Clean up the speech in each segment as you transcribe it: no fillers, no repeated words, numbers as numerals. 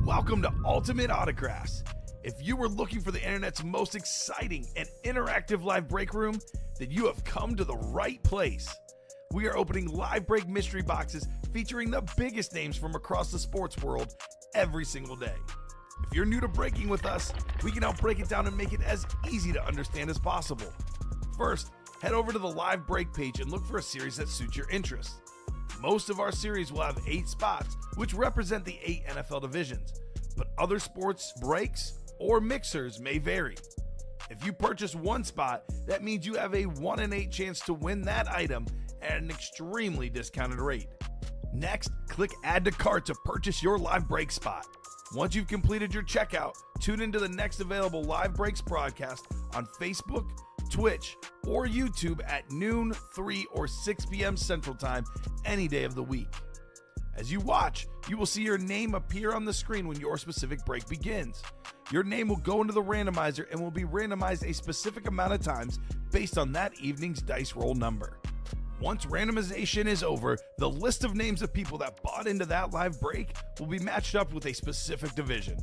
Welcome to Ultimate Autographs. If you were looking for the internet's most exciting and interactive live break room, then you have come to the right place. We are opening live break mystery boxes featuring the biggest names from across the sports world every single day. If you're new to breaking with us, we can help break it down and make it as easy to understand as possible. First, head over to the live break page and look for a series that suits your interests. Most of our series will have 8 spots, which represent the 8 NFL divisions, but other sports breaks or mixers may vary. If you purchase one spot, that means you have a 1 in 8 chance to win that item at an extremely discounted rate. Next, click Add to Cart to purchase your live break spot. Once you've completed your checkout, tune into the next available live breaks broadcast on Facebook, Twitch, or YouTube at noon, 3, or 6 p.m. Central Time any day of the week. As you watch, you will see your name appear on the screen when your specific break begins. Your name will go into the randomizer and will be randomized a specific amount of times based on that evening's dice roll number. Once randomization is over, the list of names of people that bought into that live break will be matched up with a specific division.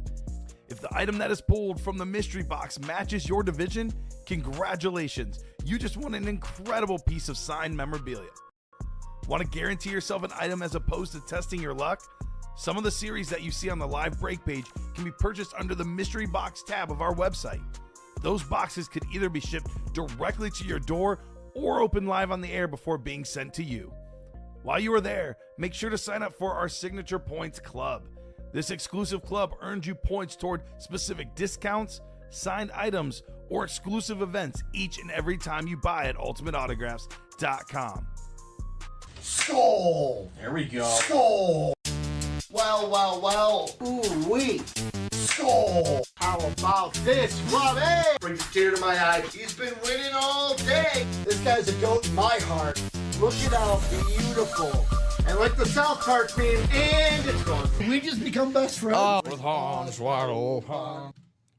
If the item that is pulled from the mystery box matches your division, congratulations, you just won an incredible piece of signed memorabilia. Want to guarantee yourself an item as opposed to testing your luck? Some of the series that you see on the live break page can be purchased under the mystery box tab of our website. Those boxes could either be shipped directly to your door or open live on the air before being sent to you. While you are there, make sure to sign up for our Signature Points Club. This exclusive club earns you points toward specific discounts, signed items, or exclusive events each and every time you buy at ultimateautographs.com. Skull! There we go. Skull! Well. Ooh-wee. Skull! How about this, Robbie? Brings a tear to my eye. He's been winning all day. This guy's a goat in my heart. Look at how beautiful. And like the South Park meme, and it's gone. We just become best friends. With Hans wide open.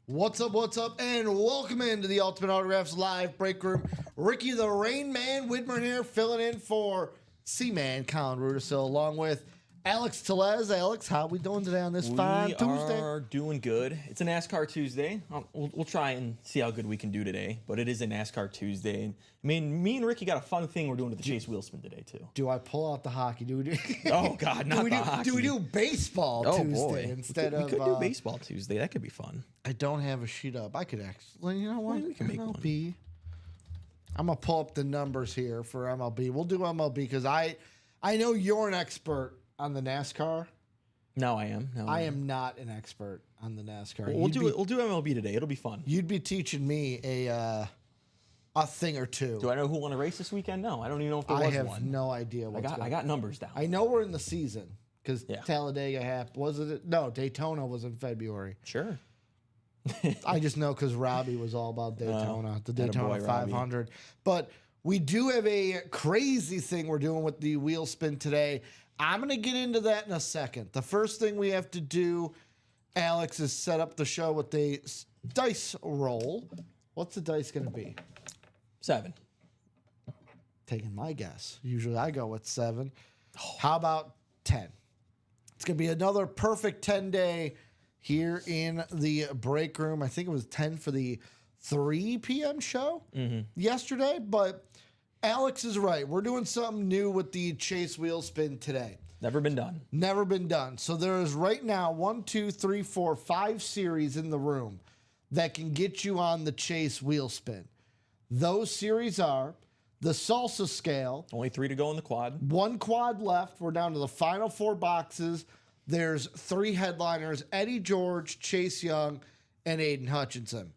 What's up, and welcome into the Ultimate Autographs live break room. Ricky the Rain Man Widmer here, filling in for C-Man Colin Rudisil, along with Alex Tellez. Alex, how we doing today on this fine Tuesday? We are doing good. It's a NASCAR Tuesday. We'll try and see how good we can do today, but it is a NASCAR Tuesday. And I mean, me and Ricky got a fun thing we're doing to the Chase Wheel Spin today, too. Do I pull out the hockey? Oh, God, not the hockey. Do we do baseball Tuesday boy. instead we of... could do baseball Tuesday. That could be fun. I don't have a sheet up. I could actually... You know what? We can make one. MLB. I'm going to pull up the numbers here for MLB. We'll do MLB because I know you're an expert on the NASCAR. No, I am. I am not an expert on the NASCAR. We'll do MLB today. It'll be fun. You'd be teaching me a thing or two. Do I know who won a race this weekend? No, I don't even know if there was one. I have no idea what's going on. I got numbers down. I know we're in the season because Talladega Daytona was in February. Sure. I just know because Robbie was all about Daytona, the Daytona 500. Robbie. But we do have a crazy thing we're doing with the wheel spin today. I'm going to get into that in a second. The first thing we have to do, Alex, is set up the show with a dice roll. What's the dice going to be? 7. Taking my guess. Usually I go with 7. How about 10? It's going to be another perfect 10-day here in the break room. I think it was 10 for the 3 p.m. show yesterday, but Alex is right. We're doing something new with the Chase Wheel Spin today. Never been done. Never been done. So there is right now 5 series in the room that can get you on the Chase Wheel Spin. Those series are the Salsa Scale. Only 3 to go in the quad. 1 quad left. We're down to the final 4 boxes. There's 3 headliners, Eddie George, Chase Young, and Aiden Hutchinson.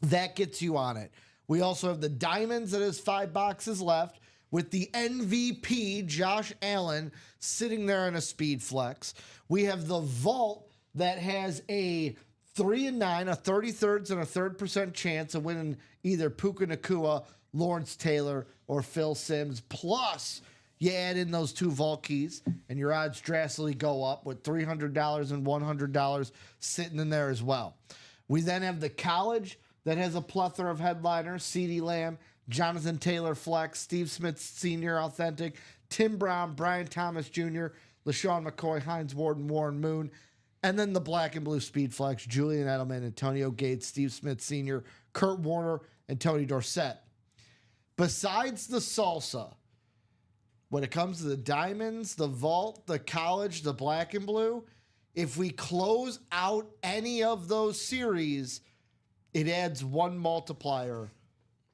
That gets you on it. We also have the Diamonds that has 5 boxes left with the MVP, Josh Allen, sitting there in a speed flex. We have the Vault that has a 3 and 9, a 33rds and a 3rd% chance of winning either Puka Nacua, Lawrence Taylor, or Phil Simms. Plus, you add in those 2 vault keys, and your odds drastically go up with $300 and $100 sitting in there as well. We then have the College that has a plethora of headliners: CeeDee Lamb, Jonathan Taylor Flex, Steve Smith Sr. Authentic, Tim Brown, Brian Thomas Jr., LaShawn McCoy, Hines Ward, and Warren Moon. And then the black and blue speed flex, Julian Edelman, Antonio Gates, Steve Smith Sr., Kurt Warner, and Tony Dorsett. Besides the salsa, when it comes to the diamonds, the vault, the college, the black and blue, if we close out any of those series, it adds one multiplier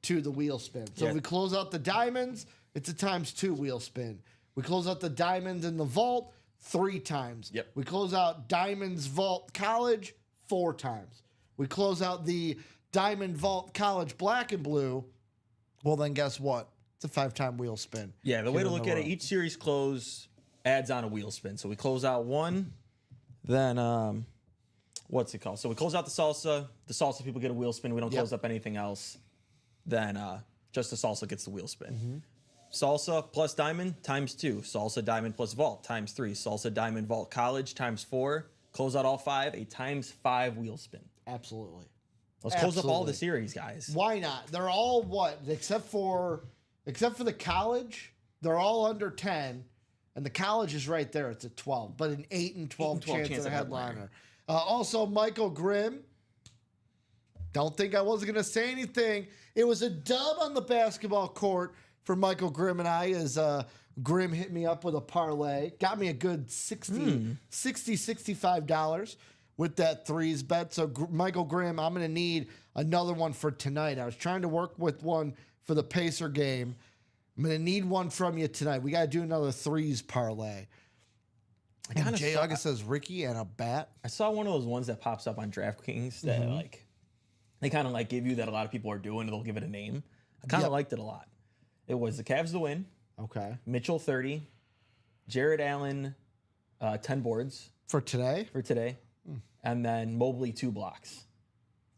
to the wheel spin. So Yeah. if we close out the diamonds, it's a ×2 wheel spin. We close out the diamonds in the vault 3 times. Yep. We close out diamonds vault college 4 times. We close out the diamond vault college black and blue. Well, then guess what? It's a 5-time wheel spin. Yeah, the way here to in look the at it, row. each series close adds on a wheel spin. So we close out one, then what's it called? So we close out the salsa people get a wheel spin. We don't Yep. close up anything else. Then just the salsa gets the wheel spin. Salsa plus diamond ×2. Salsa diamond plus vault ×3. Salsa diamond vault college ×4. Close out all 5, a ×5 wheel spin. Absolutely. Let's close up all the Absolutely. series, guys. Why not? They're all what? Except for the college, they're all under 10, and the college is right there. It's at 12, but an 8 and 12, 12 chance chance of a of headliner. headliner. Also, Michael Grimm. Don't think I wasn't going to say anything. It was a dub on the basketball court for Michael Grimm and I as Grimm hit me up with a parlay. Got me a good $65 with that threes bet. So Michael Grimm, I'm going to need another one for tonight. I was trying to work with one for the Pacer game. I'm going to need one from you tonight. We got to do another threes parlay. And kinda Jay saw- August says Ricky and a bat. I saw one of those ones that pops up on DraftKings that like they kind of like give you that a lot of people are doing. They'll give it a name. I kind of Yep. liked it a lot. It was the Cavs to win, Okay. Mitchell 30, Jared Allen 10 boards For today? for today, and then Mobley 2 blocks,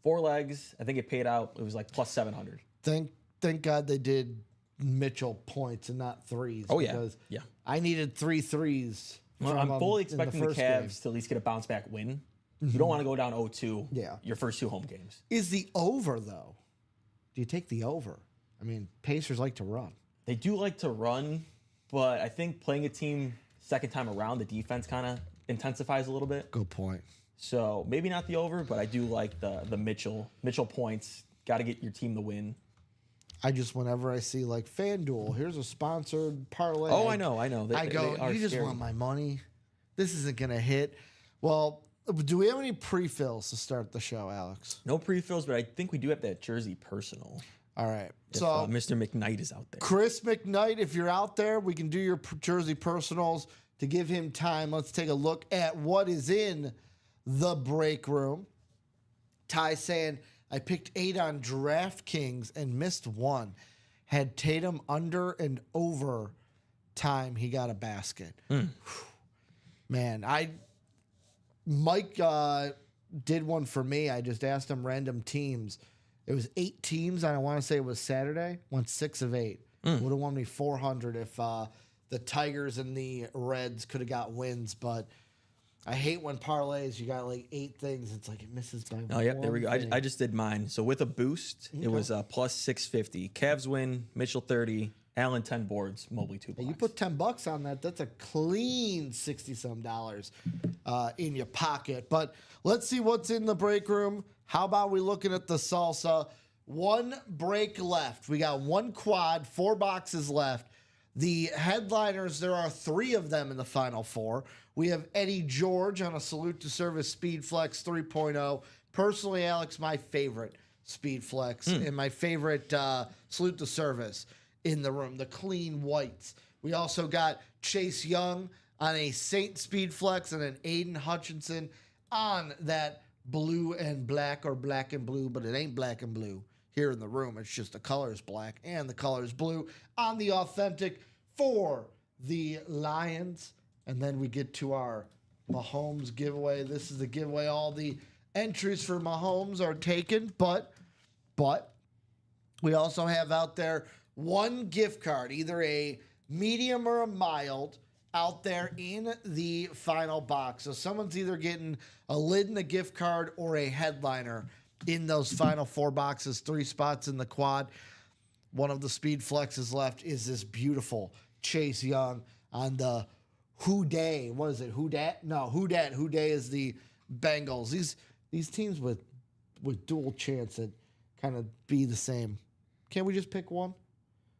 4 legs. I think it paid out. It was like plus 700. Thank God they did Mitchell points and not threes. Oh, yeah. Because Yeah. I needed 3 threes. Well, from I'm fully in expecting the first Cavs game. to at least get a bounce back win. You don't want to go down 0-2. Yeah. Your first 2 home games. Is the over though? Do you take the over? I mean, Pacers like to run. They do like to run, but I think playing a team second time around, the defense kind of intensifies a little bit. Good point. So maybe not the over, but I do like the Mitchell points. Got to get your team the win. I just whenever I see like FanDuel, here's a sponsored parlay. Oh, I know. I They go, are you just scary. want my money. This isn't gonna hit. Well, do we have any pre-fills to start the show, Alex? No pre-fills, but I think we do have that jersey personal. All right. If, So Mr. McKnight is out there. Chris McKnight, if you're out there, we can do your jersey personals to give him time. Let's take a look at what is in the break room. Ty saying, I picked 8 on DraftKings and missed 1. Had Tatum under and over time. He got a basket. Whew. Man, Mike did one for me. I just asked him random teams. It was 8 teams, and I want to say it was Saturday. Went 6 of 8. Would have won me 400 if the Tigers and the Reds could have got wins. But I hate when parlays, you got like 8 things. It's like it misses by Oh, yeah, there we go. one thing. I just did mine. So with a boost, it was plus 650. Cavs win, Mitchell 30, Allen 10 boards, Mobley 2 blocks. You put $10 on that, that's a clean $60-some in your pocket. But let's see what's in the break room. How about we looking at the salsa? 1 break left. We got 1 quad, 4 boxes left. The headliners, there are 3 of them in the final 4. We have Eddie George on a Salute to Service Speed Flex 3.0. Personally, Alex, my favorite Speed Flex and my favorite Salute to Service in the room, the clean whites. We also got Chase Young on a Saint Speed Flex and an Aiden Hutchinson on that blue and black or black and blue, but it ain't black and blue here in the room. It's just the color is black and the color is blue on the authentic for the Lions. And then we get to our Mahomes giveaway. This is the giveaway. All the entries for Mahomes are taken, but we also have out there 1 gift card, either a medium or a mild, out there in the final box. So someone's either getting a lid and a gift card or a headliner in those final 4 boxes, 3 spots in the quad. One of the speed flexes left is this beautiful Chase Young on the Who Day? What is it? Who Dat? No, Who Dat? Who Day is the Bengals. These teams with dual chance that kind of be the same. Can't we just pick one?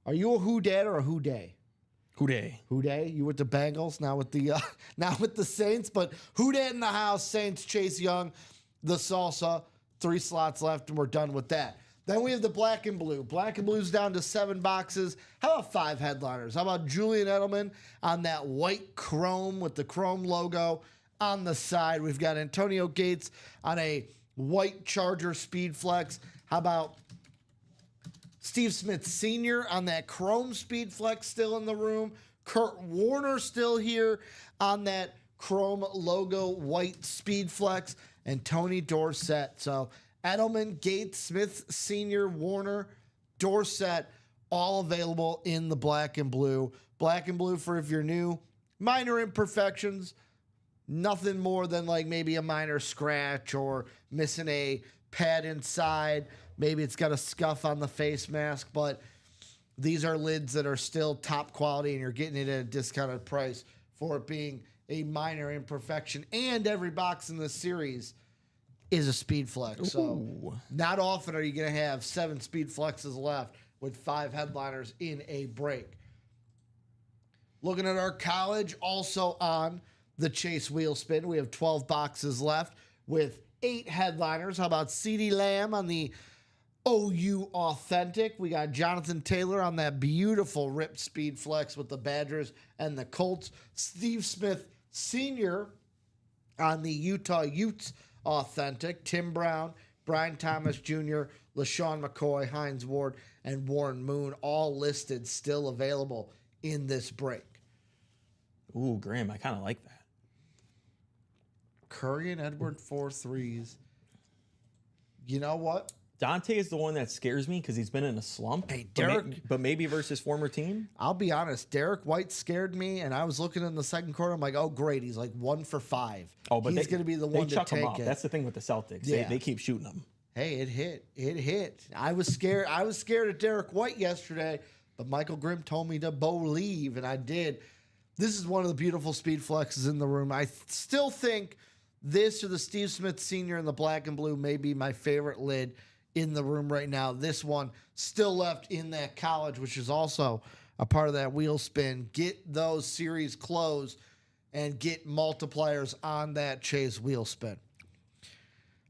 Are you a Who Dat or a Who Day? Who Day? Who Day? You with the Bengals, now with the Saints, but Who Dat in the house, Saints, Chase Young, the Salsa, 3 slots left, and we're done with that. Then we have the Black and Blue. Black and Blue's down to 7 boxes. How about 5 headliners? How about Julian Edelman on that white chrome with the chrome logo on the side? We've got Antonio Gates on a white Charger Speed Flex. How about Steve Smith Sr. on that chrome Speed Flex still in the room? Kurt Warner still here on that chrome logo white Speed Flex. And Tony Dorsett. So Edelman, Gates, Smith Sr., Warner, Dorsett, all available in the Black and Blue. Black and Blue for if you're new. Minor imperfections. Nothing more than like maybe a minor scratch or missing a pad inside. Maybe it's got a scuff on the face mask. But these are lids that are still top quality and you're getting it at a discounted price for it being a minor imperfection. And every box in this series is a Speed Flex. So not often are you going to have 7 Speed Flexes left with 5 headliners in a break. Looking at our college, also on the Chase Wheel Spin, we have 12 boxes left with 8 headliners. How about CeeDee Lamb on the OU Authentic? We got Jonathan Taylor on that beautiful ripped Speed Flex with the Badgers and the Colts. Steve Smith Sr. on the Utah Utes Authentic. Tim Brown, Brian Thomas Jr., LaShawn McCoy, Hines Ward, and Warren Moon, all listed, still available in this break. Ooh, Graham, I kind of like that. Curry and Edward 4 threes. You know what? Dante is the one that scares me because he's been in a slump. Hey, Derek. But maybe versus former team. I'll be honest. Derek White scared me, and I was looking in the second quarter. I'm like, oh, great. He's like 1 for 5. Oh, but he's going to be the one to chuck him take up. it. That's the thing with the Celtics. Yeah. They keep shooting them. Hey, it hit. It hit. I was scared. I was scared of Derek White yesterday, but Michael Grimm told me to believe, and I did. This is one of the beautiful Speed Flexes in the room. I still think this or the Steve Smith Sr. in the Black and Blue may be my favorite lid in the room right now. This one still left in that college, which is also a part of that wheel spin. Get those series closed and get multipliers on that Chase wheel spin.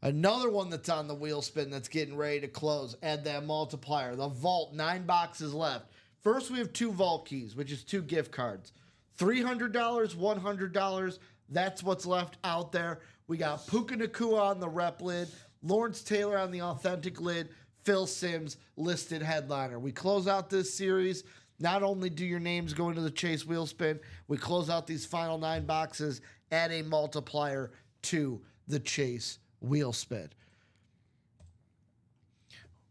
Another one that's on the wheel spin that's getting ready to close. Add that multiplier. The vault, 9 boxes left. First, we have 2 vault keys, which is 2 gift cards. $300, $100. That's what's left out there. We got Puka Nacua on the rep lid, Lawrence Taylor on the authentic lid, Phil Simms listed headliner. We close out this series. Not only do your names go into the Chase wheel spin, we close out these final 9 boxes, add a multiplier to the Chase wheel spin.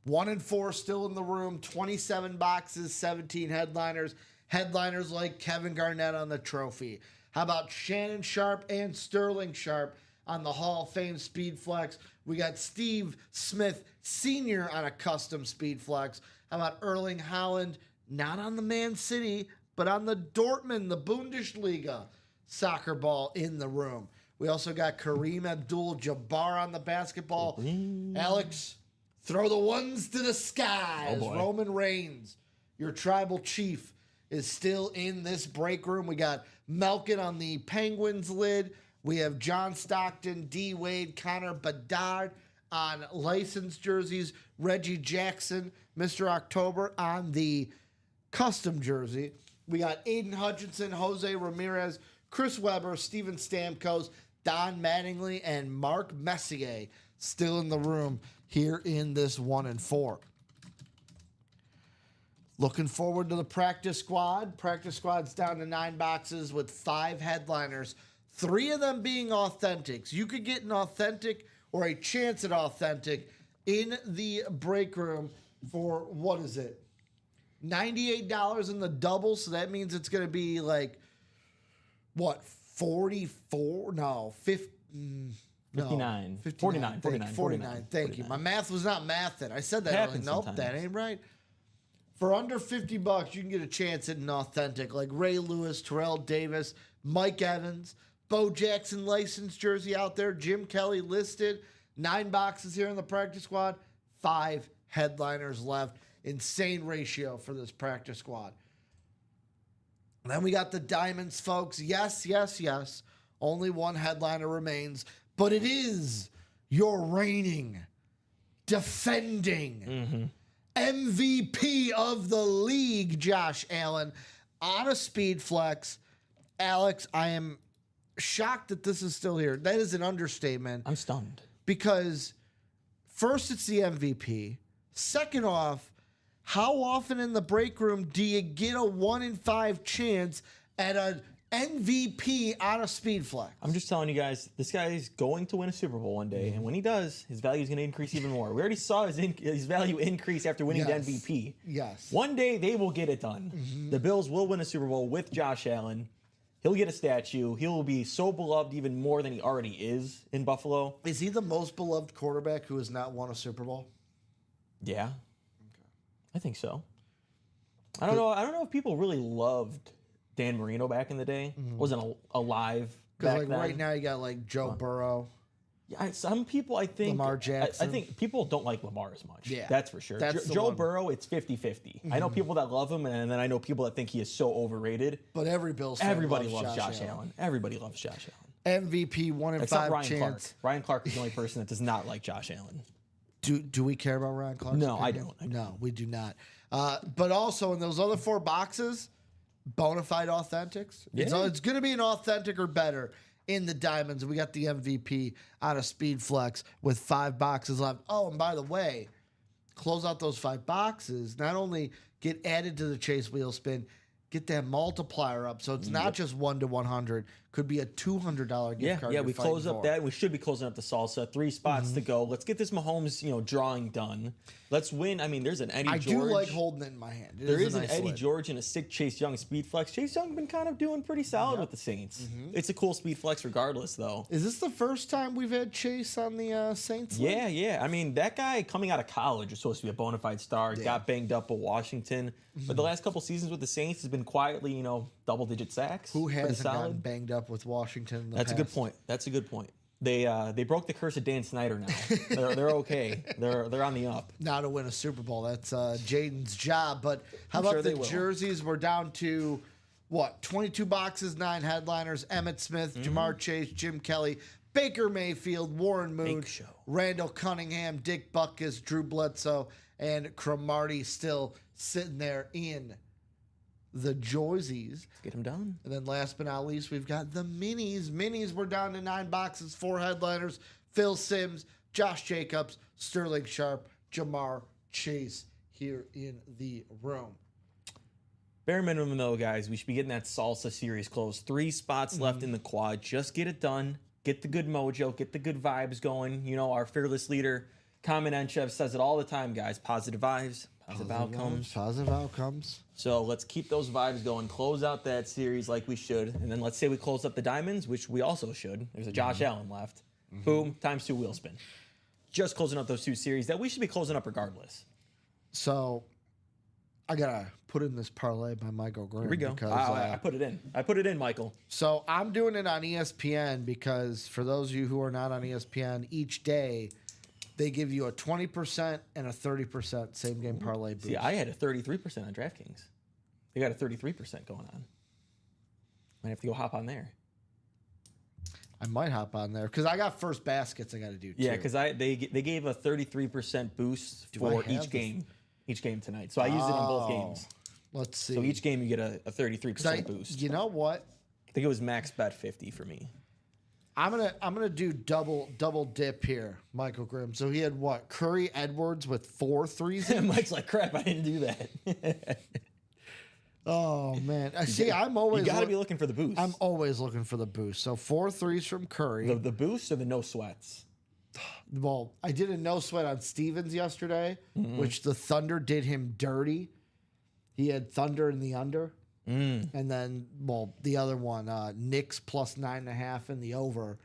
1 and 4 still in the room, 27 boxes, 17 headliners. Headliners like Kevin Garnett on the trophy. How about Shannon Sharp and Sterling Sharp on the Hall of Fame Speed Flex? We got Steve Smith Sr. on a custom Speed Flex. How about Erling Haaland, not on the Man City, but on the Dortmund, the Bundesliga soccer ball in the room. We also got Kareem Abdul-Jabbar on the basketball. Alex, throw the ones to the sky as Roman Reigns, your tribal chief, is still in this break room. We got Melkin on the Penguins lid. We have John Stockton, D. Wade, Connor Bedard on licensed jerseys. Reggie Jackson, Mr. October on the custom jersey. We got Aiden Hutchinson, Jose Ramirez, Chris Webber, Steven Stamkos, Don Mattingly, and Mark Messier still in the room here in this 1 and 4. Looking forward to the practice squad. Practice squad's down to 9 boxes with 5 headliners, 3 of them being authentics. You could get an authentic or a chance at authentic in the break room for, what is it, $98 in the double. So that means it's going to be like, what, 44? No, 50. No, 59. 59. 49. 49. Thank you. My math was not mathing. I said that earlier. Happens Nope, sometimes. that ain't right. For under $50, you can get a chance at an authentic like Ray Lewis, Terrell Davis, Mike Evans, Bo Jackson licensed jersey out there, Jim Kelly listed, 9 boxes here in the practice squad, 5 headliners left. Insane ratio for this practice squad. And then we got the Diamonds, folks. Yes. Only 1 headliner remains, but it is your reigning, defending MVP of the league, Josh Allen, on a speed flex. Alex, I am shocked that this is still here. That is an understatement. I'm stunned. Because first, it's the MVP. Second off, how often in the break room do you get a 1 in 5 chance at an MVP on a speed flex? I'm just telling you guys, this guy is going to win a Super Bowl one day, and when he does, his value is going to increase even more. We already saw his value increase after winning Yes. the MVP. Yes. One day they will get it done. The Bills will win a Super Bowl with Josh Allen. He'll get a statue. He will be so beloved even more than he already is in Buffalo. Is he the most beloved quarterback who has not won a Super Bowl? Yeah. I think so. I don't know. I don't know if people really loved Dan Marino back in the day. Wasn't alive Because back like then. right now you got like Joe Burrow. Yeah, some people, I think, Lamar Jackson. I think people don't like Lamar as much. Yeah. That's for sure. That's the Joe one. Burrow, it's 50-50. I know people that love him, and then I know people that think he is so overrated. But every Bills fan Everybody loves Josh Allen. Everybody loves Josh Allen. MVP 1 in Except 5 Ryan chance. Clark. Ryan Clark is the only person that does not like Josh Allen. Do we care about Ryan Clark? No, I don't. No, we do not. But also in those other 4 boxes, bona fide authentics. Yeah. It's going to be an authentic or better in the Diamonds. We got the MVP on a speed flex with 5 boxes left. Oh, and by the way, close out those 5 boxes. Not only get added to the Chase Wheel Spin, get that multiplier up. So it's not just 1 to 100. Could be a $200 gift card. Yeah, you're we close fighting up for. that. We should be closing up the salsa. 3 spots to go. Let's get this Mahomes, drawing done. Let's win. I mean, there's an Eddie I George. do like holding it in my hand. There is a an nice Eddie lid. George and a sick Chase Young speed flex. Chase Young been kind of doing pretty solid with the Saints. It's a cool speed flex regardless, though. Is this the first time we've had Chase on the Saints list? Yeah. I mean, that guy coming out of college was supposed to be a bona fide star. Got banged up with Washington. But the last couple seasons with the Saints has been quietly, double-digit sacks. Who Pretty hasn't gotten solid. banged up with Washington in the That's a past? good point. That's a good point. They broke the curse of Dan Snyder now. They're okay. They're on the up. Now to win a Super Bowl. That's Jaden's job. But how I'm about sure they the will. jerseys? We're down to, 22 boxes, 9 headliners. Emmett Smith, Jamar Chase, Jim Kelly, Baker Mayfield, Warren Moon, Big show. Randall Cunningham, Dick Butkus, Drew Bledsoe, and Cromartie still sitting there in the jerseys. Get him done. And then last but not least, we've got the minis. Minis, we're down to 9 boxes, 4 headliners. Phil Simms, Josh Jacobs, Sterling Sharp, Jamar Chase here in the room. Bare minimum, though, guys, we should be getting that salsa series closed. 3 spots left in the quad. Just get it done. Get the good mojo. Get the good vibes going. Our fearless leader, Kamen Enchev, says it all the time, guys. Positive vibes, positive outcomes. Positive outcomes. So let's keep those vibes going. Close out that series like we should. And then let's say we close up the diamonds, which we also should. There's a Josh Allen left. Boom, times 2 wheel spin. Just closing up those 2 series that we should be closing up regardless. So I got to put in this parlay by Michael Grimm. Here we go. Because, I put it in. I put it in, Michael. So I'm doing it on ESPN because for those of you who are not on ESPN, each day they give you a 20% and a 30% same game parlay boost. See, I had a 33% on DraftKings. They got a 33% going on. Might have to go hop on there. I might hop on there because I got first baskets I got to do too. Yeah, because they gave a 33% boost I for have each this? game tonight. So I used it in both games. Let's see. So each game you get a 33% boost. You know what? I think it was max bet 50 for me. I'm gonna do double dip here, Michael Grimm. So he had what? Curry Edwards with 4 threes. And Mike's like, crap, I didn't do that. Oh man, I see. I'm always You got to be looking for the boost. I'm always looking for the boost. So 4 threes from Curry. the boost or the no sweats? Well, I did a no sweat on Stevens yesterday, which the Thunder did him dirty. He had Thunder in the under. And then, the other one, Knicks plus 9.5 in the over.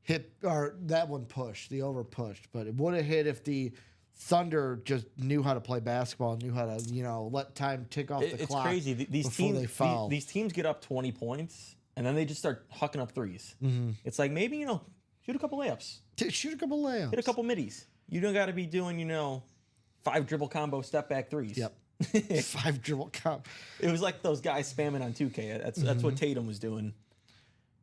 That one pushed. The over pushed. But it would have hit if the Thunder just knew how to play basketball, knew how to, let time tick off the It's clock crazy. These before teams, they foul. these teams get up 20 points, and then they just start hucking up threes. It's like maybe shoot a couple layups, Shoot a couple layups. hit a couple middies. You don't got to be doing 5 dribble combo step back threes. Yep. 5 dribble comp. It was like those guys spamming on 2K. That's what Tatum was doing.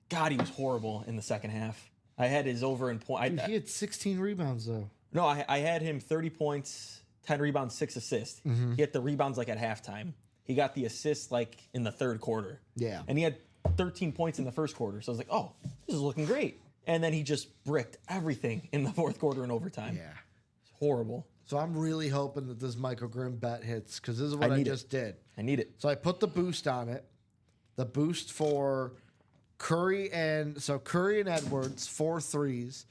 God, he was horrible in the second half. I had his over in point. Dude, he had 16 rebounds though. No, I had him 30 points, 10 rebounds, 6 assists. He had the rebounds like at halftime. He got the assists like in the third quarter. Yeah. And he had 13 points in the first quarter. So I was like, oh, this is looking great. And then he just bricked everything in the fourth quarter and overtime. Yeah. It's horrible. So I'm really hoping that this Michael Grimm bet hits because this is what I just did. I need it. So I put the boost on it. The boost for Curry and Edwards, 4 threes.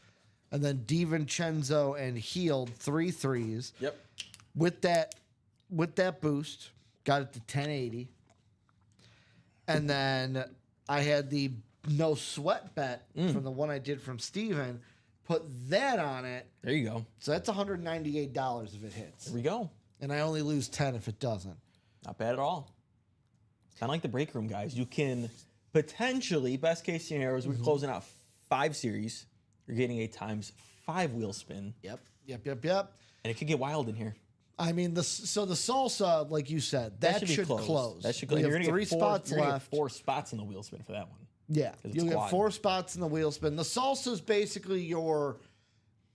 And then DiVincenzo and Hield, 3 threes. Yep. With that boost, got it to 1080. And then I had the no sweat bet from the one I did from Steven. Put that on it. There you go. So that's $198 if it hits. There we go. And I only lose 10 if it doesn't. Not bad at all. Kind of like the break room, guys. You can potentially, best case scenario is we're closing out 5 series. You're getting a ×5 wheel spin. Yep. And it could get wild in here. I mean, the salsa, like you said, that should close. That should We close. have You're gonna 3 get spots left. 4 spots in the wheel spin for that one. Yeah, it's you'll get quad. 4 spots in the wheel spin. The salsa is basically your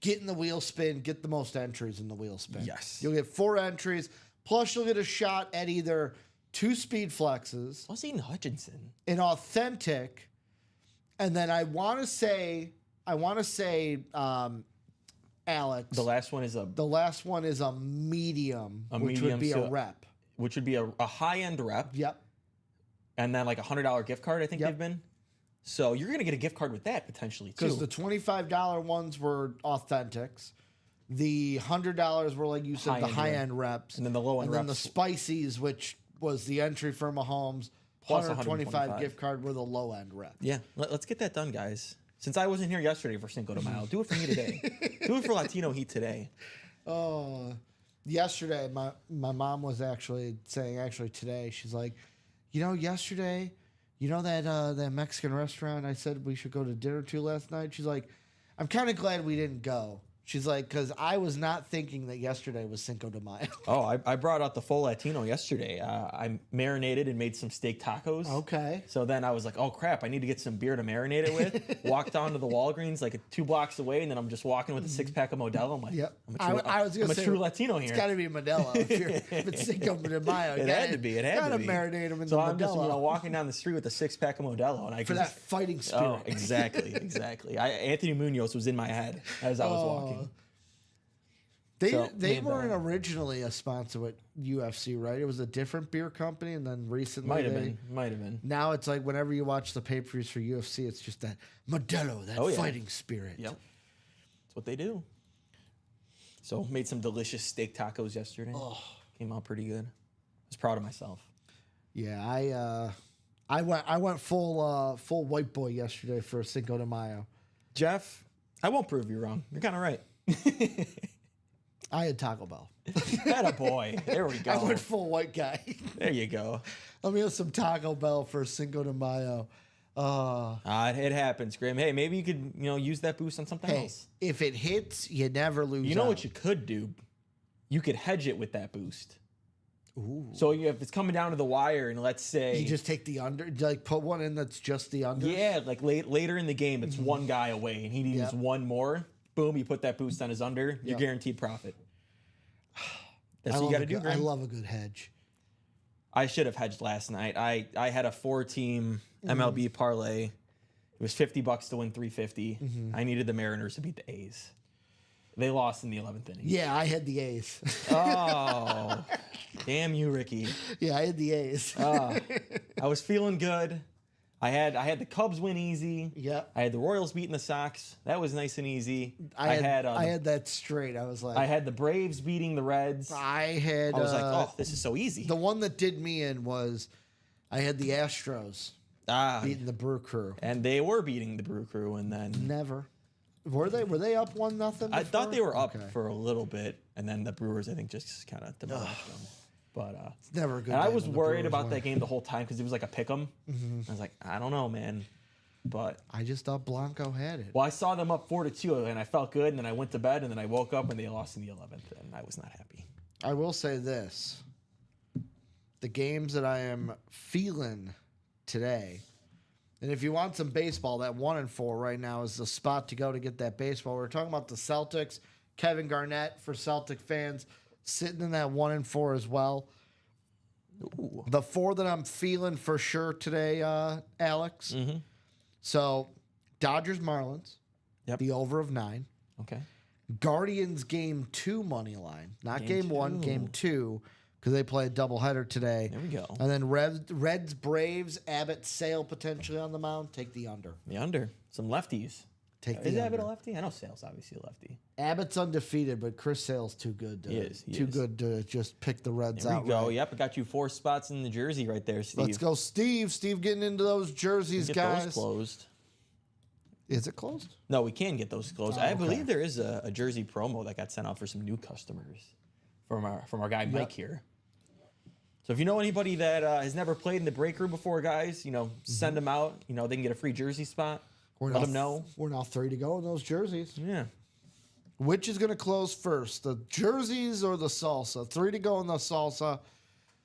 get in the wheel spin, get the most entries in the wheel spin. Yes. You'll get 4 entries, plus you'll get a shot at either 2 speed flexes, Plus Aiden Hutchinson. an authentic, and then I want to say, Alex. The last one is The last one is a medium, which medium, would be so- a rep. which would be a high end rep, Yep. and then like a $100 gift card. I think Yep. they've been. So you're gonna get a gift card with that potentially too. Because the $25 ones were authentics. The $100 were, like you said, the High-end high-end reps. And then the low-end And then the reps- Spices, which was the entry for Mahomes, Plus 125 gift card were the low-end rep. Yeah, let's get that done, guys. Since I wasn't here yesterday for Cinco de Mayo, do it for me today. Do it for Latino Heat today. Yesterday, my mom was actually saying, today, she's like, yesterday, that Mexican restaurant I said we should go to dinner to last night? She's like, I'm kind of glad we didn't go. She's like, because I was not thinking that yesterday was Cinco de Mayo. Oh, I brought out the full Latino yesterday. I marinated and made some steak tacos. Okay. So then I was like, oh crap, I need to get some beer to marinate it with. Walked down to the Walgreens like 2 blocks away, and then I'm just walking with a 6-pack of Modelo. I'm like, Yep. I'm a true Latino It's here. got to be Modelo. If it's Cinco de Mayo, It had to be. It had gotta to be. marinate them in So the I'm just Modelo walking down the street with a 6-pack of Modelo, and I for can that fighting spirit. Oh, exactly. Anthony Munoz was in my head as I was walking. They So, they and, weren't originally a sponsor with UFC, right? It was a different beer company, and then recently Might have been. Now it's like whenever you watch the pay-per-views for UFC, it's just that Modelo, that Oh, yeah. fighting spirit. Yep. That's what they do. So made some delicious steak tacos yesterday. Came out pretty good. I was proud of myself. Yeah, I went full white boy yesterday for Cinco de Mayo. Jeff, I won't prove you wrong. You're kind of right. I had Taco Bell. Atta boy. There we go. I went full white guy. There you go. Let me have some Taco Bell for Cinco de Mayo. It happens, Grim. Hey, maybe you could use that boost on something Hey, else. if it hits, you never lose. You know out. what you could do? You could hedge it with that boost. Ooh. So if it's coming down to the wire, and let's say You just take the under, like put one in that's just the under. yeah, like later in the game, it's one guy away, and he needs Yep. one more. Boom! You put that boost on his under. You're Yep. guaranteed profit. That's I what you love got to a do, good- I Graham. love a good hedge. I should have hedged last night. I had a 4-team MLB parlay. It was $50 to win 350. I needed the Mariners to beat the A's. They lost in the 11th inning. Yeah, I had the A's. Oh, damn you, Ricky. Yeah, I had the A's. I was feeling good. I had the Cubs win easy. Yep. I had the Royals beating the Sox. That was nice and easy. I had that straight. I was like, I had the Braves beating the Reds. I was like, oh, this is so easy. The one that did me in was I had the Astros beating the Brew Crew. And they were beating the Brew Crew, and then Never. Were they up 1-0? I thought they were up for a little bit, and then the Brewers, I think, just kind of demolished them. But It's never a good and I day was when the worried Brewers about win. that game the whole time because it was like a pick 'em. I was like, I don't know, man. But I just thought Blanco had it. well, I saw them up 4-2, and I felt good. And then I went to bed, and then I woke up, and they lost in the 11th, and I was not happy. I will say this. The games that I am feeling today, and if you want some baseball, that 1-4 right now is the spot to go to get that baseball. We're talking about the Celtics. Kevin Garnett, for Celtic fans, sitting in that 1-4 as well. Ooh. The 4 that I'm feeling for sure today, Alex. So, Dodgers Marlins, Yep. the over of 9. Okay. Guardians game 2 money line, not Game game 1, 2. game 2, because they play a doubleheader today. There we go. And then Reds Braves, Abbott Sale potentially on the mound. Take the under. The under. Some lefties. Take Is the Abbott under. a lefty? I know Sale's obviously a lefty. Abbott's undefeated, but Chris Sale's too good. To, He is, he too is. good to just pick the Reds There out. we go. Yep, I got you 4 spots in the jersey right there, Steve. Let's go, Steve. Steve getting into those jerseys, Get guys. those closed. Is it closed? No, we can get those closed. Oh, I okay. believe there is a jersey promo that got sent out for some new customers from our guy Mike here. So if you know anybody that has never played in the break room before, guys, send them out. They can get a free jersey spot. Let them know. We're now 3 to go in those jerseys. Yeah. Which is going to close first, the jerseys or the salsa? 3 to go in the salsa.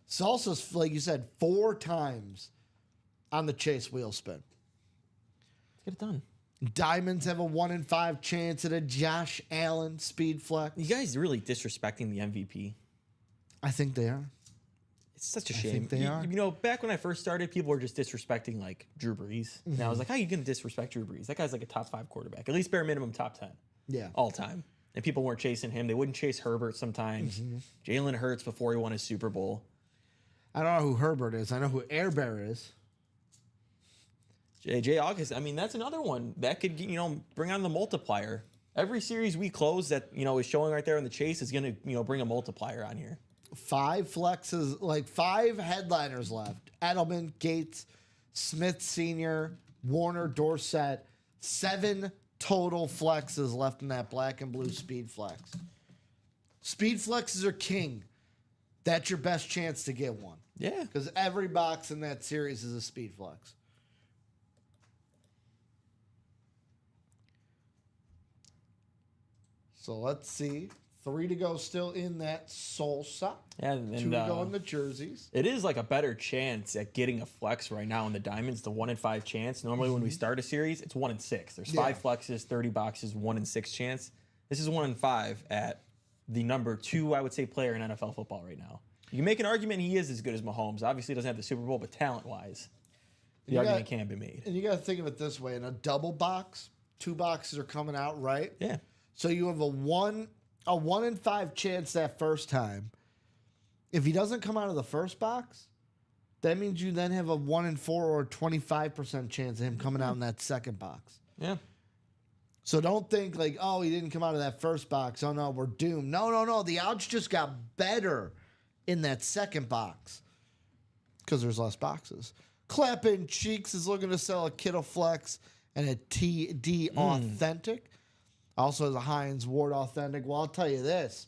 Salsa's, like you said, 4 times on the chase wheel spin. Let's get it done. Diamonds have a 1-in-5 chance at a Josh Allen speed flex. You guys really disrespecting the MVP. I think they are. It's such a I shame. think they are. Back when I first started, people were just disrespecting like Drew Brees. And I was like, how are you going to disrespect Drew Brees? That guy's like a top 5 quarterback, at least bare minimum top 10 Yeah. all time. And people weren't chasing him. They wouldn't chase Herbert sometimes. Jalen Hurts before he won his Super Bowl. I don't know who Herbert is. I know who Air Bear is. Jay August. I mean, that's another one that could bring on the multiplier. Every series we close that is showing right there in the chase is going to bring a multiplier on here. 5 flexes, like 5 headliners left. Edelman, Gates, Smith Sr., Warner, Dorsett. 7 total flexes left in that black and blue speed flex. Speed flexes are king. That's your best chance to get one. Yeah. Because every box in that series is a speed flex. So let's see. 3 to go still in that salsa. Yeah, and 2 to go in the jerseys. it is like a better chance at getting a flex right now in the diamonds, the 1-in-5 chance. Normally when we start a series, it's 1-in-6. There's 5 flexes, 30 boxes, 1-in-6 chance. This is 1-in-5 at the number 2, I would say, player in NFL football right now. You can make an argument he is as good as Mahomes. Obviously, he doesn't have the Super Bowl, but talent-wise, the argument can be made. And you got to think of it this way. In a double box, 2 boxes are coming out, right? Yeah. So you have a 1-in-5 chance that first time. If he doesn't come out of the first box, that means you then have a 1-in-4 or 25% chance of him coming out in that second box. Yeah. So don't think like, oh, he didn't come out of that first box. Oh, no, we're doomed. No. The odds just got better in that second box because there's less boxes. Clapping Cheeks is looking to sell a Kittle Flex and a TD Authentic. Also has a Hines Ward Authentic. Well, I'll tell you this.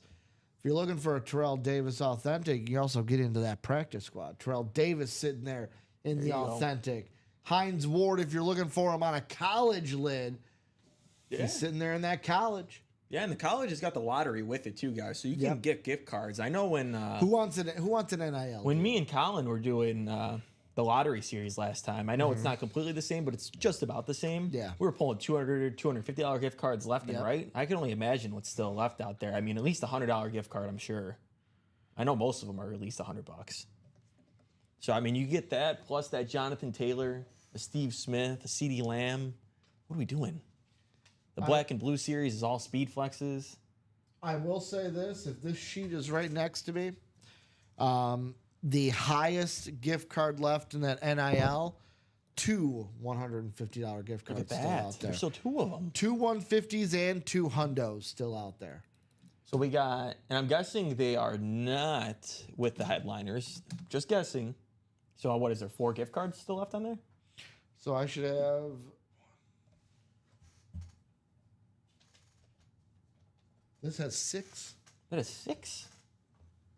If you're looking for a Terrell Davis Authentic, you also get into that practice squad. Terrell Davis sitting there in the you go. Authentic. Hines Ward, if you're looking for him on a college lid, Yeah. he's sitting there in that college. Yeah, and the college has got the lottery with it too, guys. So you can Yep. get gift cards. I know when Who wants an NIL? when me and Colin were doing the lottery series last time, I know it's not completely the same, but it's just about the same. Yeah. We were pulling $200, $250 gift cards left Yep. and right. I can only imagine what's still left out there. I mean, at least $100 gift card, I'm sure. I know most of them are at least $100. So I mean, you get that plus that Jonathan Taylor, a Steve Smith, a CeeDee Lamb. What are we doing? The black and blue series is all speed flexes. I will say this: if this sheet is right next to me, the highest gift card left in that NIL, 2 $150 gift Look cards at still that. out there. There's still 2 of them. 2 150s and 2 hundos still out there. So we got, and I'm guessing they are not with the headliners. Just guessing. So what is there? 4 gift cards still left on there? So I should have. This has 6. That is 6.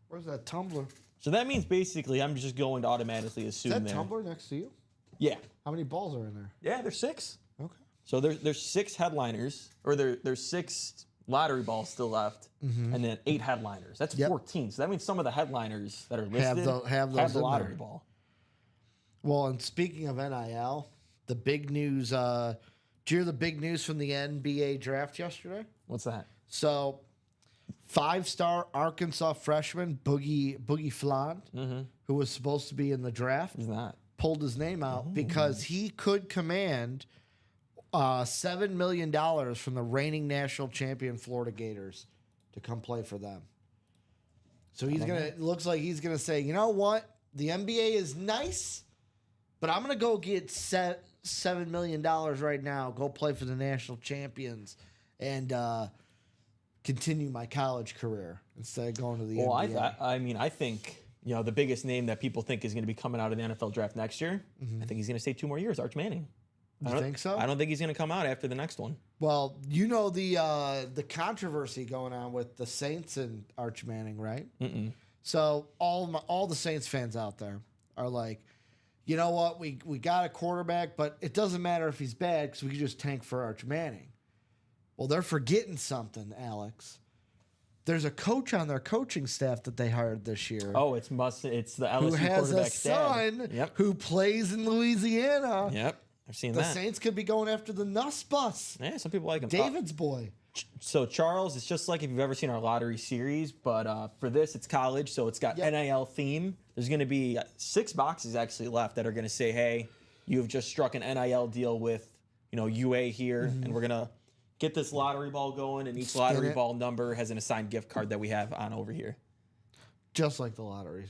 Where's that tumbler? So that means basically I'm just going to automatically Is assume that there. tumbler next to you? Yeah. How many balls are in there? Yeah, there's 6. Okay. So there's 6 headliners, or there's 6 lottery balls still left, and then 8 headliners. That's Yep. 14. So that means some of the headliners that are listed have those the in lottery there. ball. Well, and speaking of NIL, the big news. Did you hear the big news from the NBA draft yesterday? What's that? So, 5-star Arkansas freshman Boogie Fland, who was supposed to be in the draft, He's not. pulled his name out because he could command $7 million from the reigning national champion Florida Gators to come play for them. So he's gonna. It looks like he's gonna say, you know what, the NBA is nice, but I'm gonna go get $7 million right now. Go play for the national champions and continue my college career instead of going to the Well, NBA. I mean, I think the biggest name that people think is going to be coming out of the NFL draft next year. I think he's going to stay 2 more years. Arch Manning. You think so? I don't think he's going to come out after the next one. Well, you know the controversy going on with the Saints and Arch Manning, right? So all the Saints fans out there are like, you know what, we got a quarterback, but it doesn't matter if he's bad because we can just tank for Arch Manning. Well, they're forgetting something, Alex. There's a coach on their coaching staff that they hired this year. Oh, it's the LSU who has a quarterback's dad. son Yep. who plays in Louisiana. Yep. I've seen The that. Saints could be going after the Nuss bus. Yeah, some people like him. David's boy. So Charles, it's just like if you've ever seen our lottery series, but for this, it's college, so it's got Yep. NIL theme. There's going to be 6 boxes actually left that are going to say, "Hey, you have just struck an NIL deal with UA here, and we're gonna get this lottery ball going, and each lottery it. ball number has an assigned gift card that we have on over here." Just like the lottery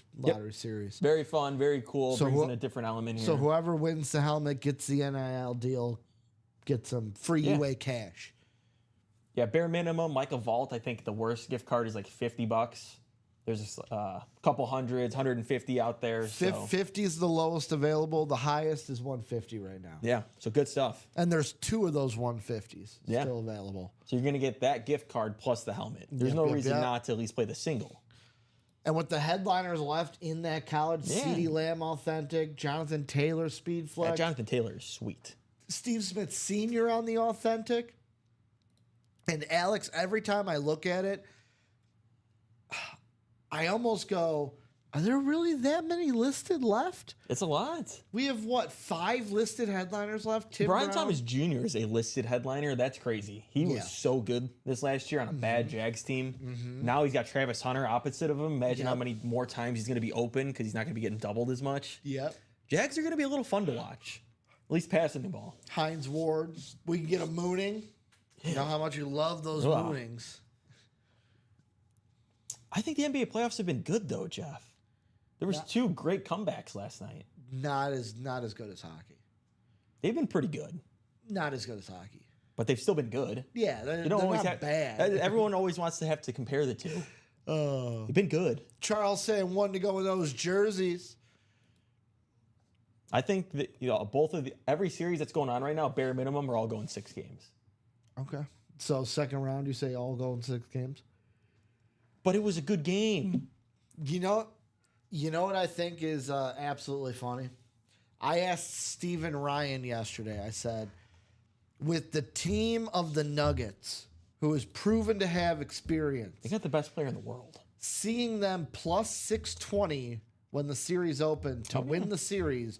series. Very fun, very cool. So Brings who- in a different element here. So whoever wins the helmet gets the NIL deal, gets some free Yeah. UA cash. Yeah, bare minimum, like a vault. I think the worst gift card is like $50. There's a couple hundreds, 150 out there. So 50 is the lowest available. The highest is 150 right now. yeah, so good stuff. And there's 2 of those 150s Yeah. still available. So you're gonna get that gift card plus the helmet. There's no Yep, reason yep. not to at least play the single. And with the headliners left in that college, Yeah. CeeDee Lamb Authentic, Jonathan Taylor Speed Yeah, Flex, Jonathan Taylor is sweet. Steve Smith Sr. on the Authentic. And Alex, every time I look at it, I almost go, are there really that many listed left? It's a lot. We have, 5 listed headliners left? Tim Brian Brown? Thomas Jr. is a listed headliner. That's crazy. He Yeah. was so good this last year on a bad Jags team. Now he's got Travis Hunter opposite of him. Imagine how Yep. many more times he's going to be open because he's not going to be getting doubled as much. Yep. Jags are going to be a little fun to watch, at least passing the ball. Hines Ward. We can get a mooning. You know how much you love those Ugh. moonings. I think the NBA playoffs have been good though, Jeff. There was 2 great comebacks last night. Not as good as hockey. They've been pretty good, Not as good as hockey. but they've still been good. Yeah, they're, You don't they're always not have bad. Everyone always wants to have to compare the 2. Oh. They've been good. Charles saying one to go with those jerseys. I think that both of every series that's going on right now, bare minimum, are all going 6 games. Okay. So second round, you say all go in 6 games. But it was a good game. You know what I think is absolutely funny? I asked Steven Ryan yesterday. I said, with the team of the Nuggets, who is proven to have experience, They got the best player in the world. seeing them plus 620 when the series opened to win the series,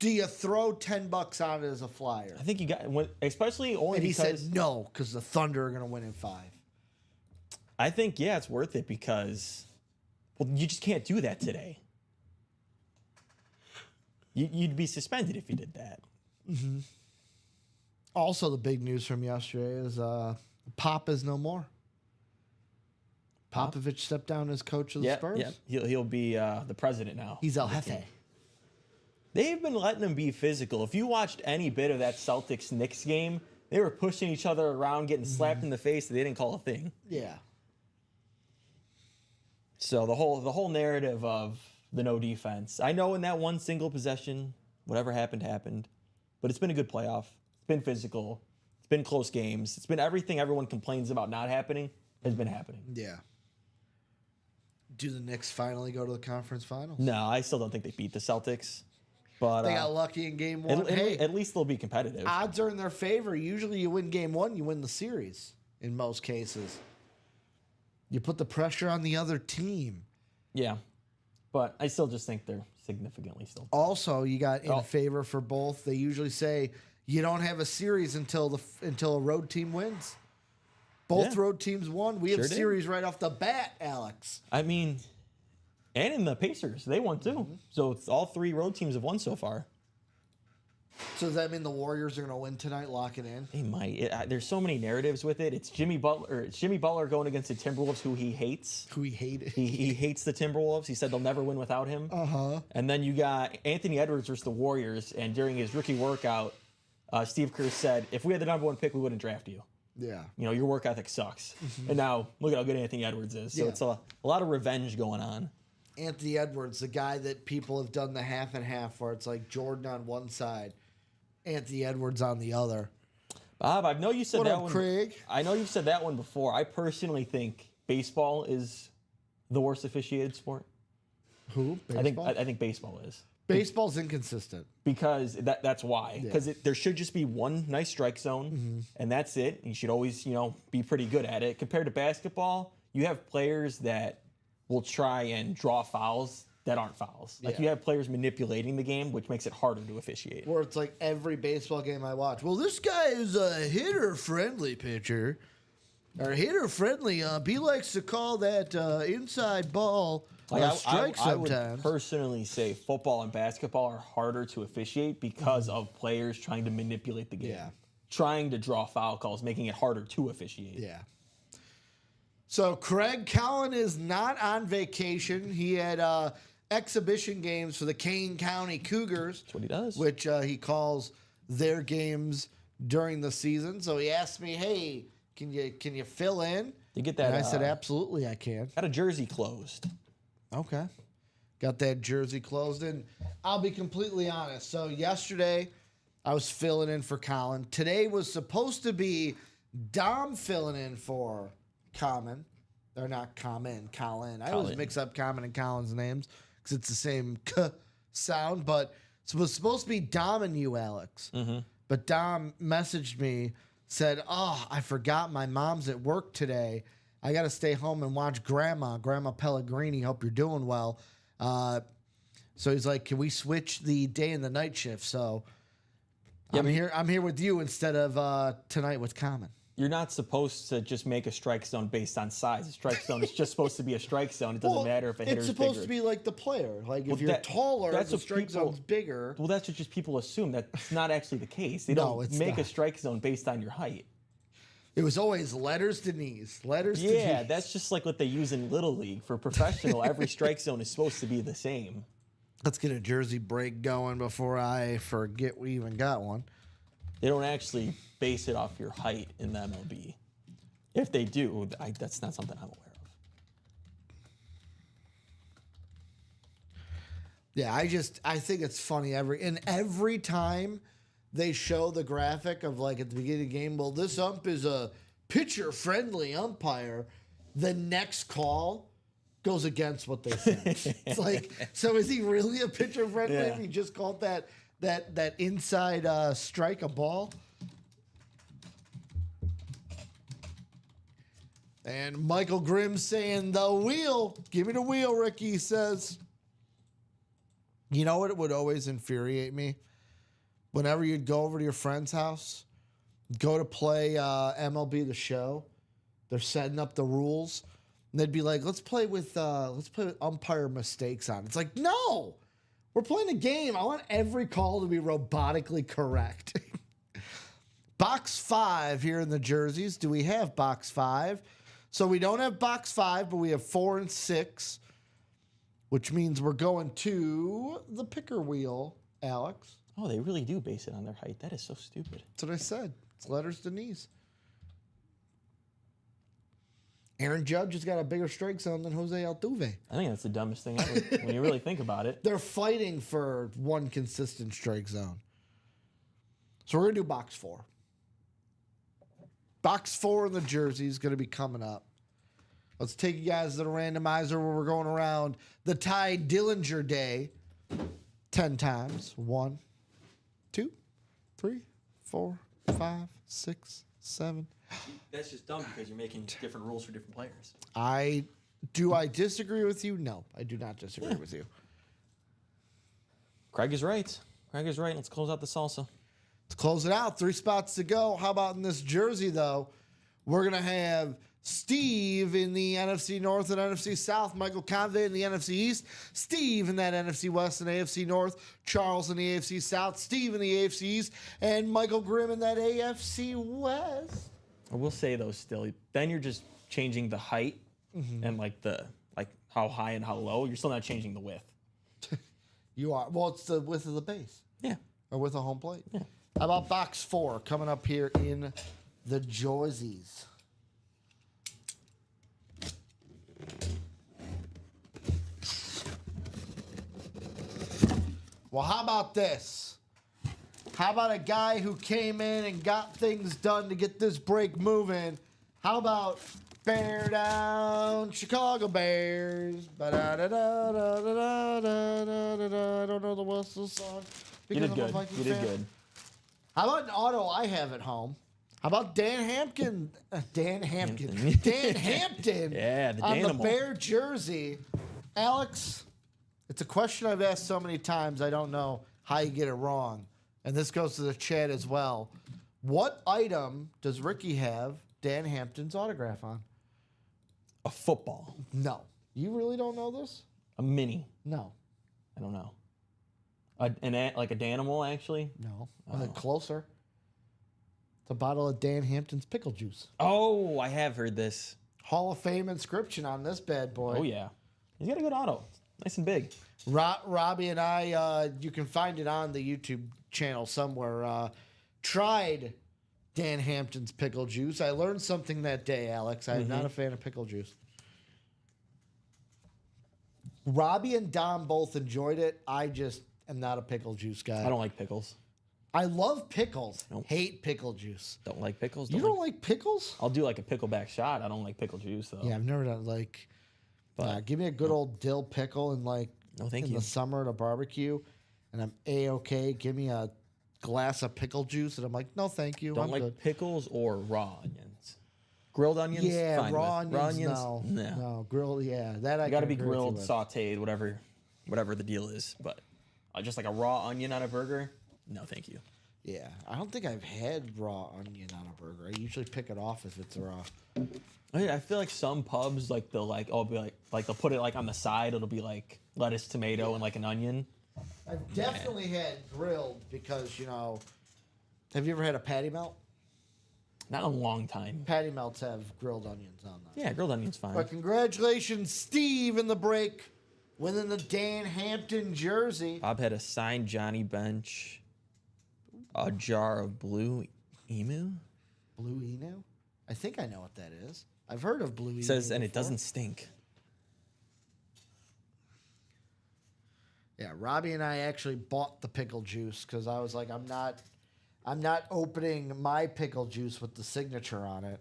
do you throw $10 on it as a flyer? I think you got, especially only And he because said no, because the Thunder are going to win in 5. I think it's worth it because, you just can't do that today. You'd be suspended if you did that. Also, the big news from yesterday is Pop is no more. Popovich stepped down as coach of the Spurs. Yeah. He'll be the president now. He's El Jefe. They've been letting him be physical. If you watched any bit of that Celtics-Knicks game, they were pushing each other around, getting slapped in the face, and they didn't call a thing. Yeah. So the whole narrative of the no defense. I know in that one single possession, whatever happened. But it's been a good playoff. It's been physical. It's been close games. It's been everything everyone complains about not happening has been happening. Yeah. Do the Knicks finally go to the conference finals? No, I still don't think they beat the Celtics. But They got lucky in game one. at least they'll be competitive. Odds are in their favor. Usually you win game one, you win the series in most cases. You put the pressure on the other team. Yeah. But I still just think they're significantly still. Also, you got in favor for both. They usually say you don't have a series until a road team wins. Both road teams won. We have series right off the bat, Alex. I mean, and in the Pacers, they won too. So it's all 3 road teams have won so far. So does that mean the Warriors are going to win tonight? Lock it in. They might. There's so many narratives with it. It's Jimmy Butler. It's Jimmy Butler going against the Timberwolves, who he hates. Who he hated. He hates the Timberwolves. He said they'll never win without him. And then you got Anthony Edwards versus the Warriors. And during his rookie workout, Steve Kerr said, "If we had the number 1 pick, we wouldn't draft you. Yeah. You know, your work ethic sucks." And now look at how good Anthony Edwards is. So it's a lot of revenge going on. Anthony Edwards, the guy that people have done the half and half, where it's like Jordan on one side, Anthony Edwards on the other. Bob, I know you said What that up, one. Craig? I know you've said that one before. I personally think baseball is the worst officiated sport. Who? Baseball? I think baseball is. Baseball's inconsistent. Because that's why. Because there should just be one nice strike zone, and that's it. You should always, be pretty good at it. Compared to basketball, you have players that will try and draw fouls that aren't fouls. Like you have players manipulating the game, which makes it harder to officiate. Where it's like every baseball game I watch, well, this guy is a hitter-friendly pitcher. Or hitter-friendly. He likes to call that inside ball a strike sometimes. I would personally say football and basketball are harder to officiate because of players trying to manipulate the game. Yeah. Trying to draw foul calls, making it harder to officiate. Yeah. So Craig Collin is not on vacation. He had exhibition games for the Kane County Cougars. That's what he does. Which he calls their games during the season. So he asked me, "Hey, can you fill in?" You get that? And I said, "Absolutely, I can." Got a jersey closed. Okay. Got that jersey closed. And I'll be completely honest. So yesterday, I was filling in for Colin. Today was supposed to be Dom filling in for Common. Or not Common, Colin. I always mix up Common and Colin's names because it's the same K sound. But it was supposed to be Dom and you, Alex. But Dom messaged me, said, "Oh, I forgot my mom's at work today. I got to stay home and watch Grandma Pellegrini. Hope you're doing well." So he's like, "Can we switch the day and the night shift?" So I'm here with you instead of tonight with Common. You're not supposed to just make a strike zone based on size. A strike zone is just supposed to be a strike zone. It doesn't matter if a hitter's It's supposed bigger. to be like the player. Like if you're taller, the strike zone's bigger. Well, that's what just people assume. That's not actually the case. They No, don't it's make not. a strike zone based on your height. It was always letters to knees. Letters to Yeah, knees. that's just like what they use in Little League. For professional, every strike zone is supposed to be the same. Let's get a jersey break going before I forget we even got one. They don't actually base it off your height in the MLB. If they do, that's not something I'm aware of. Yeah, I think it's funny every time they show the graphic of like at the beginning of the game, well, this ump is a pitcher friendly umpire. The next call goes against what they said. It's like, so is he really a pitcher friendly if he just called that inside strike a ball? And Michael Grimm saying the wheel. Give me the wheel, Ricky says. You know what would always infuriate me? Whenever you'd go over to your friend's house, go to play MLB The Show, they're setting up the rules, and they'd be like, let's play with umpire mistakes on. It's like, no, we're playing a game. I want every call to be robotically correct. Box 5 here in the jerseys. Do we have box 5? So we don't have box 5, but we have 4 and 6, which means we're going to the picker wheel, Alex. Oh, they really do base it on their height. That is so stupid. That's what I said. It's letters to knees. Aaron Judge has got a bigger strike zone than Jose Altuve. I think that's the dumbest thing ever when you really think about it. They're fighting for one consistent strike zone. So we're going to do box 4. Box 4 in the jersey is going to be coming up. Let's take you guys to the randomizer where we're going around the Ty Dillinger Day 10 times. 1, 2, 3, 4, 5, 6, 7. That's just dumb because you're making different rules for different players. I disagree with you? No, I do not disagree with you. Craig is right. Let's close out the salsa. To close it out, 3 spots to go. How about in this jersey, though? We're going to have Steve in the NFC North and NFC South, Michael Convey in the NFC East, Steve in that NFC West and AFC North, Charles in the AFC South, Steve in the AFC East, and Michael Grimm in that AFC West. I will say though, still, then you're just changing the height and like how high and how low. You're still not changing the width. You are. Well, it's the width of the base. Yeah. Or width of home plate. Yeah. How about box 4 coming up here in the jerseys? Well, how about this? How about a guy who came in and got things done to get this break moving? How about Bear Down Chicago Bears? Ba-da-da-da-da-da-da-da-da-da. I don't know the whistle song. You did good. You did good. How about an auto I have at home? How about Dan Hampton? Dan Hampton. Dan Hampton. Yeah, the on Danimal. the Bear jersey. Alex, it's a question I've asked so many times. I don't know how you get it wrong. And this goes to the chat as well. What item does Ricky have Dan Hampton's autograph on? A football. No. You really don't know this? A mini. No. I don't know. Like a Danimal, actually? No. Closer. It's a bottle of Dan Hampton's pickle juice. Oh, I have heard this. Hall of Fame inscription on this bad boy. Oh, yeah. He's got a good auto. Nice and big. Robbie and I, you can find it on the YouTube channel somewhere, tried Dan Hampton's pickle juice. I learned something that day, Alex. I'm not a fan of pickle juice. Robbie and Dom both enjoyed it. I just am not a pickle juice guy. I don't like pickles. I love pickles. Nope. Hate pickle juice. Don't like pickles. You don't like pickles? I'll do like a pickleback shot. I don't like pickle juice, though. Yeah, I've never done give me a good old dill pickle and No, thank in you. the summer at a barbecue, and I'm A-okay. Give me a glass of pickle juice, and I'm like, no, thank you. Don't I'm like good. pickles or raw onions. Grilled onions? Yeah, fine raw with. onions. No, grilled. Yeah, that I Got to can be agree with you grilled, with. sautéed, whatever the deal is. But just like a raw onion on a burger? No, thank you. Yeah, I don't think I've had raw onion on a burger. I usually pick it off if it's raw. I feel like some pubs they'll be like they'll put it like on the side. It'll be like lettuce, tomato, and like an onion. I've definitely had grilled because have you ever had a patty melt? Not in a long time. Patty melts have grilled onions on them. Yeah, grilled onion's fine. But congratulations, Steve, in the break, winning the Dan Hampton jersey. Bob had a signed Johnny Bench, a jar of Blue Emu. Blue Emu? I think I know what that is. I've heard of Blue Emu. Says, and it before. doesn't stink. Yeah, Robbie and I actually bought the pickle juice because I was like, I'm not opening my pickle juice with the signature on it.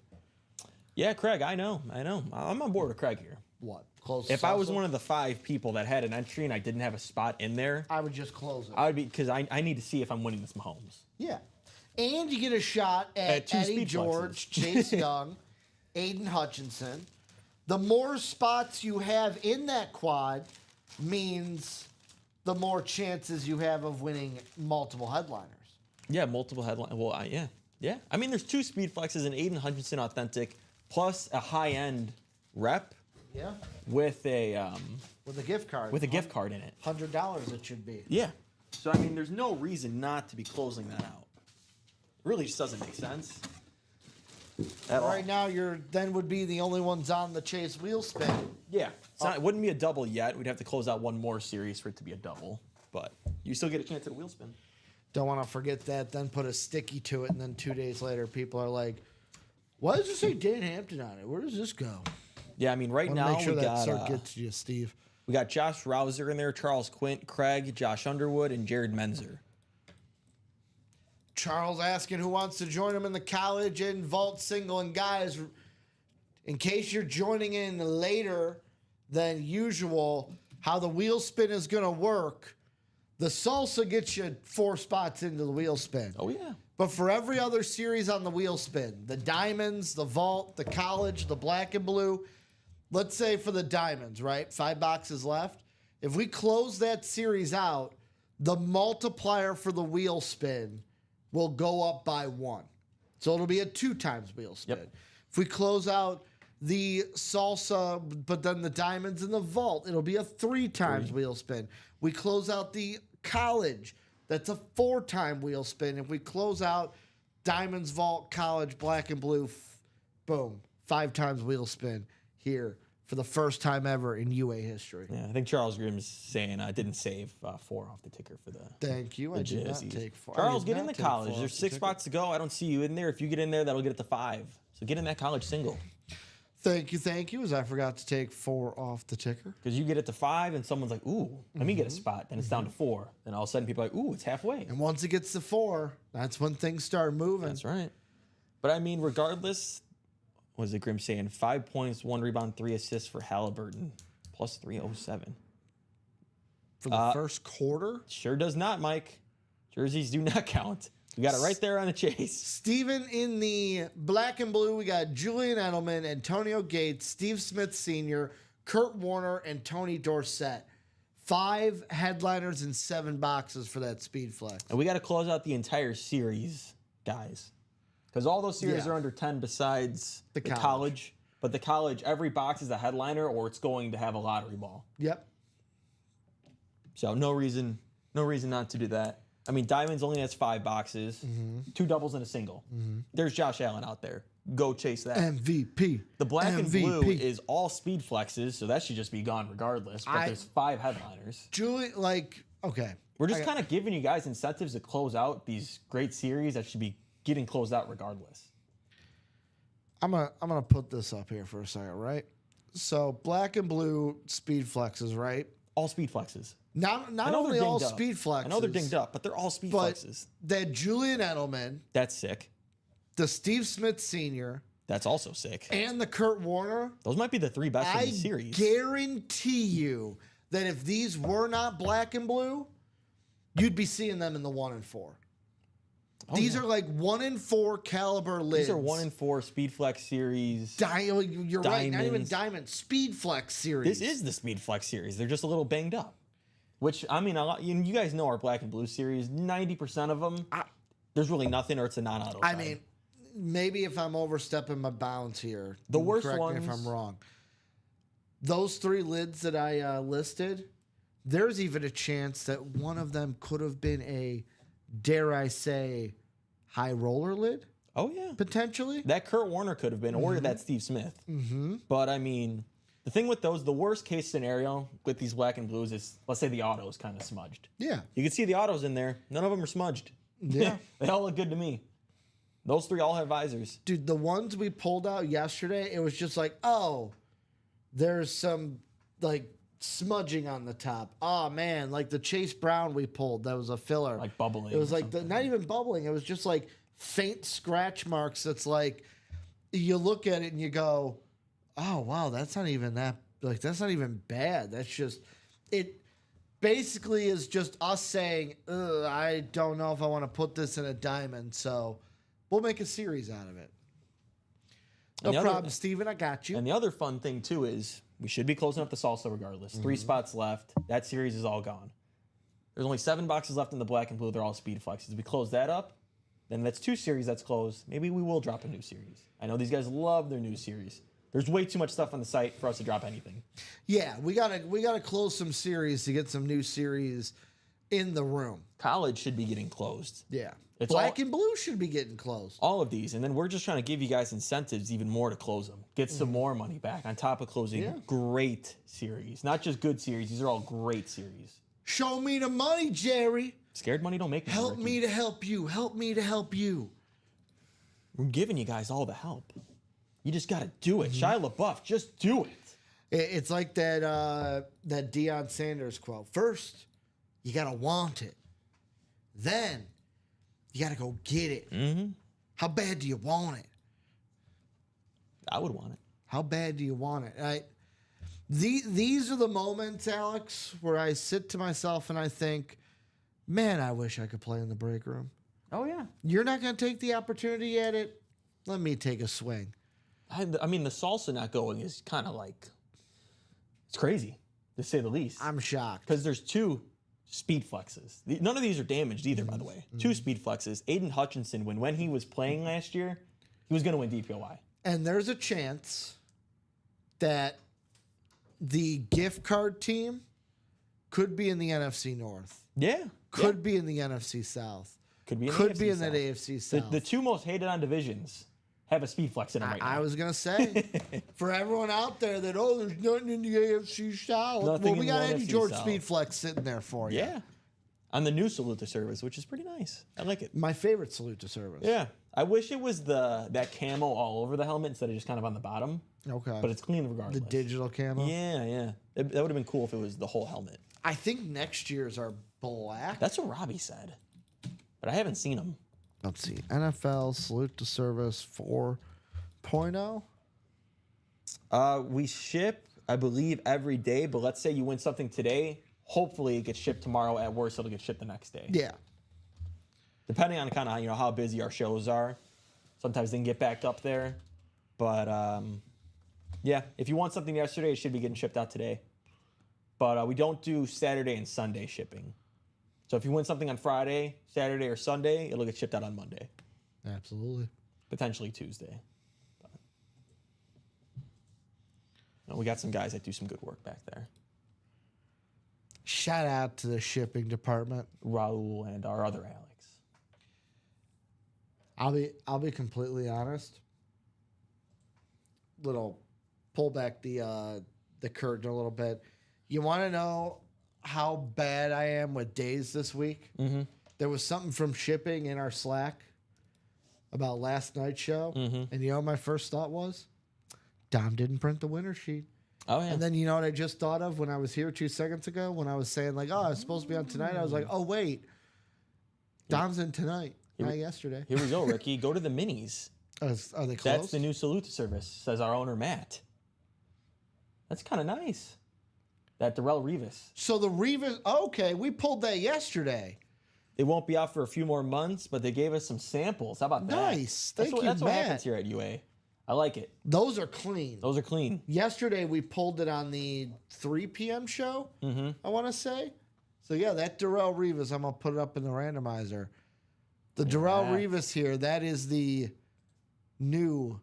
Yeah, Craig, I know. I'm on board with Craig here. What? Close. If I was salsa? one of the 5 people that had an entry and I didn't have a spot in there, I would just close it. I would be because I need to see if I'm winning this Mahomes. Yeah. And you get a shot at Two Eddie speed George, flexes. Chase Young, Aiden Hutchinson. The more spots you have in that quad means the more chances you have of winning multiple headliners. Yeah, multiple headline. Well, yeah. I mean, there's 2 speed flexes, an Aiden Hutchinson authentic, plus a high end rep Yeah. with a With a gift card. gift card in it. $100 it should be. Yeah. So I mean, there's no reason not to be closing that out. It really just doesn't make sense. At all. Right now, you're then would be the only ones on the Chase wheel spin. Yeah. It wouldn't be a double yet. We'd have to close out one more series for it to be a double. But you still get a chance at a wheel spin. Don't want to forget that. Then put a sticky to it, and then 2 days later, people are like, "Why does it say Dan Hampton on it? Where does this go?" Yeah, I mean, right Want to now make sure we that got start gets to you, Steve. we got Josh Rouser in there, Charles Quint, Craig, Josh Underwood, and Jared Menzer. Charles asking who wants to join him in the college and vault single. And guys, In case you're joining in later than usual, how the wheel spin is going to work, the salsa gets you 4 spots into the wheel spin. Oh, yeah. But for every other series on the wheel spin, the diamonds, the vault, the college, the black and blue, let's say for the diamonds, right? 5 boxes left. If we close that series out, the multiplier for the wheel spin will go up by 1. So it'll be a 2 times wheel spin. Yep. If we close out the salsa, but then the diamonds and the vault, it'll be a 3 times wheel spin. We close out the college, that's a 4-time wheel spin. If we close out diamonds, vault, college, black and blue, boom, 5 times wheel spin here for the first time ever in UA history. Yeah, I think Charles Grimm's saying I didn't save 4 off the ticker for the. Thank you. I did not Jazzies. take 4. Charles, get in the college. There's 6 spots to go. I don't see you in there. If you get in there, that'll get it to 5. So get in that college single. Thank you. As I forgot to take 4 off the ticker. Because you get it to 5 and someone's like, ooh, let me get a spot. Then it's down to 4. Then all of a sudden people are like, ooh, it's halfway. And once it gets to 4, that's when things start moving. That's right. But I mean, regardless, what is it Grimm saying? 5 points, 1 rebound, 3 assists for Halliburton. Plus 307. For the first quarter. Sure does not, Mike. Jerseys do not count. We got it right there on the chase. Steven in the black and blue, we got Julian Edelman, Antonio Gates, Steve Smith Sr., Kurt Warner, and Tony Dorsett. 5 headliners and 7 boxes for that speed flex. And we got to close out the entire series, guys. Because all those series Yeah. are under 10 besides the college. college. But the college, every box is a headliner or it's going to have a lottery ball. Yep. So no reason not to do that. I mean, Diamonds only has 5 boxes, 2 doubles and a single. There's Josh Allen out there. Go chase that. MVP. The black and MVP. blue is all speed flexes, so that should just be gone regardless. But there's 5 headliners. Julian, okay. We're just kind of giving you guys incentives to close out these great series that should be getting closed out regardless. I'm gonna put this up here for a second, right? So black and blue speed flexes, right? All speed flexes. Not I know only they're all dinged up. speed flexes. I know they're dinged up, but they're all speed but flexes. that Julian Edelman, That's sick. the Steve Smith Sr., That's also sick. and the Kurt Warner, Those might be the 3 best in I the series. guarantee you that if these were not black and blue, you'd be seeing them in the 1 and 4. These are like 1 and 4 caliber lids. These are 1 and 4 speed flex series. You're right, not even Diamonds. diamond. Speed flex series. This is the speed flex series. They're just a little banged up. Which, I mean, you guys know our black and blue series. 90% of them, there's really nothing or it's a non-auto. I mean, maybe if I'm overstepping my bounds here, The you can worst correct me if ones- I'm wrong. Those 3 lids that I listed, there's even a chance that one of them could have been a, dare I say, high roller lid, oh, yeah. potentially. That Kurt Warner could have been, or that Steve Smith. But I mean, the thing with those, the worst case scenario with these black and blues is, let's say the auto is kind of smudged. Yeah. You can see the autos in there. None of them are smudged. Yeah. They all look good to me. Those 3 all have visors. Dude, the ones we pulled out yesterday, it was just like, oh, there's some like smudging on the top. Oh man, like the Chase Brown we pulled, that was a filler. Like bubbling It was or like not even bubbling. It was just like faint scratch marks. That's like you look at it and you go, oh wow, that's not even that. Like that's not even bad. That's just it. Basically, is just us saying, ugh, I don't know if I want to put this in a diamond, so we'll make a series out of it. No And the other- problem, Steven. I got you. And the other fun thing, too, is we should be closing up the salsa regardless. 3 spots left. That series is all gone. There's only 7 boxes left in the black and blue. They're all speed flexes. We close that up, then that's 2 series that's closed. Maybe we will drop a new series. I know these guys love their new series. There's way too much stuff on the site for us to drop anything. Yeah, we gotta close some series to get some new series in the room. College should be getting closed. Yeah, It's black all- and blue should be getting closed. All of these. And then we're just trying to give you guys incentives even more to close them. Get some more money back on top of closing great series. Not just good series. These are all great series. Show me the money, Jerry. Scared money don't make money. Help Ricky. me to help you. Help me to help you. We're giving you guys all the help. You just got to do it. Shia LaBeouf, just do it. It's like that Deion Sanders quote. First, you gotta want it. Then, you gotta go get it. How bad do you want it? I would want it. How bad do you want it? These are the moments, Alex, where I sit to myself and I think, man, I wish I could play in the break room. Oh yeah. You're not going to take the opportunity at it. Let me take a swing. I mean, the salsa not going is kind of like, it's crazy to say the least. I'm shocked. Because there's 2 speed flexes. None of these are damaged either, by the way. 2 speed flexes. Aiden Hutchinson, when he was playing last year, he was going to win DPOI. And there's a chance that the gift card team could be in the NFC North. Yeah. Could be in the NFC South. Could be in Could the be AFC in that South. AFC South. The 2 most hated on divisions have a speed flex in them right now. I was going to say, for everyone out there that, there's nothing in the AFC South. Nothing We in got the Eddie NFC George South. Speed Flex sitting there for you. Yeah. On the new Salute to Service, which is pretty nice. I like it. My favorite salute to service. Yeah. I wish it was that camo all over the helmet instead of just kind of on the bottom. Okay. But it's clean regardless. The digital camo. Yeah, yeah. That would have been cool if it was the whole helmet. I think next year's are black. That's what Robbie said. But I haven't seen them. Let's see. NFL salute to service 4.0. We ship, I believe, every day. But let's say you win something today. Hopefully it gets shipped tomorrow. At worst, it'll get shipped the next day. Yeah. Depending on kind of how busy our shows are. Sometimes they can get backed up there. But yeah, if you want something yesterday, it should be getting shipped out today. But we don't do Saturday and Sunday shipping. So if you win something on Friday, Saturday, or Sunday, it'll get shipped out on Monday. Absolutely. Potentially Tuesday. But, we got some guys that do some good work back there. Shout out to the shipping department. Raul and our other Alex. I'll be completely honest. Little pull back the curtain a little bit. You want to know how bad I am with days this week? Mm-hmm. There was something from shipping in our Slack about last night's show, and you know what my first thought was? Dom didn't print the winner sheet. Oh, yeah. And then you know what I just thought of when I was here 2 seconds ago when I was saying like, I was supposed to be on tonight. I was like, oh wait, Dom's in tonight, not yesterday. Here we go, Ricky. Go to the minis. Are they closed? That's the new salute to service, says our owner, Matt. That's kind of nice. That Darrell Revis. So the Revis, okay, we pulled that yesterday. It won't be out for a few more months, but they gave us some samples. How about that? Nice. Thank you, That's what Matt. happens here at UA. I like it. Those are clean. Those are clean. Yesterday we pulled it on the 3 p.m. show, I want to say. So yeah, that Darrell Revis, I'm going to put it up in the randomizer. The Darrell Revis here, that is the new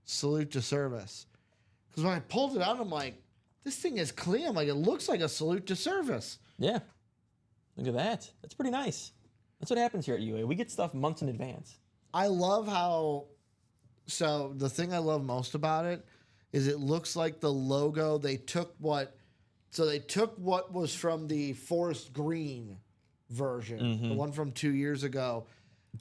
salute to service. Because when I pulled it out, I'm like, this thing is clean. I'm like, it looks like a salute to service. Yeah. Look at that. That's pretty nice. That's what happens here at UA. We get stuff months in advance. I love how. So the thing I love most about it is it looks like the logo. They took what was from the forest green version, the one from 2 years ago,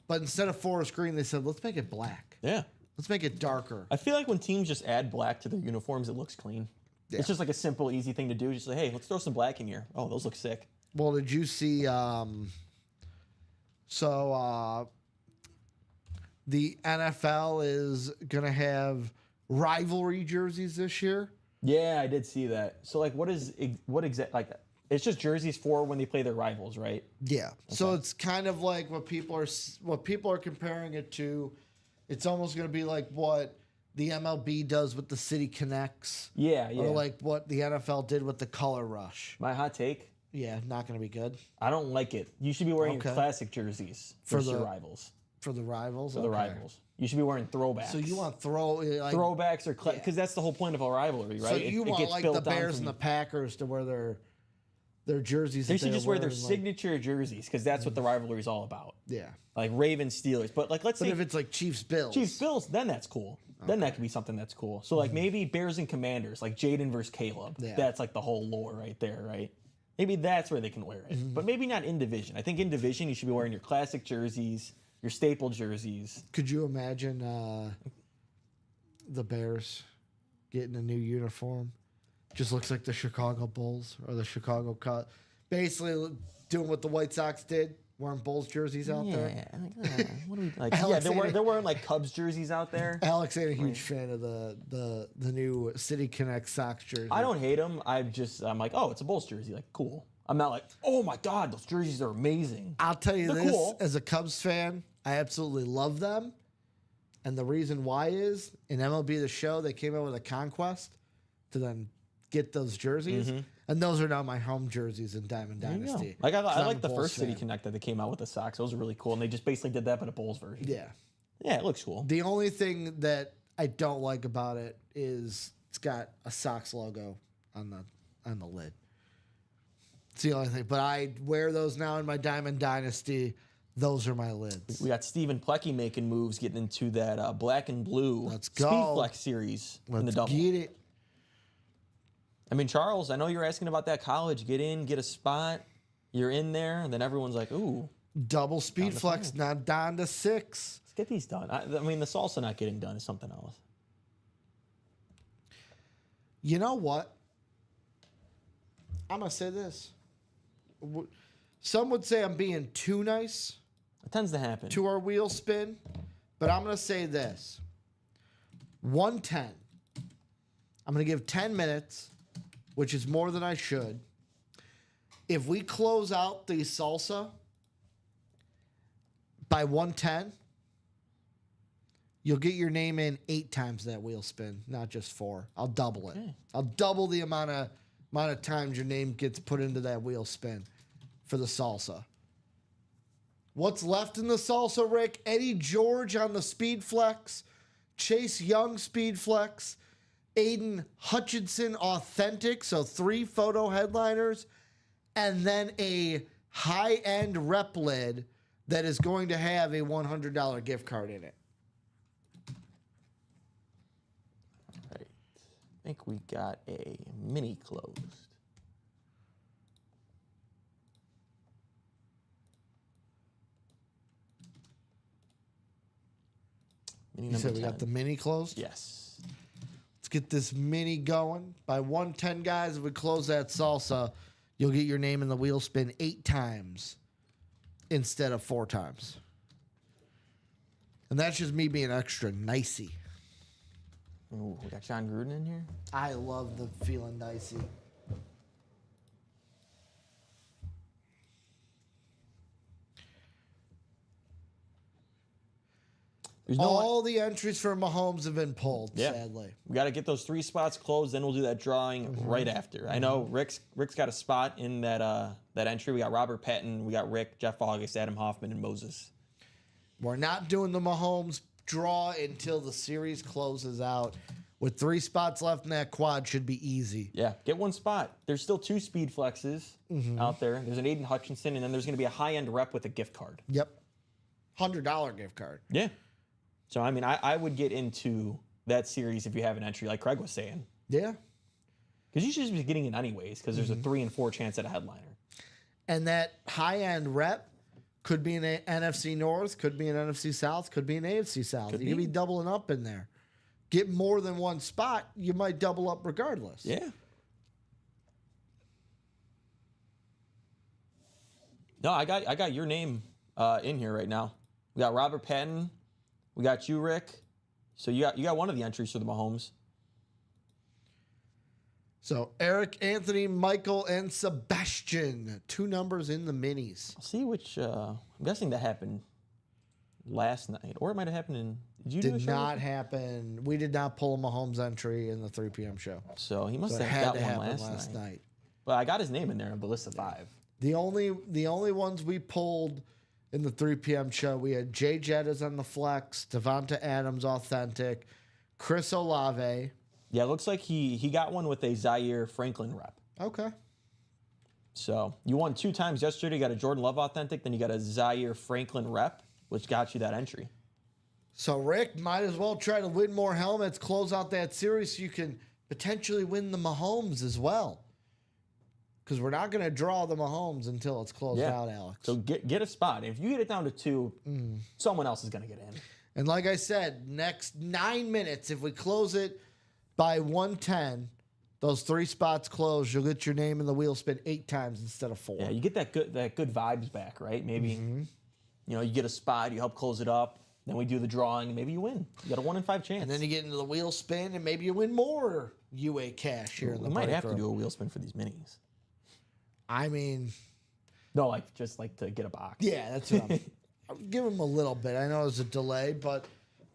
but instead of forest green, they said let's make it black. Yeah. Let's make it darker. I feel like when teams just add black to their uniforms, it looks clean. Yeah. It's just like a simple, easy thing to do. Just like, hey, let's throw some black in here. Oh, those look sick. Well, did you see? The NFL is gonna have rivalry jerseys this year. Yeah, I did see that. So, like, what exact, like, it's just jerseys for when they play their rivals, right? Yeah. So it's kind of like what people are comparing it to. It's almost going to be like what the MLB does with the City Connects. Yeah, yeah. Or like what the NFL did with the Color Rush. My hot take, Yeah, not going to be good I don't like it. You should be wearing Okay. your classic jerseys For versus the your rivals. for the rivals. For the rivals. You should be wearing throwbacks. So you want throwbacks or because that's the whole point of a rivalry, right? So you want gets like built the down Bears from- and the Packers to wear their jerseys. They that should just wear their wearing, like- signature jerseys because that's what the rivalry is all about. Yeah. Like Ravens, Steelers. But like, let's But say if it's like Chiefs Bills. Chiefs, Bills, then that's cool. Then that could be something that's cool. So like maybe Bears and Commanders, like Jaden versus Caleb. Yeah. That's like the whole lore right there, right? Maybe that's where they can wear it. But maybe not in division. I think in division you should be wearing your classic jerseys, your staple jerseys. Could you imagine the Bears getting a new uniform? Just looks like the Chicago Bulls or the Chicago Cubs. Basically doing what the White Sox did, wearing Bulls jerseys out there. Yeah, like, what do we like? Yeah, Alex they're wearing like Cubs jerseys out there. Alex ain't a huge fan of the new City Connect Sox jersey. I don't hate them. I'm like, oh, it's a Bulls jersey. Like, cool. I'm not like, oh my God, those jerseys are amazing. I'll tell you They're this, cool. as a Cubs fan, I absolutely love them. And the reason why is in MLB The Show, they came out with a conquest to then get those jerseys. And those are now my home jerseys in Diamond There you go. Dynasty. Like I 'Cause I'm like a the Bulls first City fan. Connect that they came out with the Sox. Those are really cool, and they just basically did that, but a Bulls version. Yeah. Yeah, it looks cool. The only thing that I don't like about it is it's got a Sox logo on the lid. It's the only thing. But I wear those now in my Diamond Dynasty. Those are my lids. We got Stephen Plecky making moves, getting into that black and blue Let's go. Speedflex series in the Let's double. get it. I mean, Charles, I know you're asking about that college. Get in, get a spot. You're in there, and then everyone's like, ooh, Double speed flex, now down to 6. let's get these done. I mean, the salsa not getting done is something else. You know what? I'm going to say this. Some would say I'm being too nice It tends to happen. to our wheel spin, but I'm going to say this. 110. I'm going to give 10 minutes, which is more than I should. If we close out the salsa by 110, you'll get your name in 8 times that wheel spin, not just 4. I'll double it. Okay. I'll double the amount of times your name gets put into that wheel spin for the salsa. What's left in the salsa, Rick? Eddie George on the speed flex, Chase Young speed flex, Aiden Hutchinson authentic, so 3 photo headliners, and then a high-end rep lid that is going to have a $100 gift card in it. Right. I think we got a mini closed. Mini You number said we 10. got the mini closed? Yes. Let's get this mini going. By 110, guys, if we close that salsa, you'll get your name in the wheel spin 8 times instead of 4 times. And that's just me being extra nicey. Ooh, we got John Gruden in here. I love the feeling nicey. There's no All the entries for Mahomes have been pulled, Yeah. sadly. We got to get those 3 spots closed, then we'll do that drawing right after. I know Rick's got a spot in that entry. We got Robert Patton, we got Rick, Jeff August, Adam Hoffman, and Moses. We're not doing the Mahomes draw until the series closes out. With 3 spots left in that quad, should be easy. Yeah, get 1 spot. There's still 2 speed flexes out there. There's an Aiden Hutchinson, and then there's going to be a high-end rep with a gift card. Yep. $100 gift card. Yeah. So, I mean, I would get into that series if you have an entry, like Craig was saying. Yeah. Because you should just be getting it anyways, because there's a 3 and 4 chance at a headliner. And that high-end rep could be an NFC North, could be an NFC South, could be an AFC South. Could You could be. be doubling up in there. Get more than 1 spot, you might double up regardless. Yeah. No, I got your name in here right now. We got Robert Patton. We got you, Rick. So you got one of the entries for the Mahomes. So Eric, Anthony, Michael, and Sebastian. 2 numbers in the minis. I'll see which. I'm guessing that happened last night, or it might have happened in. Did you do a Did show? not happen. We did not pull a Mahomes entry in the 3 p.m. show. So he must So it have had got to one happen last night. night. But I got his name in there in Ballista 5. The only ones we pulled in the 3 p.m. show, we had Jay Jettas on the flex, Devonta Adams authentic, Chris Olave. Yeah, it looks like he got one with a Zaire Franklin rep. Okay. So you won 2 times yesterday. You got a Jordan Love authentic, then you got a Zaire Franklin rep, which got you that entry. So Rick might as well try to win more helmets, close out that series so you can potentially win the Mahomes as well. Because we're not going to draw the Mahomes until it's closed Yeah. out, Alex. So get a spot. If you get it down to 2, someone else is going to get in. And like I said, next 9 minutes, if we close it by 110, Those 3 spots close. You'll get your name in the wheel spin 8 times instead of 4. Yeah, you get that good vibes back, right? Maybe you get a spot, you help close it up, then we do the drawing, and maybe you win. You got a 1 in 5 chance. And then you get into the wheel spin, and maybe you win more UA cash here in the we might break have room. to do a wheel spin for these minis. I mean, No, just to get a box. yeah, that's what I'm give him a little bit. I know there's a delay, but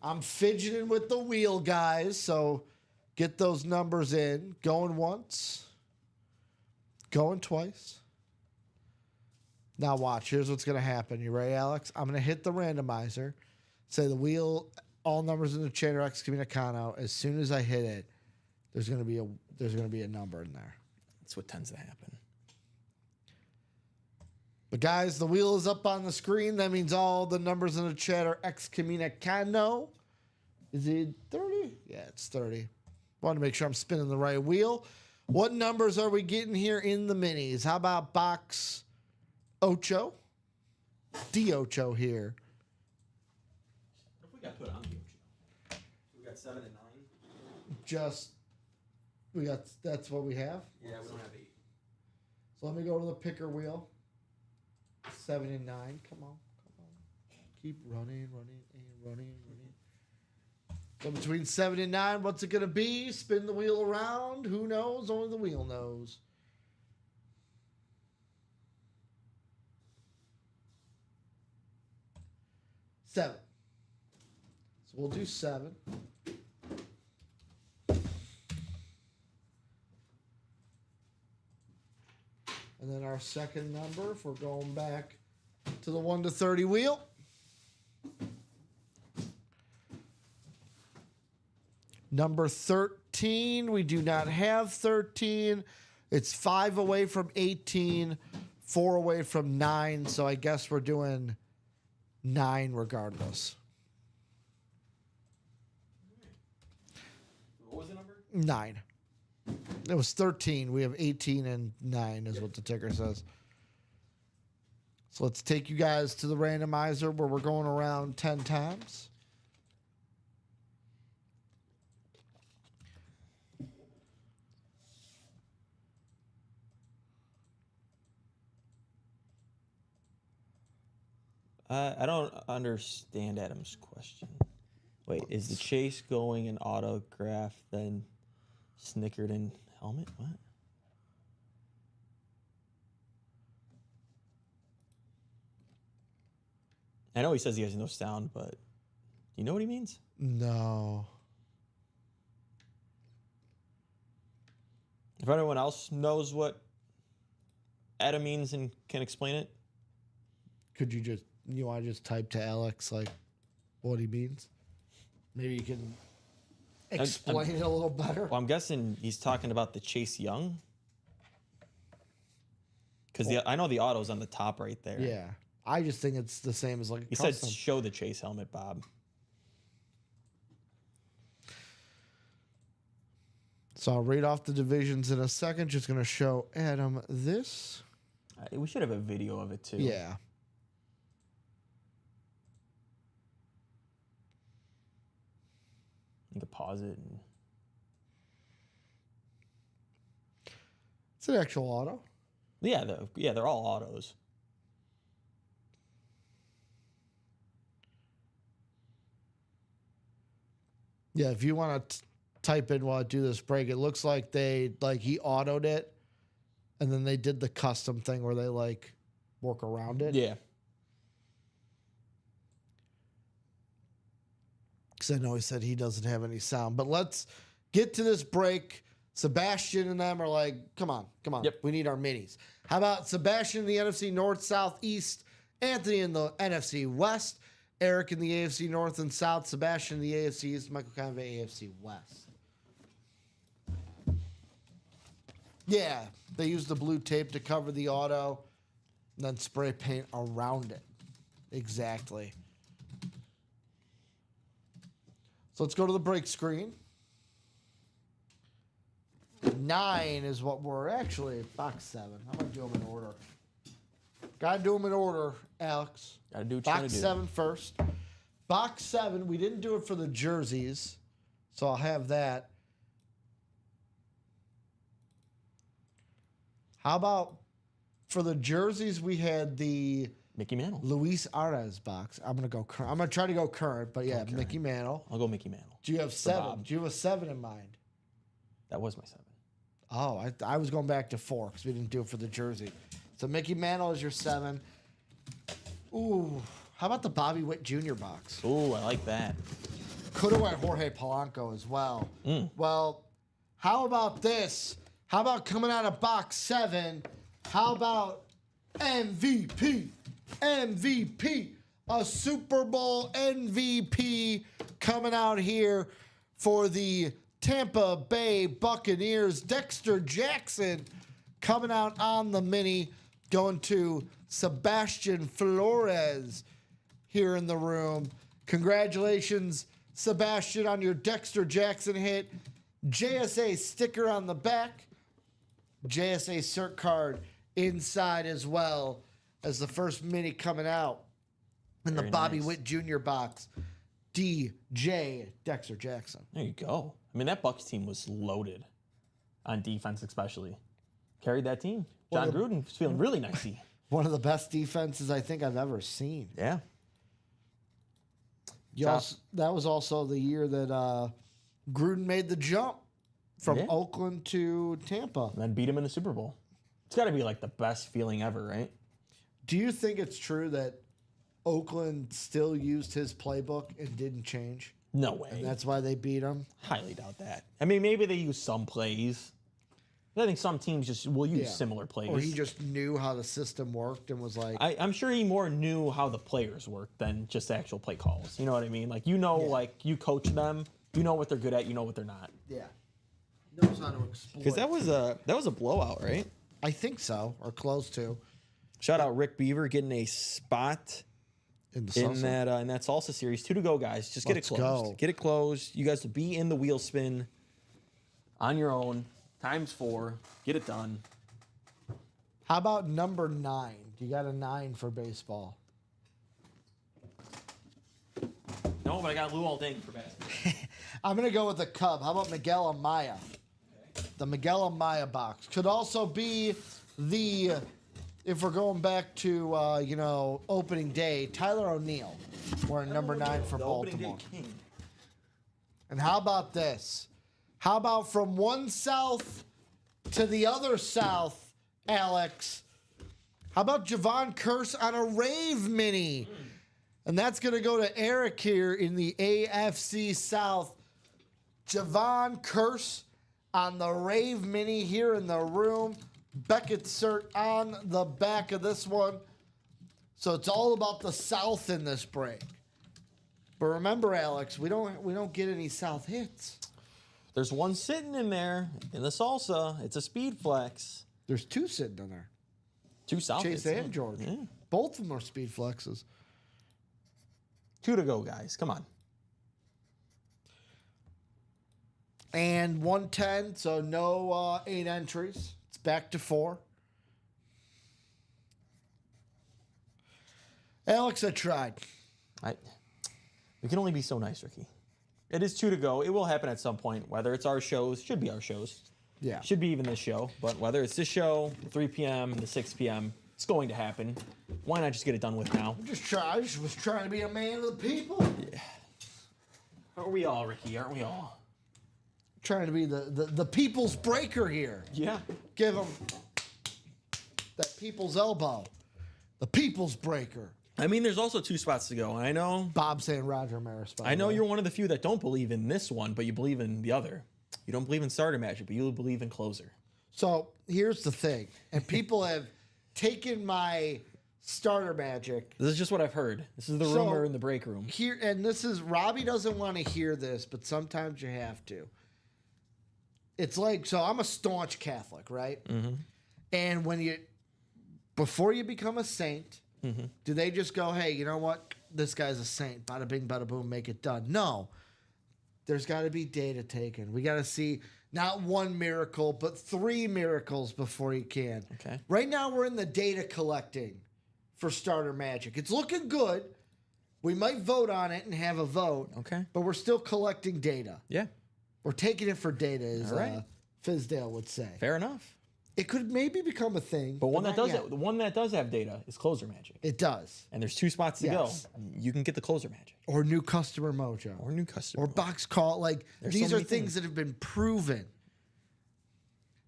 I'm fidgeting with the wheel, guys. So get those numbers in. Going once. Going twice. Now watch. Here's what's going to happen. You ready, Alex? I'm going to hit the randomizer. Say the wheel, all numbers in the chain are Ex Comunicano. As soon as I hit it, there's going to be a number in there. That's what tends to happen. But guys, the wheel is up on the screen. That means all the numbers in the chat are Ex Comunicano. Is it 30? Yeah, it's 30. Want to make sure I'm spinning the right wheel. What numbers are we getting here in the minis? How about box Ocho? D-Ocho here. What if we got put on the Ocho? We got 7 and 9. That's what we have. Yeah, we don't have 8. So let me go to the picker wheel. 7 and 9. Come on. Keep running. So between 7 and 9, what's it going to be? Spin the wheel around. Who knows? Only the wheel knows. Seven. So we'll do 7. And then our second number, if we're going back to the 1 to 30 wheel. Number 13, we do not have 13. It's 5 away from 18, 4 away from 9. So I guess we're doing 9 regardless. What was the number? 9. It was 13. We have 18 and 9 is what the ticker says. So let's take you guys to the randomizer where we're going around 10 times. I don't understand Adam's question. Wait, is the chase going an autograph then snickered in helmet? What? I know he says he has no sound, but you know what he means? No. If anyone else knows what Adam means and can explain it, Could you want to just type to Alex like what he means? Maybe you can explain it a little better. well, I'm guessing he's talking about the Chase Young. Because I know the auto's on the top right there. Yeah. I just think it's the same as like a He said custom. show the Chase helmet, Bob. So I'll read off the divisions in a second. Just going to show Adam this. We should have a video of it too. Yeah. You could pause it. And... It's an actual auto. Yeah, they're all autos. Yeah, if you want to type in while I do this break, it looks like he autoed it, and then they did the custom thing where they like work around it. Yeah. Because I know he said he doesn't have any sound. But let's get to this break. Sebastian and them are like, come on. Yep. We need our minis. How about Sebastian in the NFC North, South, East, Anthony in the NFC West, Eric in the AFC North and South, Sebastian in the AFC East, Michael Convey, AFC West. Yeah, they used the blue tape to cover the auto, and then spray paint around it. Exactly. So let's go to the break screen. 9 is what we're actually, box 7. I'm going to do them in order. Got to do them in order, Alex. Got to do what you're Box gonna do. 7 first. Box 7, we didn't do it for the jerseys, so I'll have that. How about for the jerseys? We had the Mickey Mantle. Luis Arias box. I'm gonna go. I'm gonna try to go current, but yeah, Mickey Mantle. I'll go Mickey Mantle. Do you have 7? Bob. Do you have a 7 in mind? That was my 7. Oh, I was going back to 4 because we didn't do it for the jersey. So Mickey Mantle is your 7. Ooh, how about the Bobby Witt Jr. box? Ooh, I like that. Could have went Jorge Polanco as well. Well, how about this? How about coming out of box 7? How about MVP? MVP. A Super Bowl MVP coming out here for the Tampa Bay Buccaneers. Dexter Jackson coming out on the mini, going to Sebastian Flores here in the room. Congratulations, Sebastian, on your Dexter Jackson hit. JSA sticker on the back. JSA cert card inside as well as the first mini coming out in the Very Bobby nice. Witt Jr. box. DJ Dexter Jackson. There you go. I mean, that Bucs team was loaded on defense, especially. Carried that team. John Gruden was feeling really nicey. One of the best defenses I think I've ever seen. Yeah. That was also the year that Gruden made the jump from Yeah. Oakland to Tampa. And then beat him in the Super Bowl. It's got to be like the best feeling ever, right? Do you think it's true that Oakland still used his playbook and didn't change? No way. And that's why they beat him? Highly doubt that. I mean, maybe they use some plays. I think some teams just will use Yeah. similar plays. Or he just knew how the system worked and was like, I'm sure he more knew how the players work than just the actual play calls. You know what I mean? Like, you know, like you coach them, you know what they're good at, you know what they're not. yeah. Knows how to exploit. Because that was a blowout, right? I think so, or close to. Shout out Rick Beaver getting a spot In the in salsa. that salsa series. 2 to go, guys. Just get Let's it closed. go. Get it closed. You guys will be in the wheel spin on your own. Times 4. Get it done. How about number 9? You got a 9 for baseball. No, but I got Lou Alding for basketball. I'm going to go with the Cub. How about Miguel Amaya? The Miguel Amaya box. Could also be the, if we're going back to, opening day, Tyler O'Neill. Wearing number 9 for The opening Baltimore. day king. And how about this? How about from one south to the other south, Alex? How about Javon Curse on a Rave Mini? And that's going to go to Eric here in the AFC South. Javon Curse on the Rave Mini here in the room. Beckett cert on the back of this one. So it's all about the South in this break. But remember, Alex, we don't get any South hits. There's one sitting in there in the salsa. It's a speed flex. There's 2 sitting in there. 2 South Chase hits, and George. Yeah. Both of them are speed flexes. 2 to go, guys. Come on. And 110, so no 8 entries. It's back to 4. Alex, I tried. We can only be so nice, Ricky. It is 2 to go. It will happen at some point. Whether it's our shows, should be our shows. Yeah. Should be even this show. But whether it's this show, the 3 p.m., the 6 p.m., it's going to happen. Why not just get it done with now? I just was trying to be a man of the people. Aren't we all, Ricky? Aren't we all? Trying to be the people's breaker here. Yeah. Give him that people's elbow. The people's breaker. I mean, there's also 2 spots to go. And I know Bob saying Roger Maris. I know you're one of the few that don't believe in this one, but you believe in the other. You don't believe in starter magic, but you believe in closer. So here's the thing, and people have taken my starter magic This is just what I've heard. This is the So- rumor in the break room. here, and this is Robbie doesn't want to hear this, but sometimes you have to. It's like, so I'm a staunch Catholic, right? Mm-hmm. And before you become a saint, do they just go, hey, you know what? This guy's a saint. Bada bing, bada boom, make it done. No. There's got to be data taken. We got to see not 1 miracle, but 3 miracles before you can. Okay. Right now, we're in the data collecting for starter magic. It's looking good. We might vote on it and have a vote. Okay. But we're still collecting data. Yeah. We're taking it for data, as All right. Fizdale would say. Fair enough. It could maybe become a thing. But one that not does yet. the one that does have data is Closer Magic. It does. And there's 2 spots to Yes. go. You can get the Closer Magic Or new customer mojo. or new customer. Or box call. Like, There's these so are many things things. that have been proven.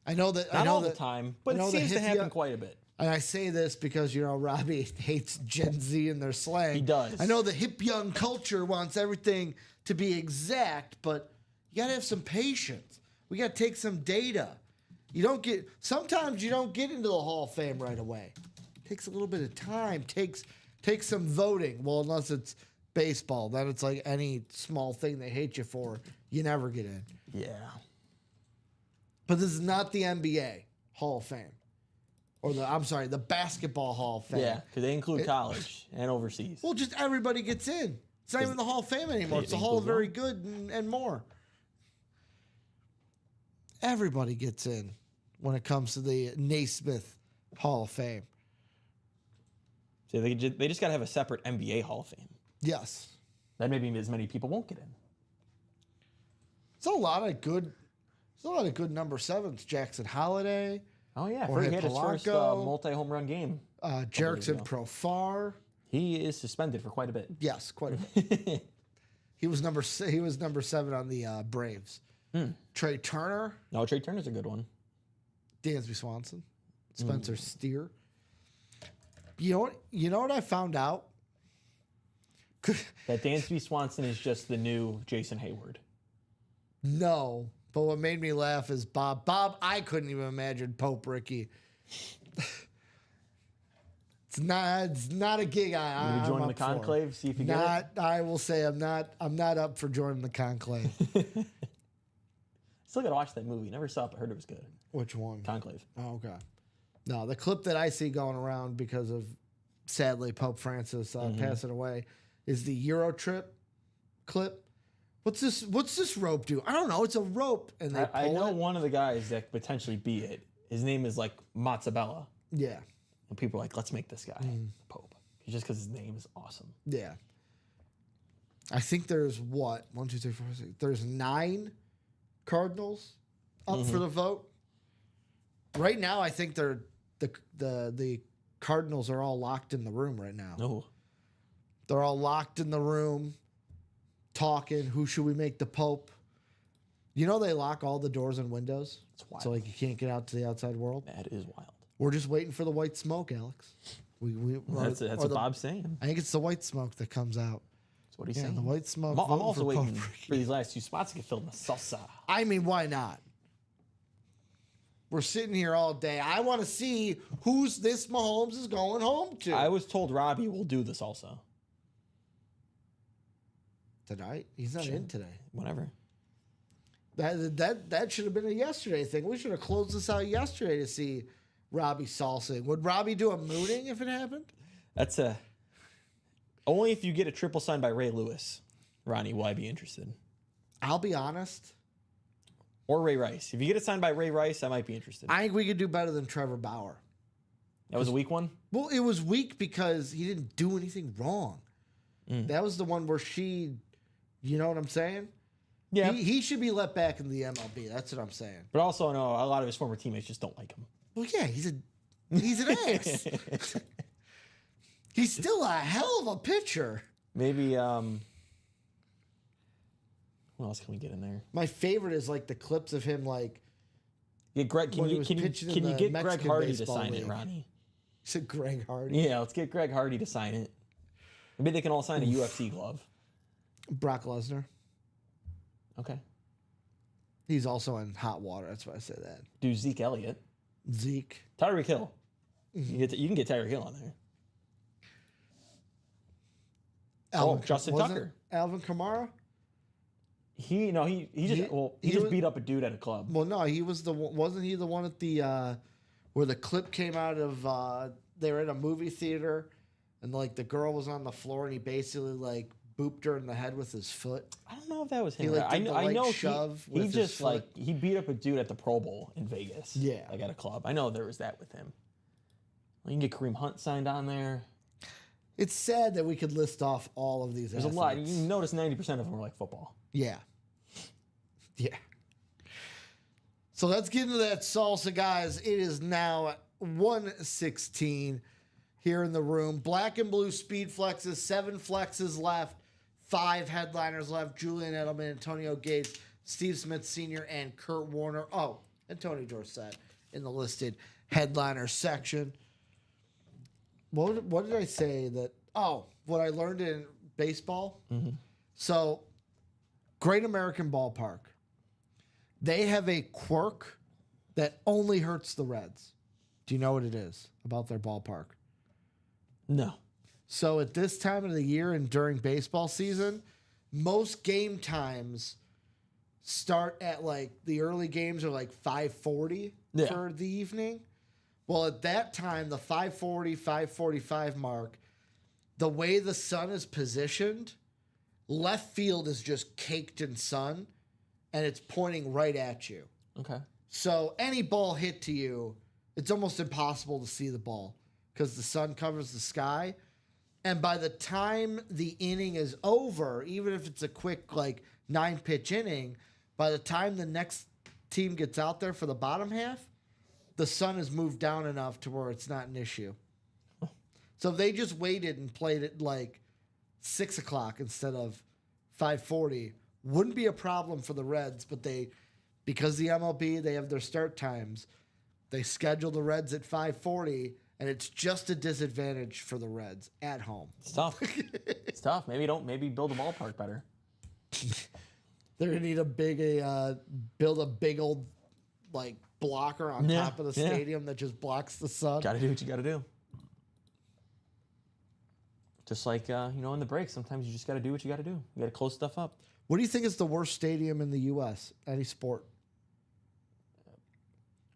I know that. I Not know all that, the time, but I it know that seems to Hippie- happen quite a bit. And I say this because, Robbie hates Gen Z and their slang. He does. I know the hip young culture wants everything to be exact, but you got to have some patience. We got to take some data. Sometimes you don't get into the Hall of Fame right away. It takes a little bit of time. Takes some voting. Well, unless it's baseball, then it's like any small thing they hate you for, you never get in. Yeah. But this is not the NBA Hall of Fame. Or the Basketball Hall of Fame. Yeah, because they include college and overseas. Well, just everybody gets in. It's not even the Hall of Fame anymore. They- It's the they Hall of include Very Good and more. Everybody gets in when it comes to the Naismith Hall of Fame. So they just got to have a separate NBA Hall of Fame. Yes. Then maybe as many people won't get in. There's a lot of good number 7s. Jackson Holiday, Oh yeah, Jorge he had his first Polanco. multi-home run game. Jerickson ago. Profar. He is suspended for quite a bit. Yes, quite a bit. He was number 7 on the Braves. Trey Turner, No, Trey Turner's a good one. Dansby Swanson, Spencer Steer. You know what I found out? That Dansby Swanson is just the new Jason Hayward. No, but what made me laugh is Bob. Bob, I couldn't even imagine Pope Ricky. It's not a gig I'm You join up the for. conclave, see if you get it. I will say I'm not up for joining the conclave. Still gotta watch that movie. Never saw it, but heard it was good. Which one? Conclave. Oh, okay. No, the clip that I see going around because of sadly Pope Francis passing away is the Euro trip clip. What's this rope do? I don't know. It's a rope, and they I pull know it. one of the guys that could potentially be it. His name is like Mazzabella. Yeah, And people are like, let's make this guy the Pope. Just because his name is awesome. yeah. I think there's 1, 2, 3, 4, 6. There's 9 Cardinals up for the vote. Right now, I think the Cardinals are all locked in the room right now. No. They're all locked in the room, talking. Who should we make the Pope? They lock all the doors and windows, wild. so like you can't get out to the outside world. That is wild. We're just waiting for the white smoke, Alex. That's what Bob's saying. I think it's the white smoke that comes out. That's what he's Yeah, saying. the white smoke. I'm voting also for waiting Pope. for these last 2 spots to get filled in the salsa. I mean, why not? We're sitting here all day. I want to see who's this Mahomes is going home to I was told Robbie will do the salsa. tonight. He's not in today. Whatever. That should have been a yesterday thing. We should have closed this out yesterday to see Robbie salsing. Would Robbie do a mooning if it happened? That's only if you get a triple signed by Ray Lewis, Ronnie, will I be interested. I'll be honest. Or Ray Rice. If you get it signed by Ray Rice, I might be interested. I think we could do better than Trevor Bauer. That was a weak one? Well, it was weak because he didn't do anything wrong. That was the one where you know what I'm saying? Yeah. He should be let back in the MLB. That's what I'm saying. But also, no, a lot of his former teammates just don't like him. Well, yeah, he's an ass. He's still a hell of a pitcher. Maybe, what else can we get in there? My favorite is like the clips of him like Get Greg, can When he you was can you, pitching in can you the get Greg Mexican Hardy to baseball sign it, league. Ronnie? he said Greg Hardy, Yeah, let's get Greg Hardy to sign it. Maybe they can all sign a UFC glove. Brock Lesnar. Okay. He's also in hot water. That's why I say that. Do Zeke Elliott. Zeke. Tyreek Hill. You can get Tyreek Hill on there. Justin wasn't Tucker. Alvin Kamara. He He just was- beat up a dude at a club. Well, no, he was wasn't he the one at the where the clip came out of they were in a movie theater and like the girl was on the floor and he basically like booped her in the head with his foot. I don't know if that was him. like, I did the I light know shove he with his just foot. like he beat up a dude at the Pro Bowl in Vegas. Yeah. Like at a club. I know there was that with him. You can get Kareem Hunt signed on there. It's sad that we could list off all of these. There's a lot. You notice 90% of them are like football. Yeah. Yeah. So let's get into that salsa, guys. It is now 1:16 here in the room. Black and blue speed flexes, 7 flexes left, 5 headliners left. Julian Edelman, Antonio Gates, Steve Smith Sr., and Kurt Warner. Oh, and Tony Dorsett in the listed headliner section. What did I say that? Oh, what I learned in baseball. So, Great American Ballpark. They have a quirk that only hurts the Reds. Do you know what it is about their ballpark? No. So at this time of the year and during baseball season, most game times start at like the early games are like 5:40 for the evening. Well, at that time, the 5:40, 5:45 mark, the way the sun is positioned, left field is just caked in sun, and it's pointing right at you. Okay. So any ball hit to you, it's almost impossible to see the ball because the sun covers the sky. And by the time the inning is over, even if it's a quick like 9-pitch inning, by the time the next team gets out there for the bottom half, the sun has moved down enough to where it's not an issue. So if they just waited and played it like 6 o'clock instead of 5:40, wouldn't be a problem for the Reds, but because the MLB, they have their start times, they schedule the Reds at 5:40, and it's just a disadvantage for the Reds at home. It's tough. It's tough. Maybe build a ballpark better. They're gonna need build a big old like blocker on top of the stadium that just blocks the sun. Got to do what you got to do. Just like in the break, sometimes you just got to do what you got to do. You got to close stuff up. What do you think is the worst stadium in the U.S.? Any sport,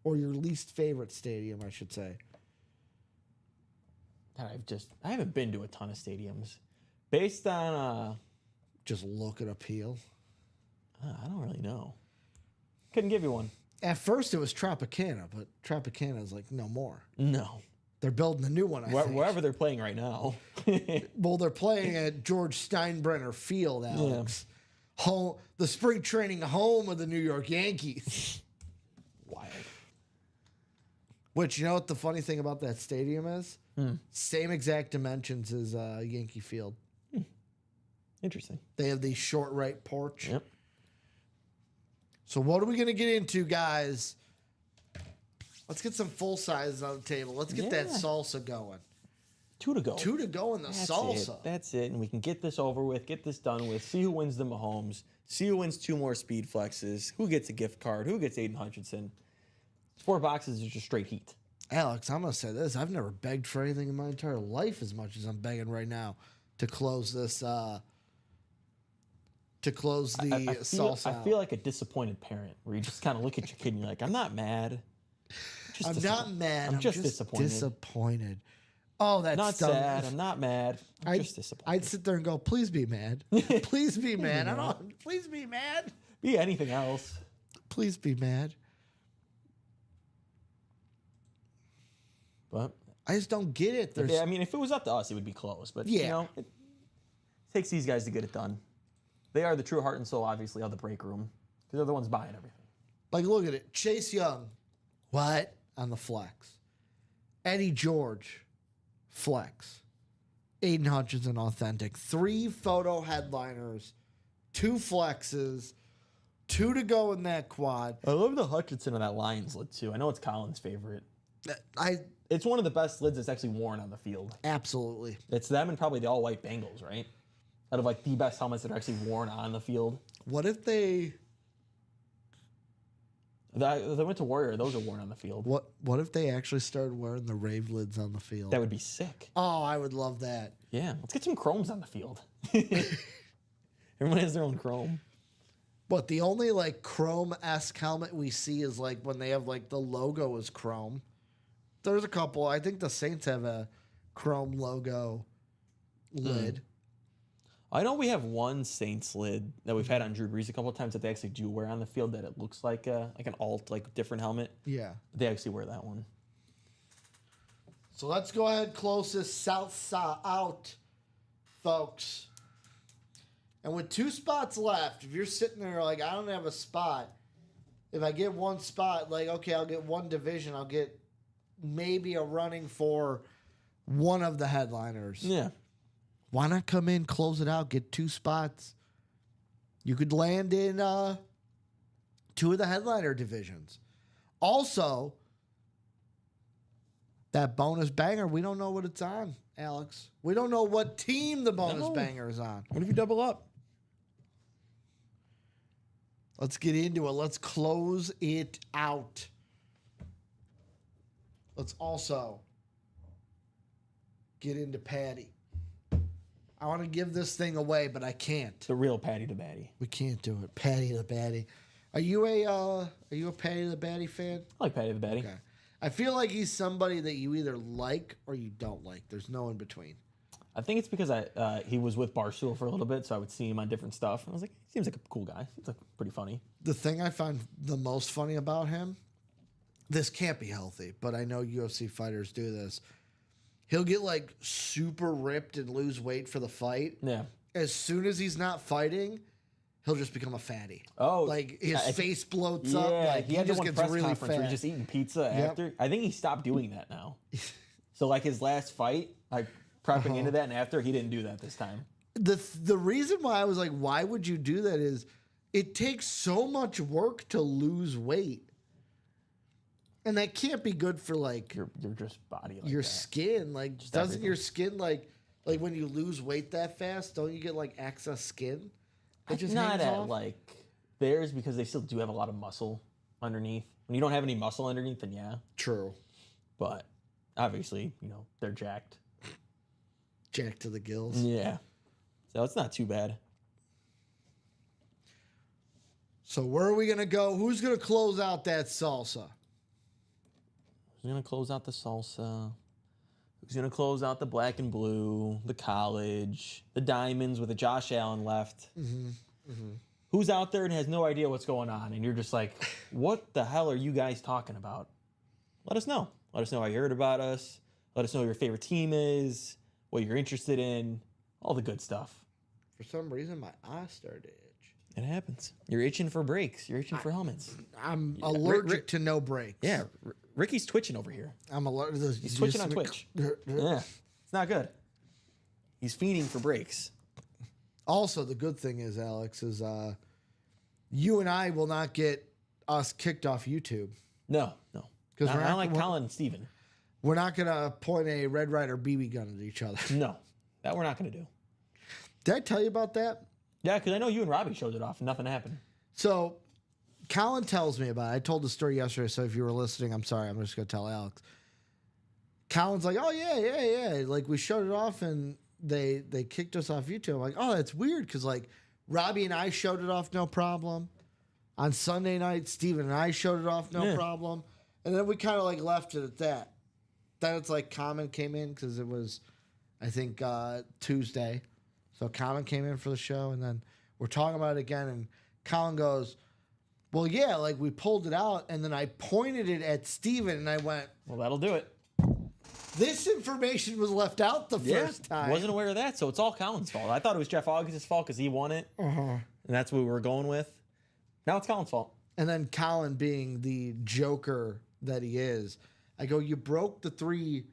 or your least favorite stadium, I should say. I haven't been to a ton of stadiums. Based on Just look at appeal. I don't really know. Couldn't give you one. At first, it was Tropicana, but Tropicana is like no more. No. They're building a new one, I think. Wherever they're playing right now. Well, they're playing at George Steinbrenner Field, Alex. Home, the spring training home of the New York Yankees. Wild. Which, you know what the funny thing about that stadium is? Same exact dimensions as Yankee Field. Interesting. They have the short right porch. Yep. So what are we going to get into, guys? Let's get some full sizes on the table. Let's get that salsa going. 2 to go. 2 to go in the salsa. That's it. And we can get this over with, get this done with, see who wins the Mahomes, see who wins 2 more speed flexes, who gets a gift card, who gets Aiden Hutchinson. 4 boxes is just straight heat. Alex, I'm going to say this. I've never begged for anything in my entire life as much as I'm begging right now to close this, to close the salsa I feel like a disappointed parent where you just kind of look at your kid and you're like, I'm not mad. I'm not mad. I'm just disappointed. Disappointed. Oh, that's Not sad. I'm not mad. I'm just disappointed. I'd sit there and go, please be mad. Please be mad. Please be mad. Be anything else. Please be mad. But I just don't get it. if it was up to us, it would be close. But it takes these guys to get it done. They are the true heart and soul, obviously, of the break room because they're the ones buying everything. Like, look at it. Chase Young, what? On the flex. Eddie George, flex. Aiden Hutchinson, authentic. 3 photo headliners, 2 flexes, 2 to go in that quad. I love the Hutchinson on that Lions lid too. I know it's Colin's favorite. It's one of the best lids that's actually worn on the field. Absolutely. It's them and probably the all-white Bengals, right? Out of like the best helmets that are actually worn on the field. What if they went to Warrior, those are worn on the field. What if they actually started wearing the rave lids on the field? That would be sick. Oh, I would love that. Yeah, let's get some chromes on the field. Everyone has their own chrome. But the only like chrome-esque helmet we see is like when they have like the logo is chrome. There's a couple. I think the Saints have a chrome logo lid. I know we have one Saints lid that we've had on Drew Brees a couple of times that they actually do wear on the field that it looks like an alt, like different helmet. Yeah. They actually wear that one. So let's go ahead, close this salsa out, folks. And with 2 spots left, if you're sitting there like, I don't have a spot, If I get one spot, like, okay, I'll get one division. I'll get maybe a running for one of the headliners. Yeah. Why not come in, close it out, get 2 spots? You could land in 2 of the headliner divisions. Also, that bonus banger, we don't know what it's on, Alex. We don't know what team the bonus banger is on. What if you double up? Let's get into it. Let's close it out. Let's also get into Patty. I want to give this thing away, but I can't. The real Patty the Batty. We can't do it. Patty the Batty. Are you a Patty the Batty fan? I like Patty the Batty. Okay. I feel like he's somebody that you either like or you don't like. There's no in between. I think it's because he was with Barstool for a little bit, so I would see him on different stuff. And I was like, he seems like a cool guy. Seems like pretty funny. The thing I find the most funny about him, this can't be healthy, but I know UFC fighters do this. He'll get like super ripped and lose weight for the fight. Yeah. As soon as he's not fighting, he'll just become a fatty. Oh, like his face bloats yeah, up. Like he had just one gets press really conference where fat. he's just eating pizza Yep. after. I think he stopped doing that now. So like his last fight, like prepping into that and after, he didn't do that this time. The reason why I was like, why would you do that is it takes so much work to lose weight. And that can't be good for like Your just body like your that. skin. Like doesn't everything. your skin like when you lose weight that fast, don't you get like excess skin? It just Not hangs at off? like theirs because they still do have a lot of muscle underneath. When you don't have any muscle underneath, then yeah. True. But obviously, they're jacked. Jack to the gills. Yeah. So it's not too bad. So where are we gonna go? Who's gonna close out that salsa? Who's going to close out the salsa? Who's going to close out the black and blue, the college, the diamonds with a Josh Allen left? Who's out there and has no idea what's going on? And you're just like, what the hell are you guys talking about? Let us know. Let us know how you heard about us. Let us know what your favorite team is, what you're interested in, all the good stuff. For some reason, my eye started to itch. It happens. You're itching for breaks. You're itching for helmets. I'm allergic to no breaks. Yeah, Ricky's twitching over here. I'm allergic. He's twitching on Twitch. Yeah, it's not good. He's fiending for breaks. Also, the good thing is, Alex, is you and I will not get us kicked off YouTube. No. 'Cause Not, we're not not- like we're- Colin and Steven. We're not gonna point a Red Ryder BB gun at each other. No, that we're not going to do. Did I tell you about that? Yeah, because I know you and Robbie showed it off and nothing happened. So, Colin tells me about it. I told the story yesterday, so if you were listening, I'm sorry. I'm just going to tell Alex. Colin's like, oh, yeah. Like, we showed it off, and they kicked us off YouTube. I'm like, oh, that's weird, because, like, Robbie and I showed it off, no problem. On Sunday night, Steven and I showed it off, no problem. And then we kind of, like, left it at that. Then it's like Common came in, because it was, I think, Tuesday. So Colin came in for the show, and then we're talking about it again, and Colin goes, well, yeah, like we pulled it out, and then I pointed it at Steven, and I went, Well, that'll do it. this information was left out the first time. Wasn't aware of that, so it's all Colin's fault. I thought it was Jeff August's fault because he won it, and that's what we were going with. Now it's Colin's fault. And then Colin, being the joker that he is, I go, you broke the 3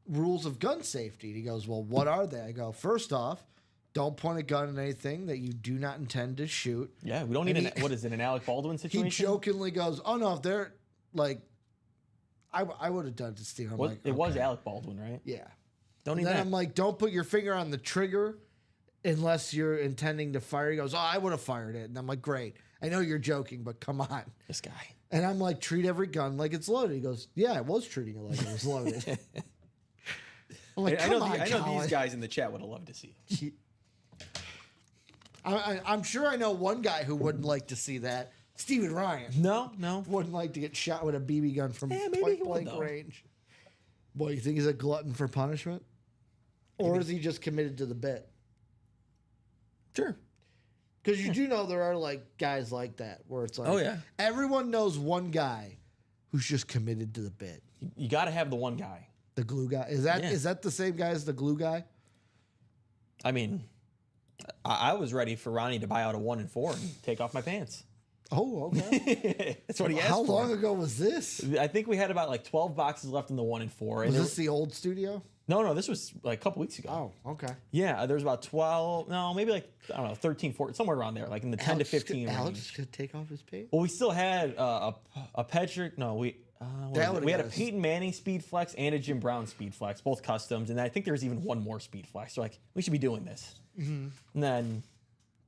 rules of gun safety. And he goes, well, what are they? I go, first off, don't point a gun at anything that you do not intend to shoot. Yeah, we don't need And what is it, an Alec Baldwin He situation? jokingly goes, oh, no, if they're like, I would have done it to Steve. I'm What- like, it was okay. Alec Baldwin, right? Yeah. Don't need And then that. I'm like, don't put your finger on the trigger unless you're intending to fire. He goes, oh, I would have fired it. And I'm like, great. I know you're joking, but come on. This guy. And I'm like, treat every gun like it's loaded. He goes, yeah, I was treating it like it was loaded. I'm like, I come know, on, I know Colin. these guys in the chat would have loved to see it. I'm sure I know one guy who wouldn't like to see that. Steven Ryan No. wouldn't like to get shot with a BB gun from Yeah, maybe point he would, blank though. range. Boy, you think he's a glutton for punishment? Or is he just committed to the bit? Sure. Because you do know there are like guys like that where it's like, Oh, yeah. everyone knows one guy who's just committed to the bit. You got to have the one guy. The glue guy. Is that Yeah. is that the same guy as the glue guy? I mean, I was ready for Ronnie to buy out a 1 and 4 and take off my pants. Oh, okay. That's what he asked How for. long ago was this? I think we had about like 12 boxes left in the 1 and 4. And Was this the old studio? no, this was like a couple weeks ago. Oh, okay. Yeah, there was about 12, no, maybe like, I don't know, 13, 14, somewhere around there, like in the 10 to 15 range. Alex is going to take off his pants? Well, we still had a Patrick, no, we would've we had a got us- Peyton Manning Speed Flex and a Jim Brown Speed Flex, both customs. And I think there's even one more Speed Flex. So like, we should be doing this. And then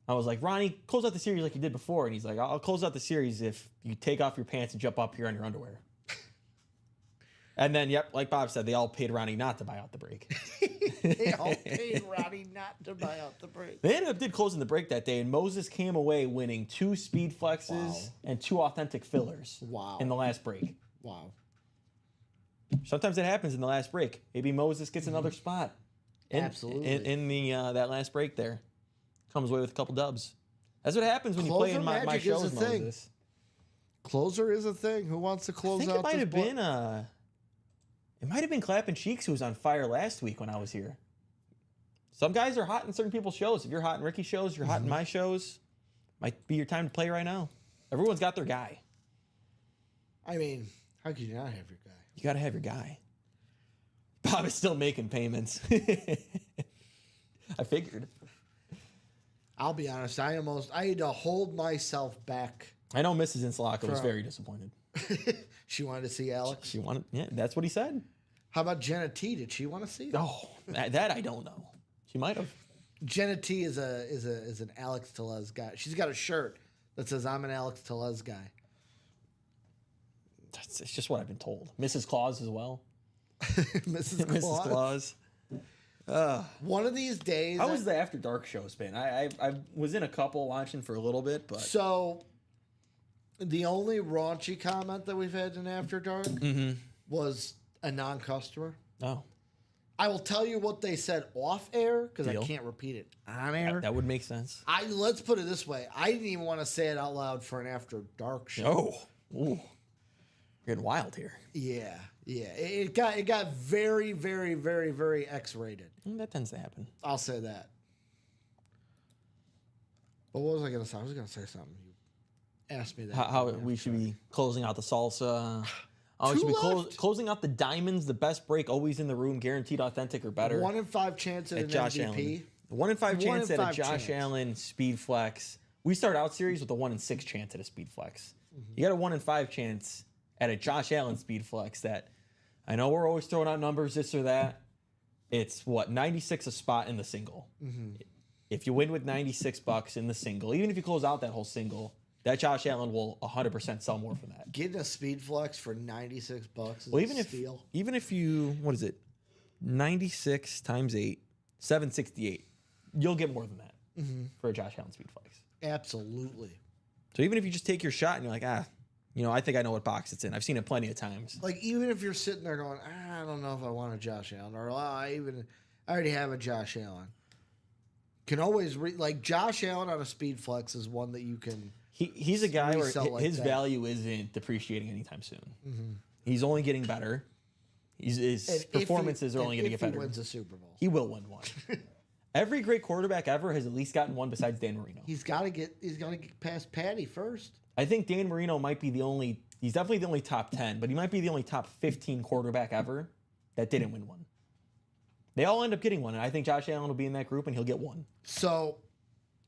I was like, Ronnie, close out the series like you did before. And he's like, I'll close out the series if you take off your pants and jump up here on your underwear. And then, yep, like Bob said, they all paid Ronnie not to buy out the break. They all paid Ronnie not to buy out the break. They ended up closing the break that day, and Moses came away winning 2 Speed Flexes Wow. and 2 authentic fillers Wow. in the last break. Wow. Sometimes it happens in the last break. Maybe Moses gets another spot. Absolutely. In the that last break there. Comes away with a couple dubs. That's what happens when you play Closer in my magic is shows, a thing. Moses. Closer is a thing. Who wants to I close think out it might this have book? been it might have been Clapping Cheeks who was on fire last week when I was here. Some guys are hot in certain people's shows. If you're hot in Ricky's shows, you're hot in my shows. Might be your time to play right now. Everyone's got their guy. I mean, how could you not have your guy? You got to have your guy. Bob is still making payments. I figured. I'll be honest. I had to hold myself back. I know Mrs. Insalaka was very disappointed. She wanted to see Alex. She wanted, yeah, that's what he said. How about Jenna T? Did she want to see? Oh, that I don't know. She might have. Jenna T is an Alex Tellez guy. She's got a shirt that says "I'm an Alex Tellez guy." It's just what I've been told. Mrs. Claus as well. Mrs. Claus. Mrs. Claus. One of these days. How was the After Dark shows been? I was in a couple watching for a little bit, but So, the only raunchy comment that we've had in After Dark was a non-customer. oh, I will tell you what they said off air because I Deal. can't repeat it on air. that would make sense. Let's put it this way: I didn't even want to say it out loud for an After Dark show. Oh, ooh, getting wild here. Yeah. It got very, very, very, very X-rated. That tends to happen. I'll say that. But what was I gonna say? I was gonna say something. You asked me that. How we should be closing out the salsa. Oh, we should be left. closing out the diamonds. The best break, always in the room, guaranteed authentic or better. 1 in 5 chance at an Josh MVP. Allen. 1 in 5 1 chance in at a 5 Josh chance. Allen speed flex. We start out series with a 1 in 6 chance at a speed flex. Mm-hmm. You got a 1 in 5 chance at a Josh Allen speed flex that I know we're always throwing out numbers, this or that. It's what, 96 a spot in the single. Mm-hmm. If you win with $96 in the single, even if you close out that whole single, that Josh Allen will 100% sell more for that. Getting a speed flex for $96 is Well, a steal. even if you, what is it, 96 times 8, 768, you'll get more than that for a Josh Allen speed flex. Absolutely. So even if you just take your shot and you're like, I think I know what box it's in. I've seen it plenty of times. Like even if you're sitting there going, I don't know if I want a Josh Allen, or I already have a Josh Allen. Can always like Josh Allen on a speed flex is one that you can. He's a guy where resell like his that. value isn't depreciating anytime soon. He's only getting better. His performances are only going to get better. He wins a Super Bowl. He will win one. Every great quarterback ever has at least gotten one besides Dan Marino. He's got to get past Patty first. I think Dan Marino might be he's definitely the only top 10, but he might be the only top 15 quarterback ever that didn't win one. They all end up getting one, and I think Josh Allen will be in that group, and he'll get one. So,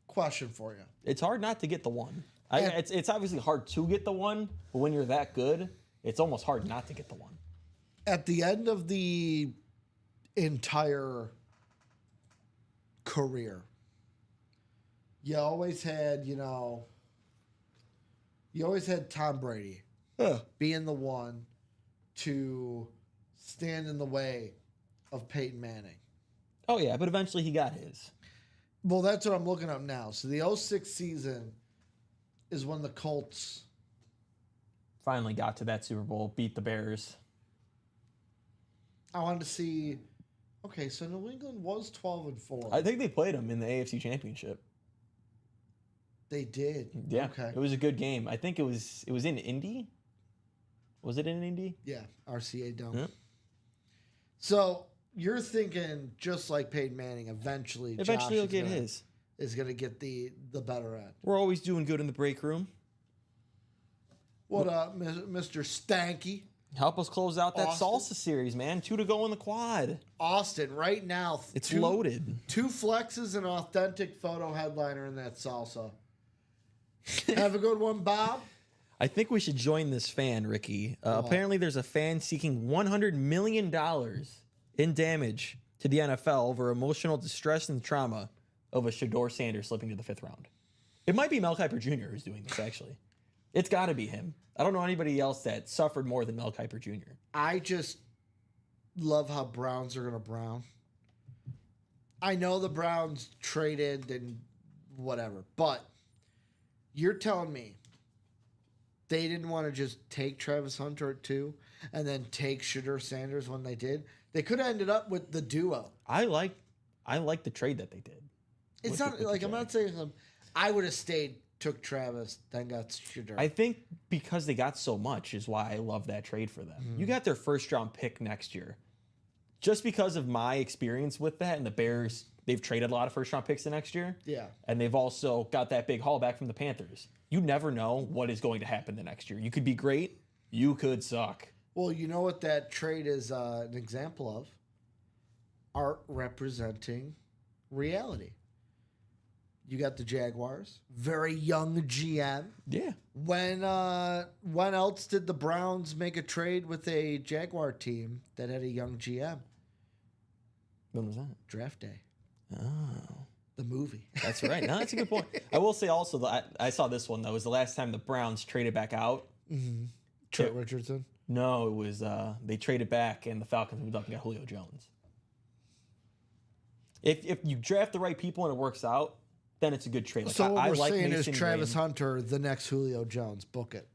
question for you. It's hard not to get the one. It's obviously hard to get the one, but when you're that good, it's almost hard not to get the one. At the end of the entire career, you always had, Tom Brady being the one to stand in the way of Peyton Manning. Oh, yeah, but eventually he got his. Well, that's what I'm looking up now. So the 06 season is when the Colts Finally got to that Super Bowl, beat the Bears. I wanted to see. Okay, so New England was 12-4. I think they played him in the AFC Championship. They did. Yeah, Okay. it was a good game. I think it was in Indy. Was it in Indy? Yeah, RCA Dome. Yeah. So you're thinking just like Peyton Manning, eventually Eventually he'll get his. is going to get the better end. We're always doing good in the break room. What up, Mr. Stanky? Help us close out that Austin. salsa series, man. 2 to go in the quad. Austin, right now. It's loaded. 2 flexes and an authentic photo headliner in that salsa. Have a good one, Bob. I think we should join this fan, Ricky. Apparently, there's a fan seeking $100 million in damage to the NFL over emotional distress and trauma of a Shedeur Sanders slipping to the 5th round. It might be Mel Kiper Jr. who's doing this, actually. It's got to be him. I don't know anybody else that suffered more than Mel Kiper Jr. I just love how Browns are going to Brown. I know the Browns traded and whatever, but you're telling me they didn't want to just take Travis Hunter at 2 and then take Shedeur Sanders when they did? They could have ended up with the duo. I like the trade that they did. It's not like I'm not saying I would have stayed, took Travis, then got Shedeur. I think because they got so much is why I love that trade for them. You got their 1st round pick next year. Just because of my experience with that, and the Bears, they've traded a lot of 1st round picks the next year. Yeah. And they've also got that big haul back from the Panthers. You never know what is going to happen the next year. You could be great, you could suck. Well, you know what that trade is an example of? Art representing reality. You got the Jaguars, very young GM. Yeah. When else did the Browns make a trade with a Jaguar team that had a young GM? When was that? Draft Day. Oh. The movie. That's right. No, that's a good point. I will say also that I saw this one, though. It was the last time the Browns traded back out. Trent Richardson. No, it was they traded back and the Falcons moved up and got Julio Jones. If you draft the right people and it works out, then it's a good trade. Like, So what I we're like saying Mason is Travis Green. Hunter, the next Julio Jones. Book it.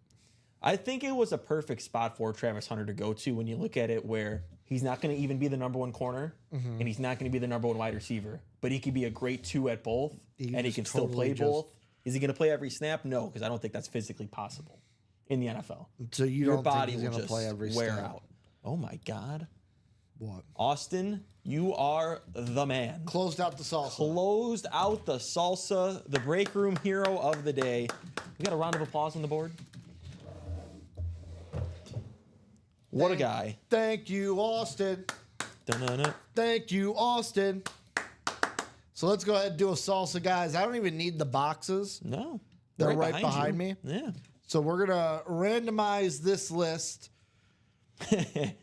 I think it was a perfect spot for Travis Hunter to go to when you look at it, where he's not going to even be the number 1 corner and he's not going to be the number 1 wide receiver, but he could be a great 2 at both and he just can still totally play both. Is he going to play every snap? No, because I don't think that's physically possible in the NFL. So you Your don't body think he's will going to just play every wear snap? out. Oh my God. What? Austin, you are the man. Closed out the salsa. Closed out the salsa, the break room hero of the day. We got a round of applause on the board. What a guy. Thank you, Austin. Dun-dun-dun. Thank you, Austin. So let's go ahead and do a salsa, guys. I don't even need the boxes. No. They're right behind you. me. Yeah. So we're going to randomize this list.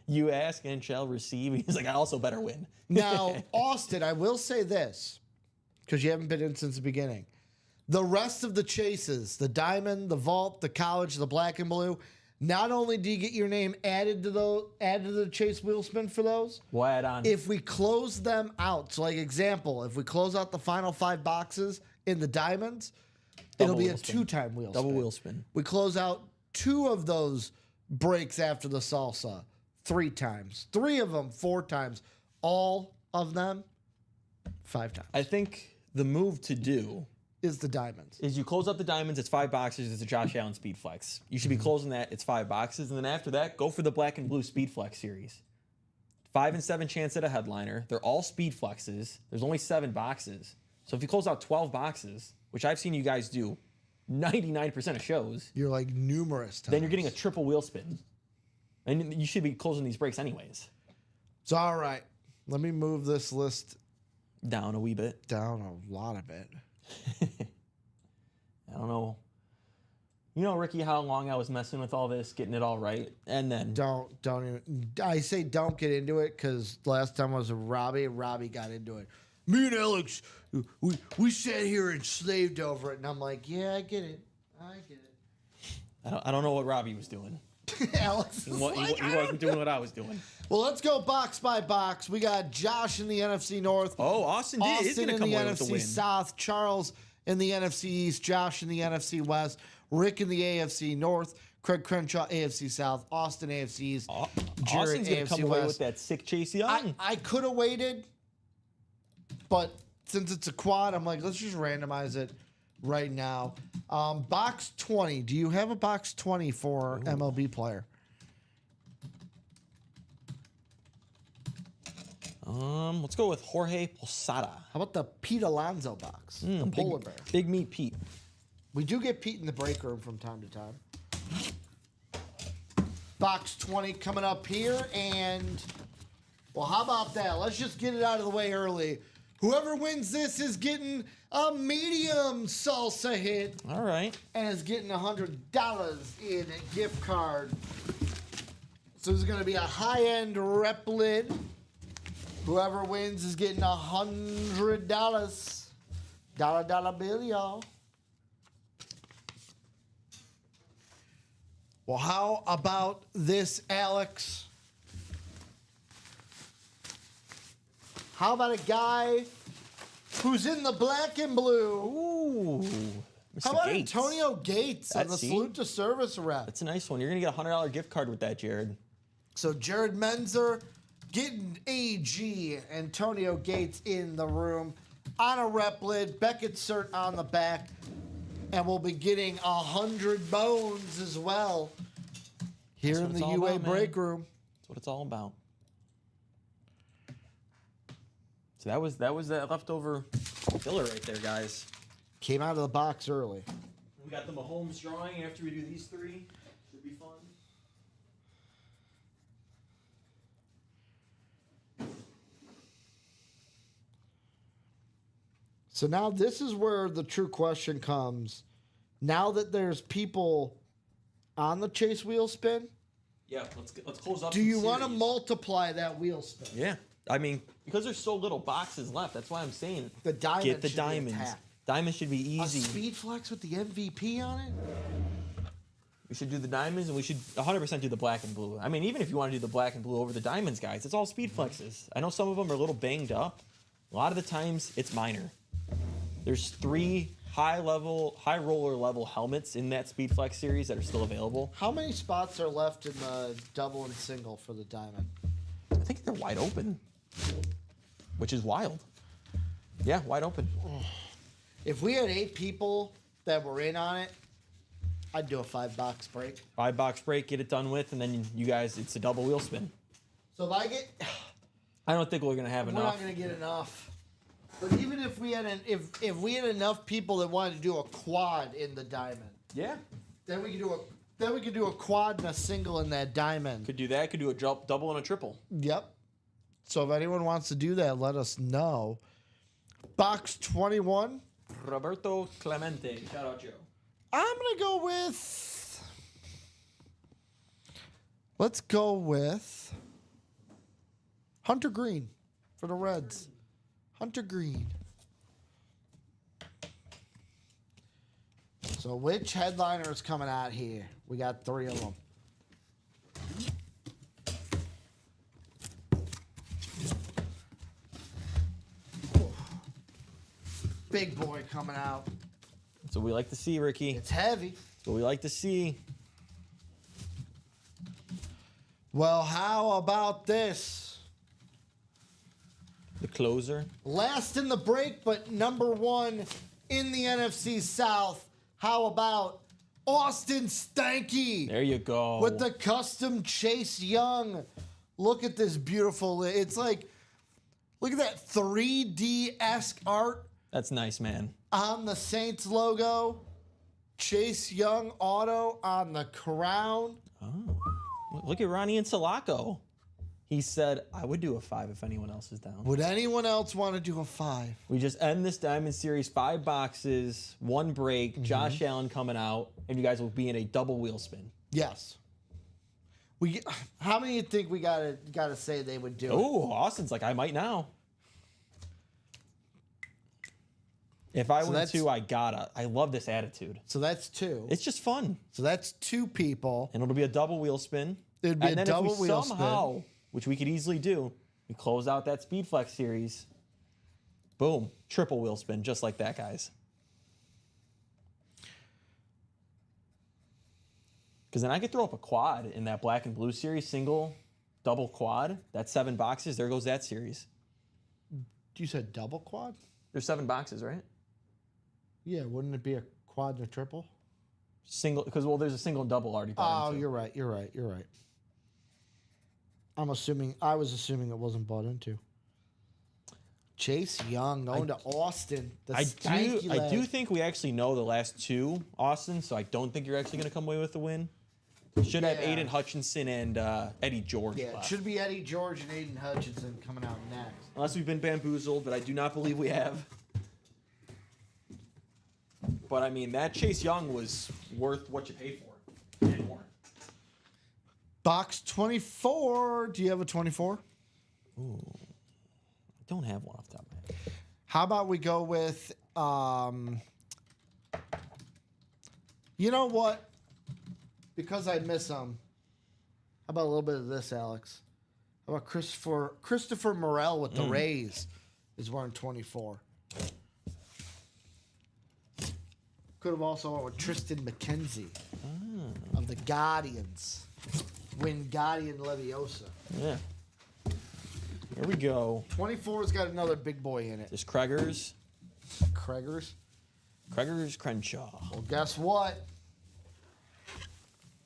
You ask and shall receive. He's like, I also better win. Now, Austin, I will say this, because you haven't been in since the beginning. The rest of the chases, the diamond, the vault, the college, the black and blue, not only do you get your name added to the chase wheel spin for those, We'll add on. if we close them out, so like example, if we close out the final 5 boxes in the diamonds, it'll be a wheel spin. 2-time wheel Double spin. wheel spin. We close out 2 of those breaks after the salsa 3 times. 3 of them 4 times. All of them 5 times. I think the move to do Is the diamonds. is you close up the diamonds, it's 5 boxes, it's a Josh Allen Speed Flex. You should be closing that, it's 5 boxes, and then after that, go for the black and blue Speed Flex series. 5 and 7 chance at a headliner. They're all Speed Flexes. There's only 7 boxes. So if you close out 12 boxes, which I've seen you guys do 99% of shows, You're like numerous times. then you're getting a triple wheel spin. And you should be closing these breaks anyways. So, all right. Let me move this list Down a wee bit. down a lot of it. I don't know. You know, Ricky, how long I was messing with all this, getting it all right, and then Don't even. I say don't get into it because last time was Robbie. Robbie got into it. Me and Alex, we sat here and slaved over it, and I'm like, yeah, I get it. I get it. I don't know what Robbie was doing. Alex is like, He wasn't doing what I was doing. well, let's go box by box. We got Josh in the NFC North. Oh, Austin is Austin going to in come the away with the NFC win. South. Charles in the NFC East. Josh in the NFC West. Rick in the AFC North. Craig Crenshaw, AFC South. Austin, AFC East. Jared, Austin's going to AFC come away West. with that sick Chase Young. I could have waited, but since it's a quad, I'm like, let's just randomize it right now. Box 20. Do you have a box 20 for MLB player? Let's go with Jorge Posada. How about the Pete Alonso box? The Polar Bear. Big Meat Pete. We do get Pete in the break room from time to time. Box 20 coming up here, and well, how about that? Let's just get it out of the way early. Whoever wins this is getting a medium salsa hit All right. and is getting $100 in a gift card. So this is going to be a high-end Replit. Whoever wins is getting $100. Dollar bill, y'all. Well, how about this, Alex? How about a guy who's in the black and blue? Ooh. Mr. How about Gates. Antonio Gates on the That's- see? Salute to Service rep? That's a nice one. You're going to get a $100 gift card with that, Jared. So Jared Menzer getting AG, Antonio Gates in the room on a rep lid, Beckett cert on the back, and we'll be getting 100 bones as well here That's in what the it's all UA about, man. break room. That's what it's all about. So that was that leftover filler right there, guys. Came out of the box early. We got the Mahomes drawing after we do these three. Should be fun. So now this is where the true question comes. Now that there's people on the Chase wheel spin, Yeah, let's close up. do some you want to series. multiply that wheel spin? Yeah, I mean because there's so little boxes left. That's why I'm saying The diamond get the should be diamonds. attacked. Diamonds should be A easy. speed flex with the MVP on it? We should do the diamonds, and we should 100% do the black and blue. I mean, even if you want to do the black and blue over the diamonds, guys, it's all speed flexes. I know some of them are a little banged up. A lot of the times, it's minor. There's 3 high roller level helmets in that speed flex series that are still available. How many spots are left in the double and single for the diamond? I think they're wide open, which is wild. Yeah, wide open. If we had 8 people that were in on it, I'd do a 5-box break. 5-box break, get it done with, and then you guys, it's a double wheel spin. So if I get, I don't think we're gonna have we're enough. not going to get enough. But even if we had if we had enough people that wanted to do a quad in the diamond, Yeah, then we could do a quad and a single in that diamond. could do that. Could do a double and a triple. Yep. So if anyone wants to do that, let us know. Box 21. Roberto Clemente, shout out Joe. I'm going to go with. Let's go with Hunter Green for the Reds. Hunter Green. So which headliner is coming out here? We got 3 of them. Big boy coming out. That's what we like to see, Ricky. It's heavy. That's what we like to see. Well, how about this? The closer. Last in the break, but number 1 in the NFC South. How about Austin Stanky There you go. with the custom Chase Young? Look at this beautiful. It's like, look at that 3D-esque art That's nice, man. on the Saints logo. Chase Young auto on the crown. Oh. Look at Ronnie and Sulaco. He said, I would do a 5 if anyone else is down. Would anyone else want to do a 5? We just end this Diamond Series, 5 boxes, 1 break, Josh Allen coming out, and you guys will be in a double wheel spin. Yes. How many you think we gotta say they would do? Oh, Austin's like, I might now. If I So went that's- to, I gotta. I love this attitude. So that's 2. It's just fun. So that's 2 people. And it'll be a double wheel spin. It'd be and a then double if we wheel somehow, which we could easily do, we close out that Speed Flex series. Boom. Triple wheel spin, just like that, guys. Because then I could throw up a quad in that black and blue series, single, double quad. That's 7 boxes. There goes that series. You said double quad? There's 7 boxes, right? Yeah, wouldn't it be a quad and a triple? Single, because, well, there's a single and double already. bought Oh, into. you're right. I was assuming it wasn't bought into. Chase Young going to Austin. The I stanky do leg. think we actually know the last 2, Austin, so I don't think you're actually going to come away with the win. Should have Yeah. Aiden Hutchinson and Eddie George Yeah, it left. should be Eddie George and Aiden Hutchinson coming out next. Unless we've been bamboozled, but I do not believe we have. But I mean, that Chase Young was worth what you paid for and more. Box 24. Do you have a 24? I don't have one off the top of my head. How about we go with, you know what? Because I miss him. How about a little bit of this, Alex? How about Christopher Morel with the Rays is wearing 24. Could have also went with Tristan McKenzie of the Guardians. Wingardium Leviosa. Yeah. Here we go. 24's got another big boy in it. This Kreger's Crenshaw. Well, guess what?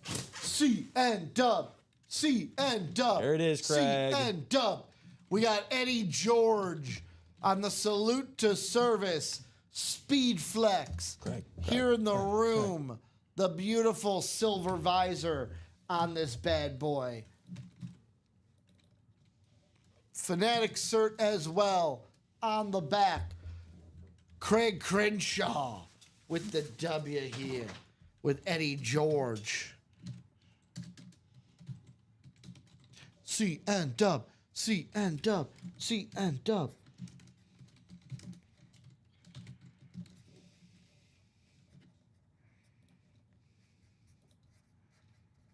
CN Dub. CN Dub. There it is, Craig. CN Dub. We got Eddie George on the Salute to Service Speed Flex. Craig, Here in the room. The beautiful silver visor on this bad boy. Fanatic cert as well on the back. Craig Crenshaw with the W here with Eddie George. CN Dub, CN Dub, CN Dub.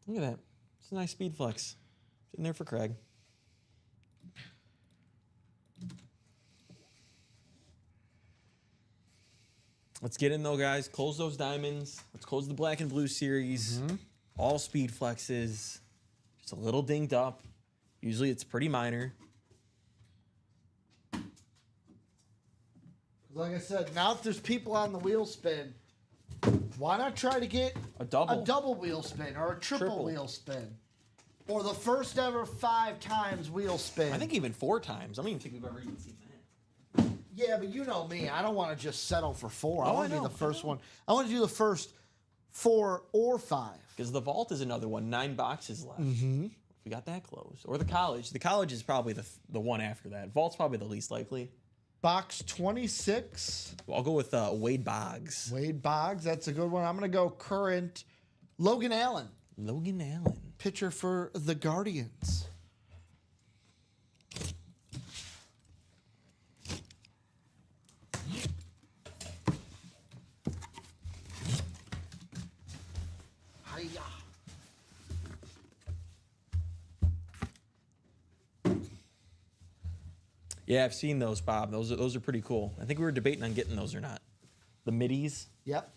Look at that. It's a nice speed flex. Sitting there for Craig. Let's get in though, guys. Close those diamonds. Let's close the black and blue series. All speed flexes. Just a little dinged up. Usually it's pretty minor. Like I said, now if there's people on the wheel spin, why not try to get A double. wheel spin or a triple Triple. wheel spin? Or the first ever 5 times wheel spin. I think even 4 times. I don't even think we've ever even seen that. Yeah, but you know me. I don't want to just settle for 4. I Oh, want I to be know, the I first know. one. I want to do the first 4 or 5. Because the vault is another one. 9 boxes left. We got that close. Or the college. The college is probably the one after that. Vault's probably the least likely. Box 26. I'll go with Wade Boggs. Wade Boggs. That's a good one. I'm going to go current. Logan Allen, Logan Allen. pitcher for the Guardians. Hiya. Yeah, I've seen those, Bob. Those are pretty cool. I think we were debating on getting those or not. The middies. Yep.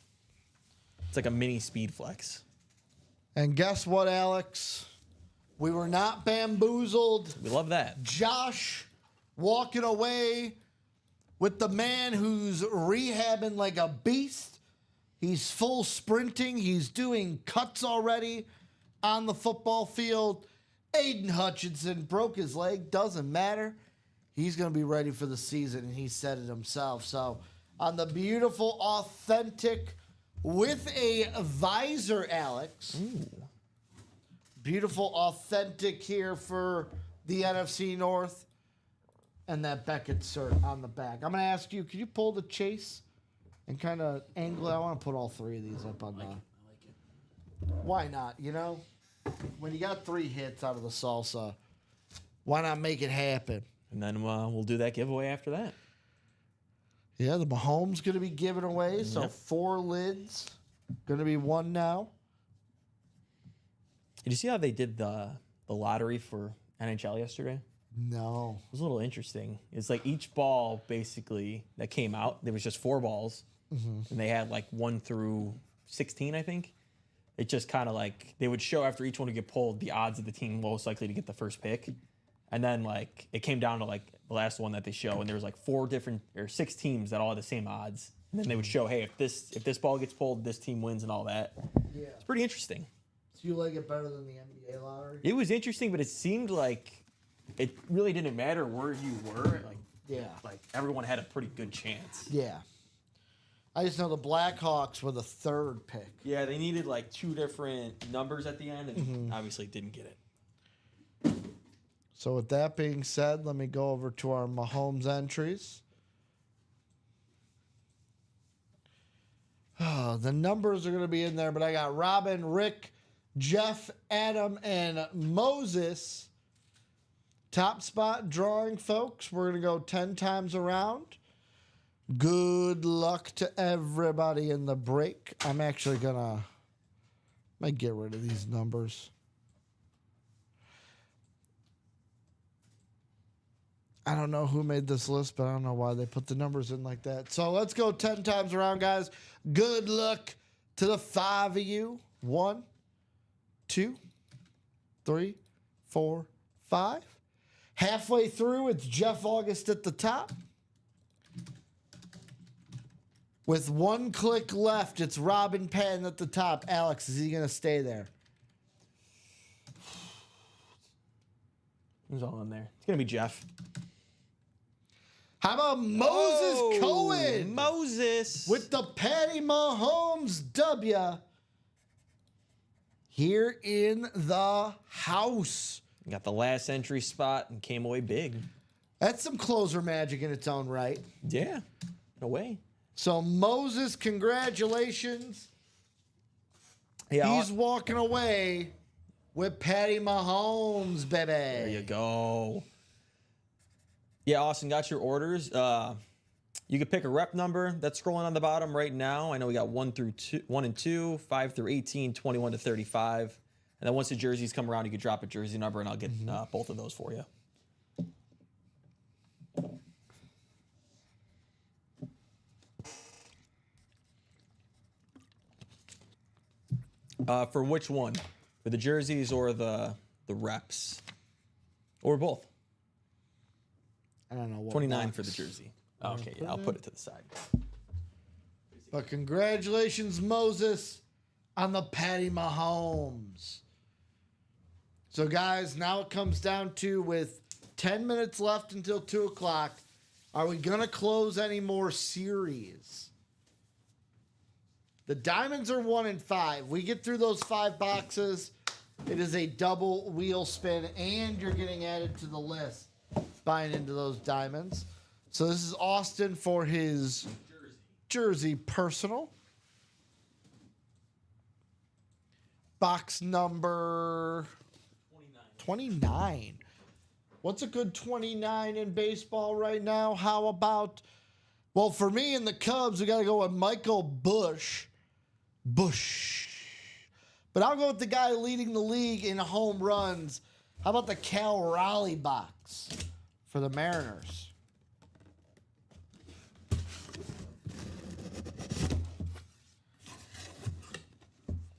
It's like a mini speed flex. And guess what, Alex? We were not bamboozled. We love that. Josh walking away with the man who's rehabbing like a beast. He's full sprinting. He's doing cuts already on the football field. Aiden Hutchinson broke his leg. Doesn't matter. He's going to be ready for the season, and he said it himself. So, on the beautiful, authentic, with a visor, Alex. Beautiful, authentic here for the NFC North. And that Beckett cert on the back. I'm going to ask you, can you pull the chase and kind of angle it? I want to put all 3 of these up on the... Why not, you know? When you got 3 hits out of the salsa, why not make it happen? And then we'll do that giveaway after that. Yeah, the Mahomes going to be given away, so Yep. 4 lids. Going to be 1 now. Did you see how they did the lottery for NHL yesterday? No. It was a little interesting. It's like each ball basically that came out, there was just 4 balls. And they had like 1 through 16, I think. It just kind of like, they would show after each one would get pulled the odds of the team most likely to get the first pick. And then like it came down to like the last one that they show, and there was like 6 teams that all had the same odds. And then they would show, hey, if this ball gets pulled, this team wins and all that. Yeah. It's pretty interesting. So you like it better than the NBA lottery? It was interesting, but it seemed like it really didn't matter where you were. Yeah. Like everyone had a pretty good chance. Yeah. I just know the Blackhawks were the 3rd pick. Yeah, they needed like 2 different numbers at the end, and obviously didn't get it. So with that being said, let me go over to our Mahomes entries. Oh, the numbers are going to be in there, but I got Robin, Rick, Jeff, Adam, and Moses. Top spot drawing, folks. We're going to go 10 times around. Good luck to everybody in the break. I'm actually going to might get rid of these numbers. I don't know who made this list, but I don't know why they put the numbers in like that. So let's go 10 times around, guys. Good luck to the 5 of you. 1, 2, 3, 4, 5. Halfway through, it's Jeff August at the top. With 1 click left, it's Robin Patton at the top. Alex, is he going to stay there? Who's all in there? It's going to be Jeff. How about Moses Cohen? Moses. With the Patty Mahomes W here in the house. Got the last entry spot and came away big. That's some closer magic in its own right. Yeah, in a way. So, Moses, congratulations. Yeah, He's walking away with Patty Mahomes, baby. there you go. Yeah, Austin, got your orders. You could pick a rep number that's scrolling on the bottom right now. I know we got 1 and 2, 5 through 18, 21 to 35. And then once the jerseys come around, you could drop a jersey number, and I'll get both of those for you. For which one? For the jerseys or the reps? Or both? I don't know what 29 box. for the jersey. Okay, yeah, I'll put it to the side. But congratulations, Moses, on the Patty Mahomes. So, guys, now it comes down to, with 10 minutes left until 2 o'clock, are we going to close any more series? The Diamonds are 1 and 5. We get through those 5 boxes. It is a double wheel spin, and you're getting added to the list buying into those Diamonds. So this is Austin for his jersey personal. Box number 29. What's a good 29 in baseball right now? How about, well, for me in the Cubs, we got to go with Michael Bush. But I'll go with the guy leading the league in home runs. How about the Cal Raleigh box for the Mariners?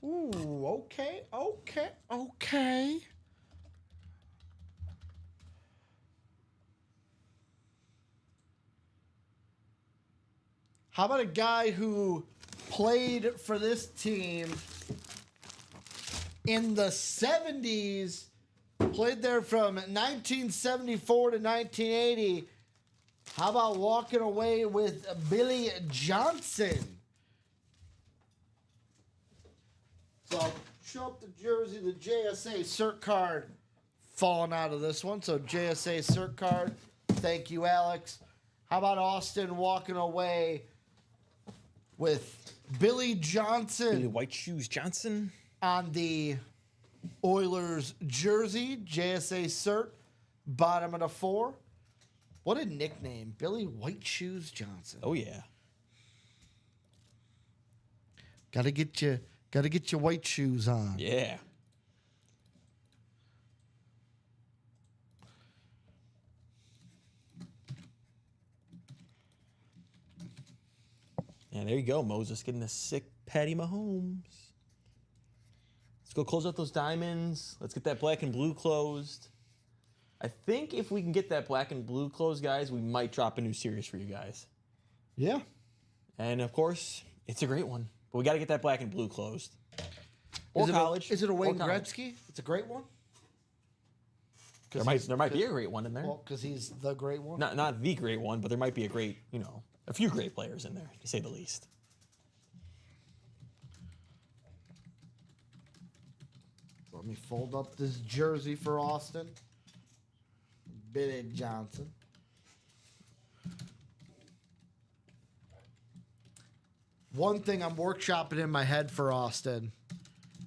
Ooh, okay. How about a guy who played for this team in the 70s, played there from 1974 to 1980? How about walking away with Billy Johnson? So I'll show up the jersey, the JSA cert card falling out of this one. So JSA cert card. Thank you, Alex. How about Austin walking away with Billy Johnson? Billy White Shoes Johnson. On the Oilers jersey, JSA cert, bottom of the 4. What a nickname, Billy White Shoes Johnson. Oh yeah. Gotta get your white shoes on. Yeah. And there you go, Moses getting a sick Patty Mahomes. Let's go close out those diamonds. Let's get that black and blue closed. I think if we can get that black and blue closed, guys, we might drop a new series for you guys. Yeah. And of course, it's a great one. But we got to get that black and blue closed. Or college. Is it a Wayne or college. Gretzky? It's a great one? There might be a great one in there. Well, because he's the great one. Not the great one, but there might be a few great players in there, to say the least. Let me fold up this jersey for Austin. Billy Johnson. One thing I'm workshopping in my head for Austin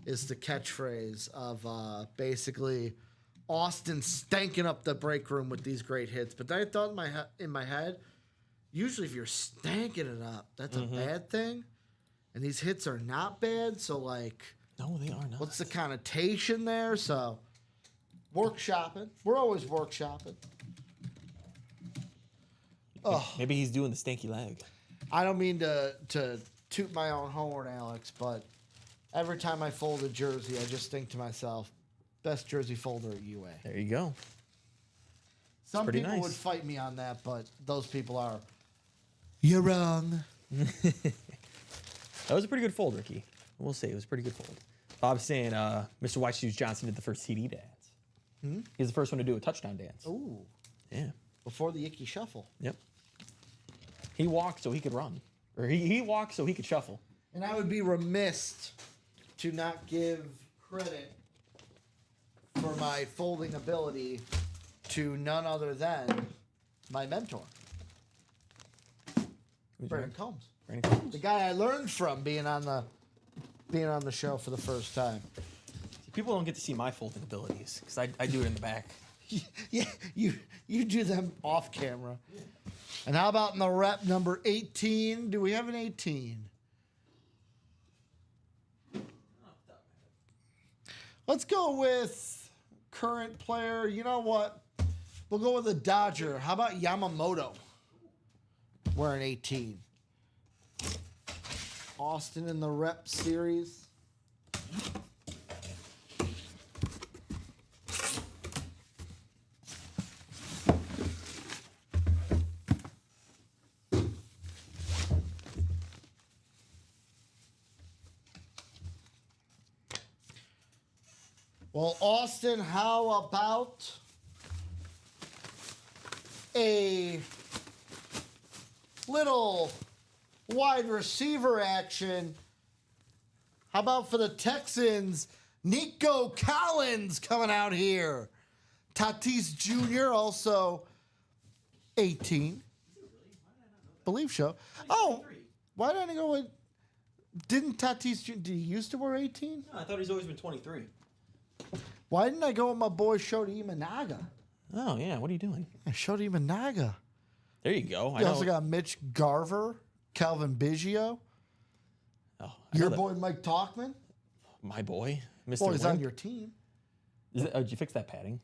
is the catchphrase of basically Austin stanking up the break room with these great hits. But then I thought in my head, usually if you're stanking it up, that's a bad thing. And these hits are not bad. So, like, No, they are not. what's the connotation there? So, workshopping. We're always workshopping. Oh, Maybe he's doing the stanky leg. I don't mean to toot my own horn, Alex, but every time I fold a jersey, I just think to myself, best jersey folder at UA. There you go. Some pretty people nice. would fight me on that, but those people are, you're wrong. That was a pretty good fold, Ricky. We'll say it was a pretty good fold. Bob's saying Mr. White Shoes Johnson did the first TD dance. He's the first one to do a touchdown dance. Ooh, Yeah. before the Icky Shuffle. Yep. He walked so he could run. Or he walked so he could shuffle. And I would be remiss to not give credit for my folding ability to none other than my mentor, Who's Brandon your- Combs. Brandon Combs? The guy I learned from being on the show for the first time. People don't get to see my folding abilities because I do it in the back. Yeah, you do them off camera. And how about in the rep number 18? Do we have an 18? Let's go with current player. You know what? We'll go with a Dodger. How about Yamamoto? Wearing 18. Austin in the rep series. Well, Austin, how about a little wide receiver action? How about for the Texans, Nico Collins coming out here. Tatis Jr. also 18. Believe so. Oh, why didn't I go with... Didn't Tatis Jr. Did he used to wear 18? No, I thought he's always been 23. Why didn't I go with my boy Shodi Imanaga? Oh, yeah. What are you doing? Shodi Imanaga. There you go. I You know. also got Mitch Garver, Calvin Biggio, Oh, I your know that- boy Mike Talkman. My boy, Mr. Well, he's on Limp. your team. Did you fix that padding?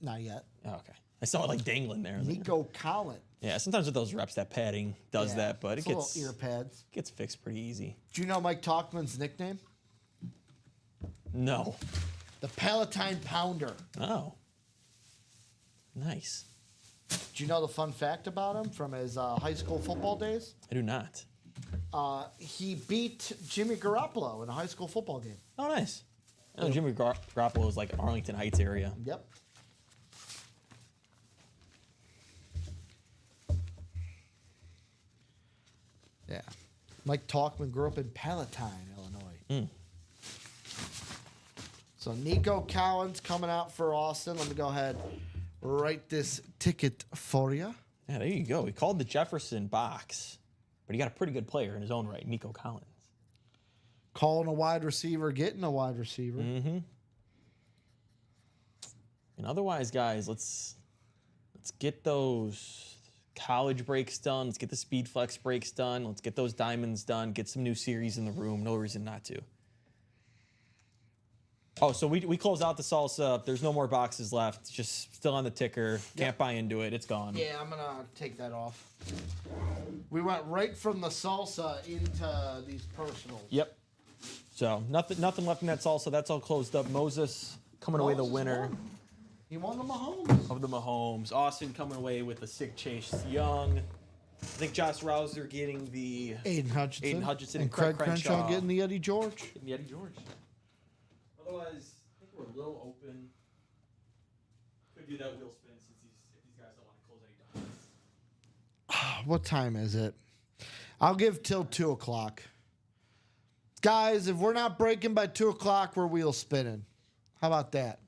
Not yet. Oh, okay. I saw it like dangling there. I was like, Nico Collins. yeah, sometimes with those reps, that padding does Yeah, that, but it it's a little gets ear pads. gets fixed pretty easy. Do you know Mike Talkman's nickname? No. The Palatine Pounder. Oh. Nice. Do you know the fun fact about him from his high school football days? I do not. He beat Jimmy Garoppolo in a high school football game. Oh, nice. I know Jimmy Garoppolo is like Arlington Heights area. Yep. Yeah. Mike Talkman grew up in Palatine, Illinois. So Nico Collins coming out for Austin. Let me go ahead, write this ticket for you. Yeah, there you go. He called the Jefferson box, but he got a pretty good player in his own right, Nico Collins. Calling a wide receiver, getting a wide receiver. And otherwise, guys, let's get those college breaks done. Let's get the Speed Flex breaks done. Let's get those diamonds done. Get some new series in the room. No reason not to. Oh, so we close out the salsa. There's no more boxes left. It's just still on the ticker. Can't buy into it. It's gone. Yeah, I'm gonna take that off. We went right from the salsa into these personals. Yep. So nothing left in that salsa. That's all closed up. Moses coming away the Moses winner won. He won the Mahomes. of the Mahomes. Austin coming away with the sick Chase Young. I think Josh Rouser getting the Aiden Hutchinson. and Craig Crenshaw getting the Eddie George. Eddie George. Otherwise, I think we're a little open. Could do that wheel spin since if these guys don't want to close any diamonds. What time is it? I'll give till 2 o'clock. Guys, if we're not breaking by 2 o'clock, we're wheel spinning. How about that?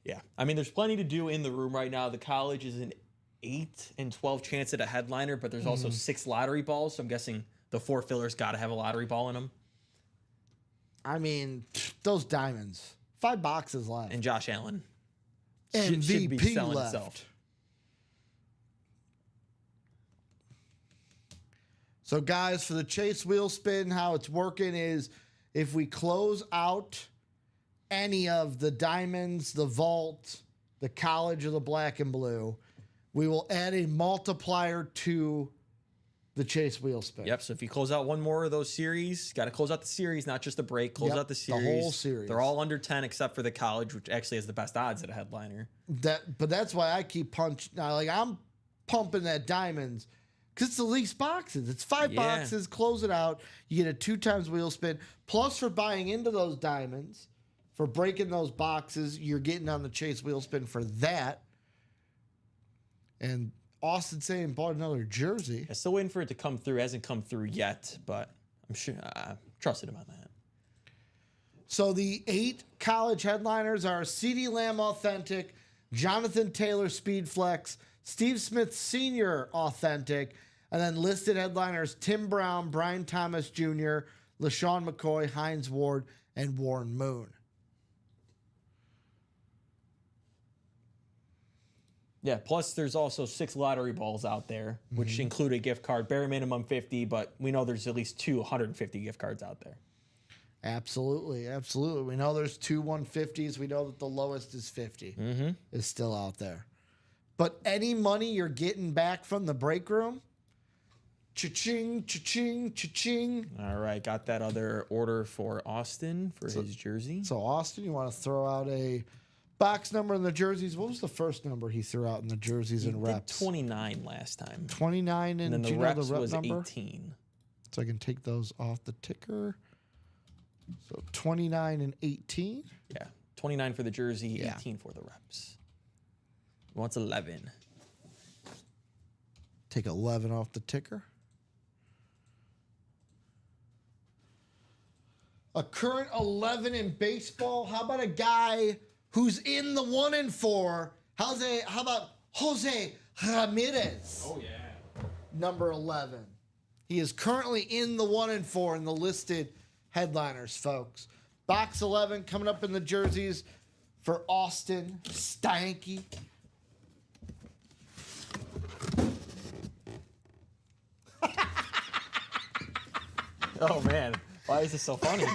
Yeah. I mean, there's plenty to do in the room right now. The college is an 8 in 12 chance at a headliner, but there's also 6 lottery balls. So I'm guessing the 4 fillers got to have a lottery ball in them. I mean, those diamonds. 5 boxes left. And Josh Allen MVP be selling left. itself. So, guys, for the Chase wheel spin, how it's working is if we close out any of the diamonds, the vault, the college, or the black and blue, we will add a multiplier to the Chase wheel spin. Yep. So if you close out one more of those series, got to close out the series, not just the break. Close Yep, out the the series. whole series. They're all under 10 except for the college, which actually has the best odds at a headliner. But that's why I keep punching. Like I'm pumping that diamonds because it's the least boxes. It's 5 Yeah. boxes. Close it out. You get a 2 times wheel spin. Plus, for buying into those diamonds, for breaking those boxes, you're getting on the Chase wheel spin for that. And Austin saying bought another jersey. I'm still waiting for it to come through. It hasn't come through yet, but I'm sure I trusted him on that. So the 8 college headliners are CeeDee Lamb Authentic, Jonathan Taylor Speed Flex, Steve Smith Sr. Authentic, and then listed headliners Tim Brown, Brian Thomas Jr., LaShawn McCoy, Hines Ward, and Warren Moon. Yeah, plus there's also 6 lottery balls out there, which include a gift card, bare minimum 50, but we know there's at least 250 gift cards out there. Absolutely, absolutely. We know there's 2 150s. We know that the lowest is 50 is still out there. But any money you're getting back from the break room, cha-ching, cha-ching, cha-ching. All right, got that other order for Austin for his jersey. So, Austin, you want to throw out a box number in the jerseys? What was the first number he threw out in the jerseys and Did reps? 29 last time. 29, and And then do the you know reps the rep was number? 18. So I can take those off the ticker. So 29 and 18. Yeah, 29 for the jersey, Yeah. 18 for the reps. He wants 11. Take 11 off the ticker. A current 11 in baseball. How about a guy who's in the 1 and 4? How about Jose Ramirez? Oh, yeah. Number 11. He is currently in the 1 and 4 in the listed headliners, folks. Box 11 coming up in the jerseys for Austin Stanky. Oh, man. Why is this so funny?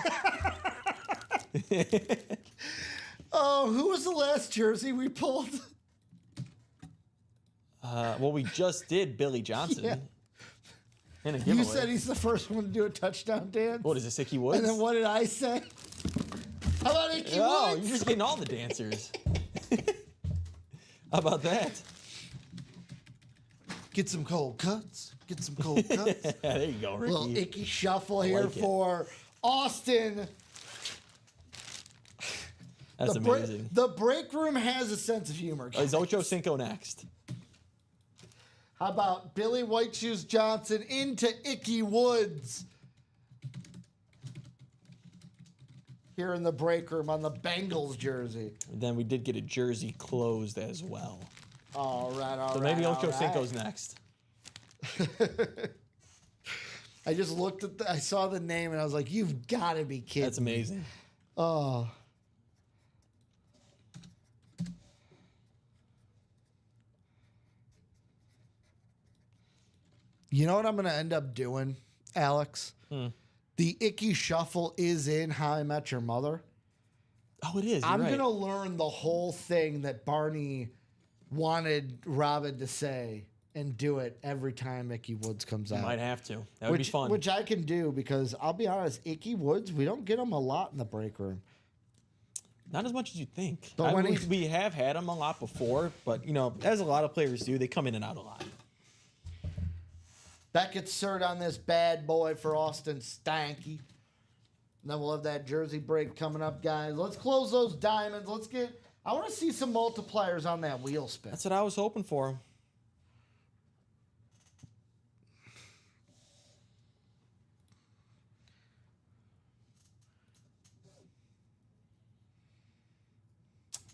Oh, who was the last jersey we pulled? Well, we just did Billy Johnson. Yeah. In a giveaway. You said he's the first one to do a touchdown dance. What is this, Icky Woods? And then what did I say? How about Icky Oh, Woods? you're just getting all the dancers. How about that? Get some cold cuts. Get some cold cuts. There you go, Ricky. Little Icky shuffle here like it. for Austin. That's the amazing. The break room has a sense of humor. Is Ocho Cinco next? How about Billy White Shoes Johnson into Icky Woods? Here in the break room on the Bengals jersey. Then we did get a jersey closed as well. All right, all right. So maybe all Ocho right. Cinco's next. I just looked at I saw the name and I was like, you've got to be kidding. That's amazing. Oh. You know what I'm going to end up doing, Alex? The Icky Shuffle is in How I Met Your Mother. Oh, it is. You're I'm right. going to learn the whole thing that Barney wanted Robin to say and do it every time Icky Woods comes out. Might have to. That would be fun. Which I can do because I'll be honest, Icky Woods, we don't get him a lot in the break room. Not as much as you think. But when we have had them a lot before, but you know, as a lot of players do, they come in and out a lot. Beckett's cert on this bad boy for Austin Stanky. And then we'll have that jersey break coming up, guys. Let's close those diamonds. I want to see some multipliers on that wheel spin. That's what I was hoping for.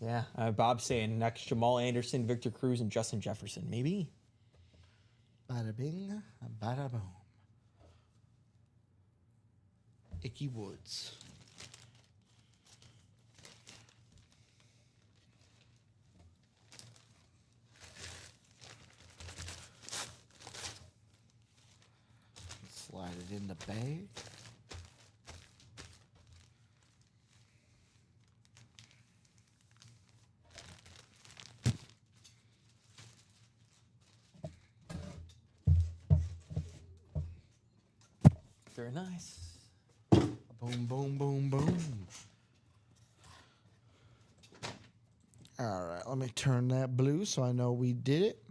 Yeah, Bob's saying next Jamal Anderson, Victor Cruz, and Justin Jefferson. Maybe. Bada bing, bada boom. Icky Woods. Slide it in the bag. Very nice. Boom, boom, boom, boom. All right, let me turn that blue so I know we did it.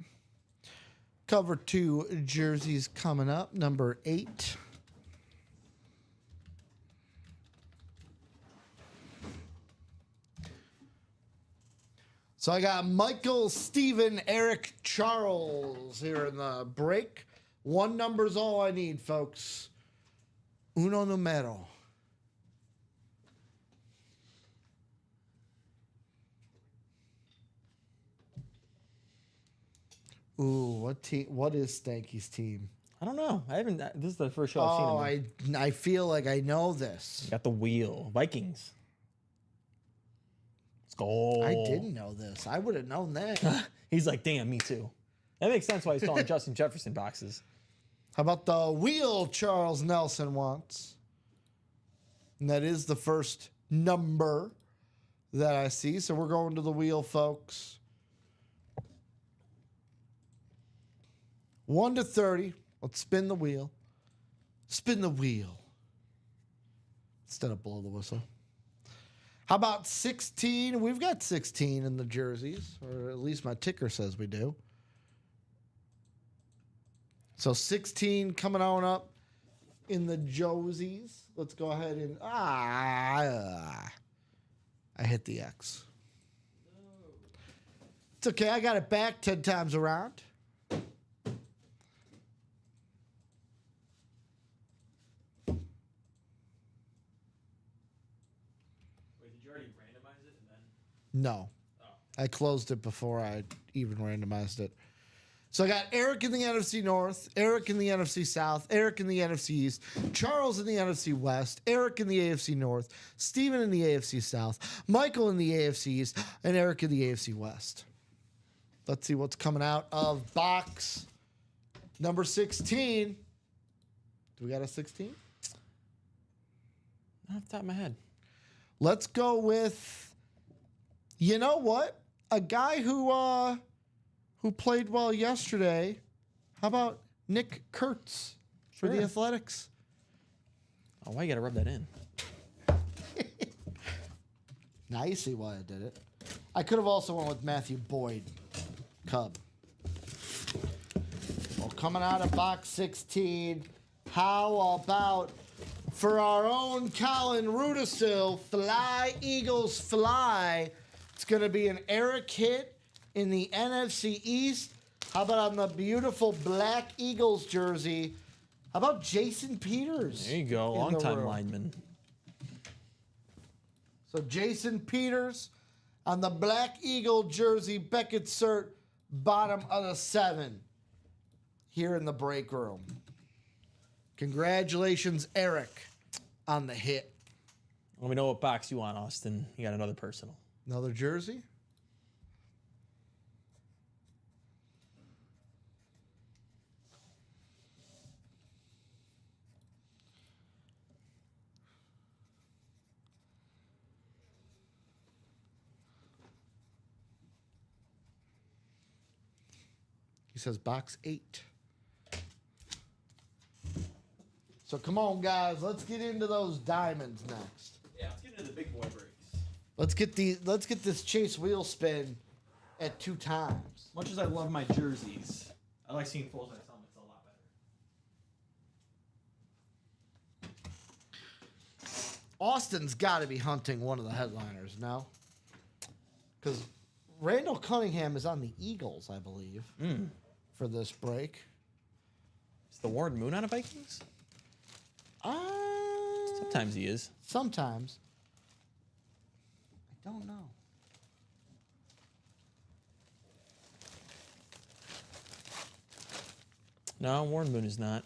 Cover 2 jerseys coming up, number 8. So I got Michael, Steven, Eric, Charles here in the break. 1 number's all I need, folks. Uno numero. Ooh, what team? What is Stanky's team? I don't know. I haven't. This is the first show I've seen him in. I feel like I know this. Got the wheel. Vikings. Let's go. I didn't know this. I would have known that. He's like, damn, me too. That makes sense why he's calling Justin Jefferson boxes. How about the wheel Charles Nelson wants? And that is the first number that I see. So we're going to the wheel, folks. 1 to 30. Let's spin the wheel. Spin the wheel. Instead of blow the whistle. How about 16? We've got 16 in the jerseys, or at least my ticker says we do. So 16 coming on up in the Josies. Let's go ahead and I hit the X. It's okay. I got it back 10 times around. No. I closed it before I even randomized it. So I got Eric in the NFC North, Eric in the NFC South, Eric in the NFC East, Charles in the NFC West, Eric in the AFC North, Steven in the AFC South, Michael in the AFC East, and Eric in the AFC West. Let's see what's coming out of box number 16. Do we got a 16? Not off the top of my head. Let's go with... You know what? A guy who played well yesterday. How about Nick Kurtz for the Athletics? Oh, why you gotta rub that in? Now you see why I did it. I could have also went with Matthew Boyd, Cub. Well, coming out of box 16, how about for our own Colin Rudisil, Fly Eagles Fly? It's going to be an Eric hit in the NFC East. How about on the beautiful Black Eagles jersey? How about Jason Peters? There you go, long-time lineman. So Jason Peters on the Black Eagle jersey, Beckett Cert, bottom of the 7 here in the break room. Congratulations, Eric, on the hit. Let me know what box you want, Austin. You got another personal. Another jersey? He says box 8. So come on, guys. Let's get into those diamonds next. Yeah, let's get into the big boy breaks. Let's get this Chase wheel spin at 2 times. Much as I love my jerseys, I like seeing full size helmets a lot better. Austin's got to be hunting one of the headliners now, because Randall Cunningham is on the Eagles, I believe, for this break. Is the Warren Moon on a Vikings? Sometimes he is. Sometimes. I don't know. No, Warren Moon is not.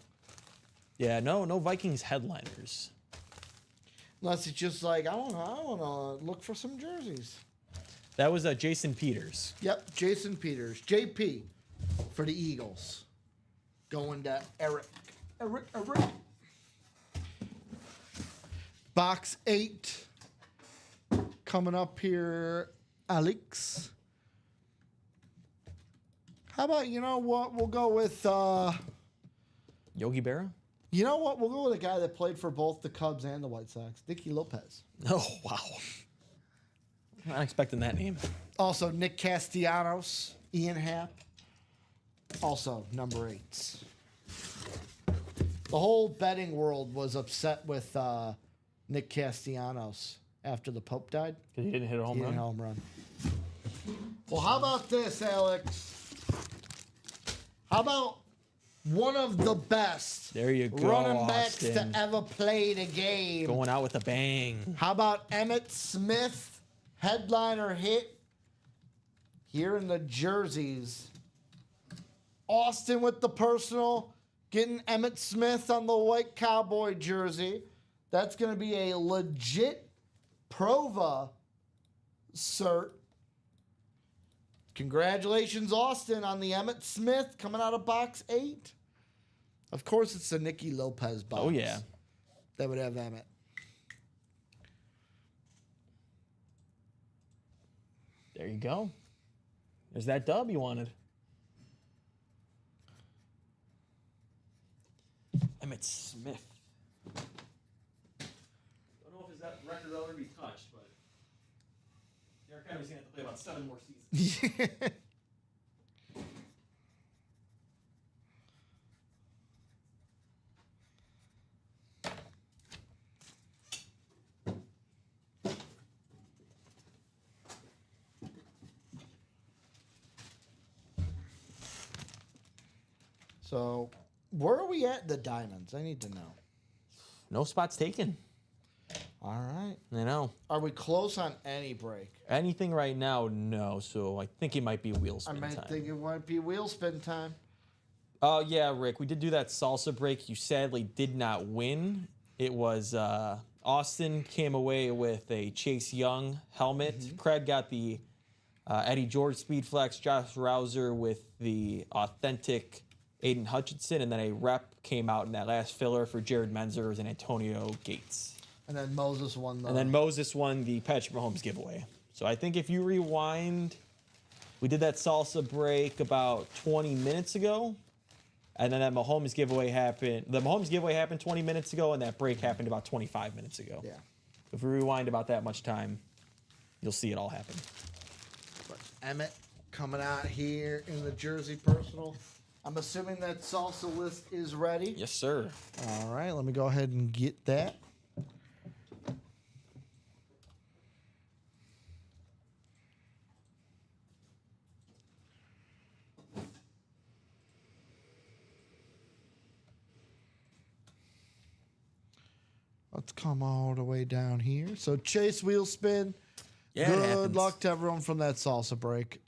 Yeah, no Vikings headliners. Unless it's just like, I want to look for some jerseys. That was Jason Peters. Yep, Jason Peters. JP for the Eagles. Going to Eric. Box 8. Coming up here, Alex. How about, you know what? We'll go with, Yogi Berra? you know what? We'll go with a guy that played for both the Cubs and the White Sox. Nicky Lopez. Oh, wow. Not expecting that name. Also, Nick Castellanos, Ian Happ. Also, number 8s. The whole betting world was upset with Nick Castellanos after the Pope died. Because he didn't hit a home He run? hit a home run. Well, how about this, Alex? How about one of the best There you go, running backs Austin. to ever play the game? Going out with a bang. How about Emmitt Smith, headliner hit here in the jerseys? Austin with the personal, getting Emmitt Smith on the white Cowboy jersey. That's going to be a legit Prova cert. Congratulations, Austin, on the Emmitt Smith coming out of box 8. Of course, it's the Nicky Lopez box. Oh, yeah. That would have Emmitt. There you go. There's that dub you wanted. Emmitt Smith. Don't know if that record will ever be touched, but Derek Henry's going to have to play about 7 more seasons. So, where are we at the Diamonds? I need to know. No spots taken. All right. I know. Are we close on any break? Anything right now, no. So I think it might be wheel I spin might time. think it might be wheel spin time. Oh, yeah, Rick. We did do that salsa break. You sadly did not win. It was Austin came away with a Chase Young helmet. Craig got the Eddie George Speedflex. Josh Rouser with the authentic Aiden Hutchinson. And then a rep came out in that last filler for Jared Menzers and Antonio Gates. And then Moses won the... And then Moses won the Patrick Mahomes giveaway. So I think if you rewind, we did that salsa break about 20 minutes ago. And then that Mahomes giveaway happened. The Mahomes giveaway happened 20 minutes ago, and that break happened about 25 minutes ago. Yeah. If we rewind about that much time, you'll see it all happen. But Emmett coming out here in the Jersey Personal. I'm assuming that salsa list is ready. Yes, sir. All right, let me go ahead and get that. Let's come all the way down here. So Chase wheel spin. Yeah, it Good happens. luck to everyone from that salsa break.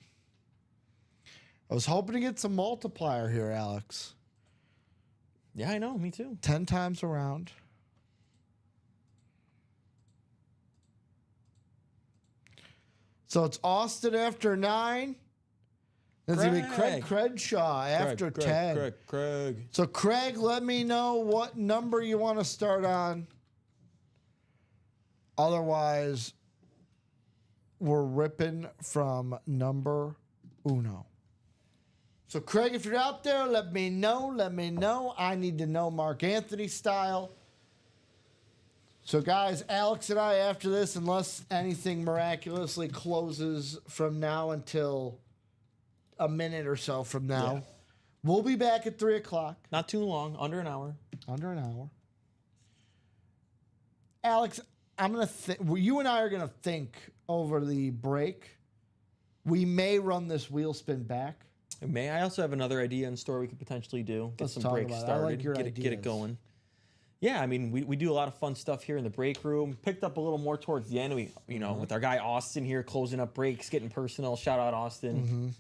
I was hoping to get some multiplier here, Alex. Yeah, I know. Me too. 10 times around. So it's Austin after 9. That's going to be Craig Crenshaw after 10. Craig. So, Craig, let me know what number you want to start on. Otherwise, we're ripping from number uno. So, Craig, if you're out there, let me know. Let me know. I need to know Mark Anthony style. So, guys, Alex and I, after this, unless anything miraculously closes from now until a minute or so from now, Yeah. we'll be back at 3 o'clock. Not too long. Under an hour. Under an hour. Alex, I'm going to think, you and I are going to think over the break. We may run this wheel spin back. May I also have another idea in store we could potentially do? Get Let's some talk breaks about it. I started. like your get it ideas. going. Yeah, I mean, we do a lot of fun stuff here in the break room. Picked up a little more towards the end. We, with our guy Austin here closing up breaks, getting personal. Shout out Austin.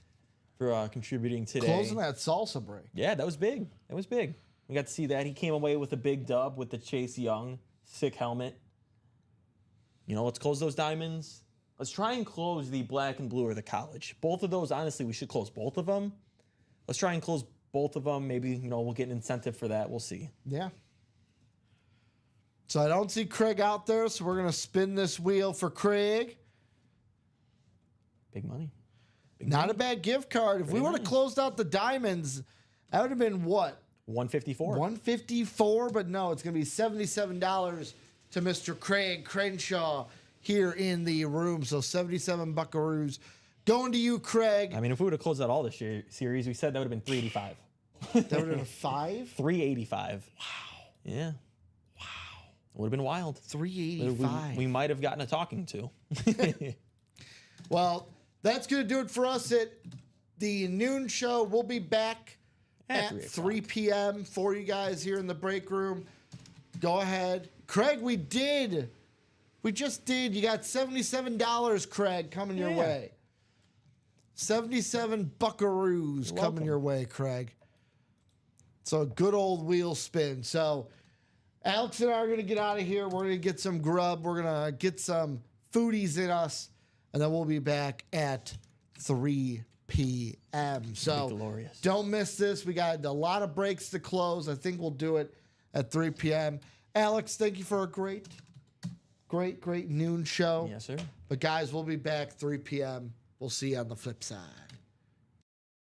for contributing today. Closing that salsa break. Yeah, that was big. That was big. We got to see that. He came away with a big dub with the Chase Young sick helmet. You know, let's close those diamonds. Let's try and close the black and blue or the college. Both of those, honestly, we should close both of them. Let's try and close both of them. Maybe, you know, we'll get an incentive for that. We'll see. Yeah. So I don't see Craig out there, so we're going to spin this wheel for Craig. Big money. Not a bad gift card. If we would have closed out the diamonds, that would have been what? 154. 154, but no, it's going to be $77 to Mr. Craig Crenshaw here in the room. So 77 buckaroos going to you, Craig. I mean, if we would have closed out all the series, we said that would have been 385. That would have been a 5? 385. Wow. Yeah. Wow. Would have been wild. 385. We might have gotten a talking to. Well, that's going to do it for us at the noon show. We'll be back at 3 p.m. for you guys here in the break room. Go ahead. Craig, we just did. You got $77, Craig, coming your way. 77 buckaroos coming your way, Craig. So a good old wheel spin. So Alex and I are going to get out of here. We're going to get some grub. We're going to get some foodies in us. And then we'll be back at 3 p.m. So don't miss this. We got a lot of breaks to close. I think we'll do it at 3 p.m. Alex, thank you for a great noon show. Yes, sir. But guys, we'll be back 3 p.m. We'll see you on the flip side.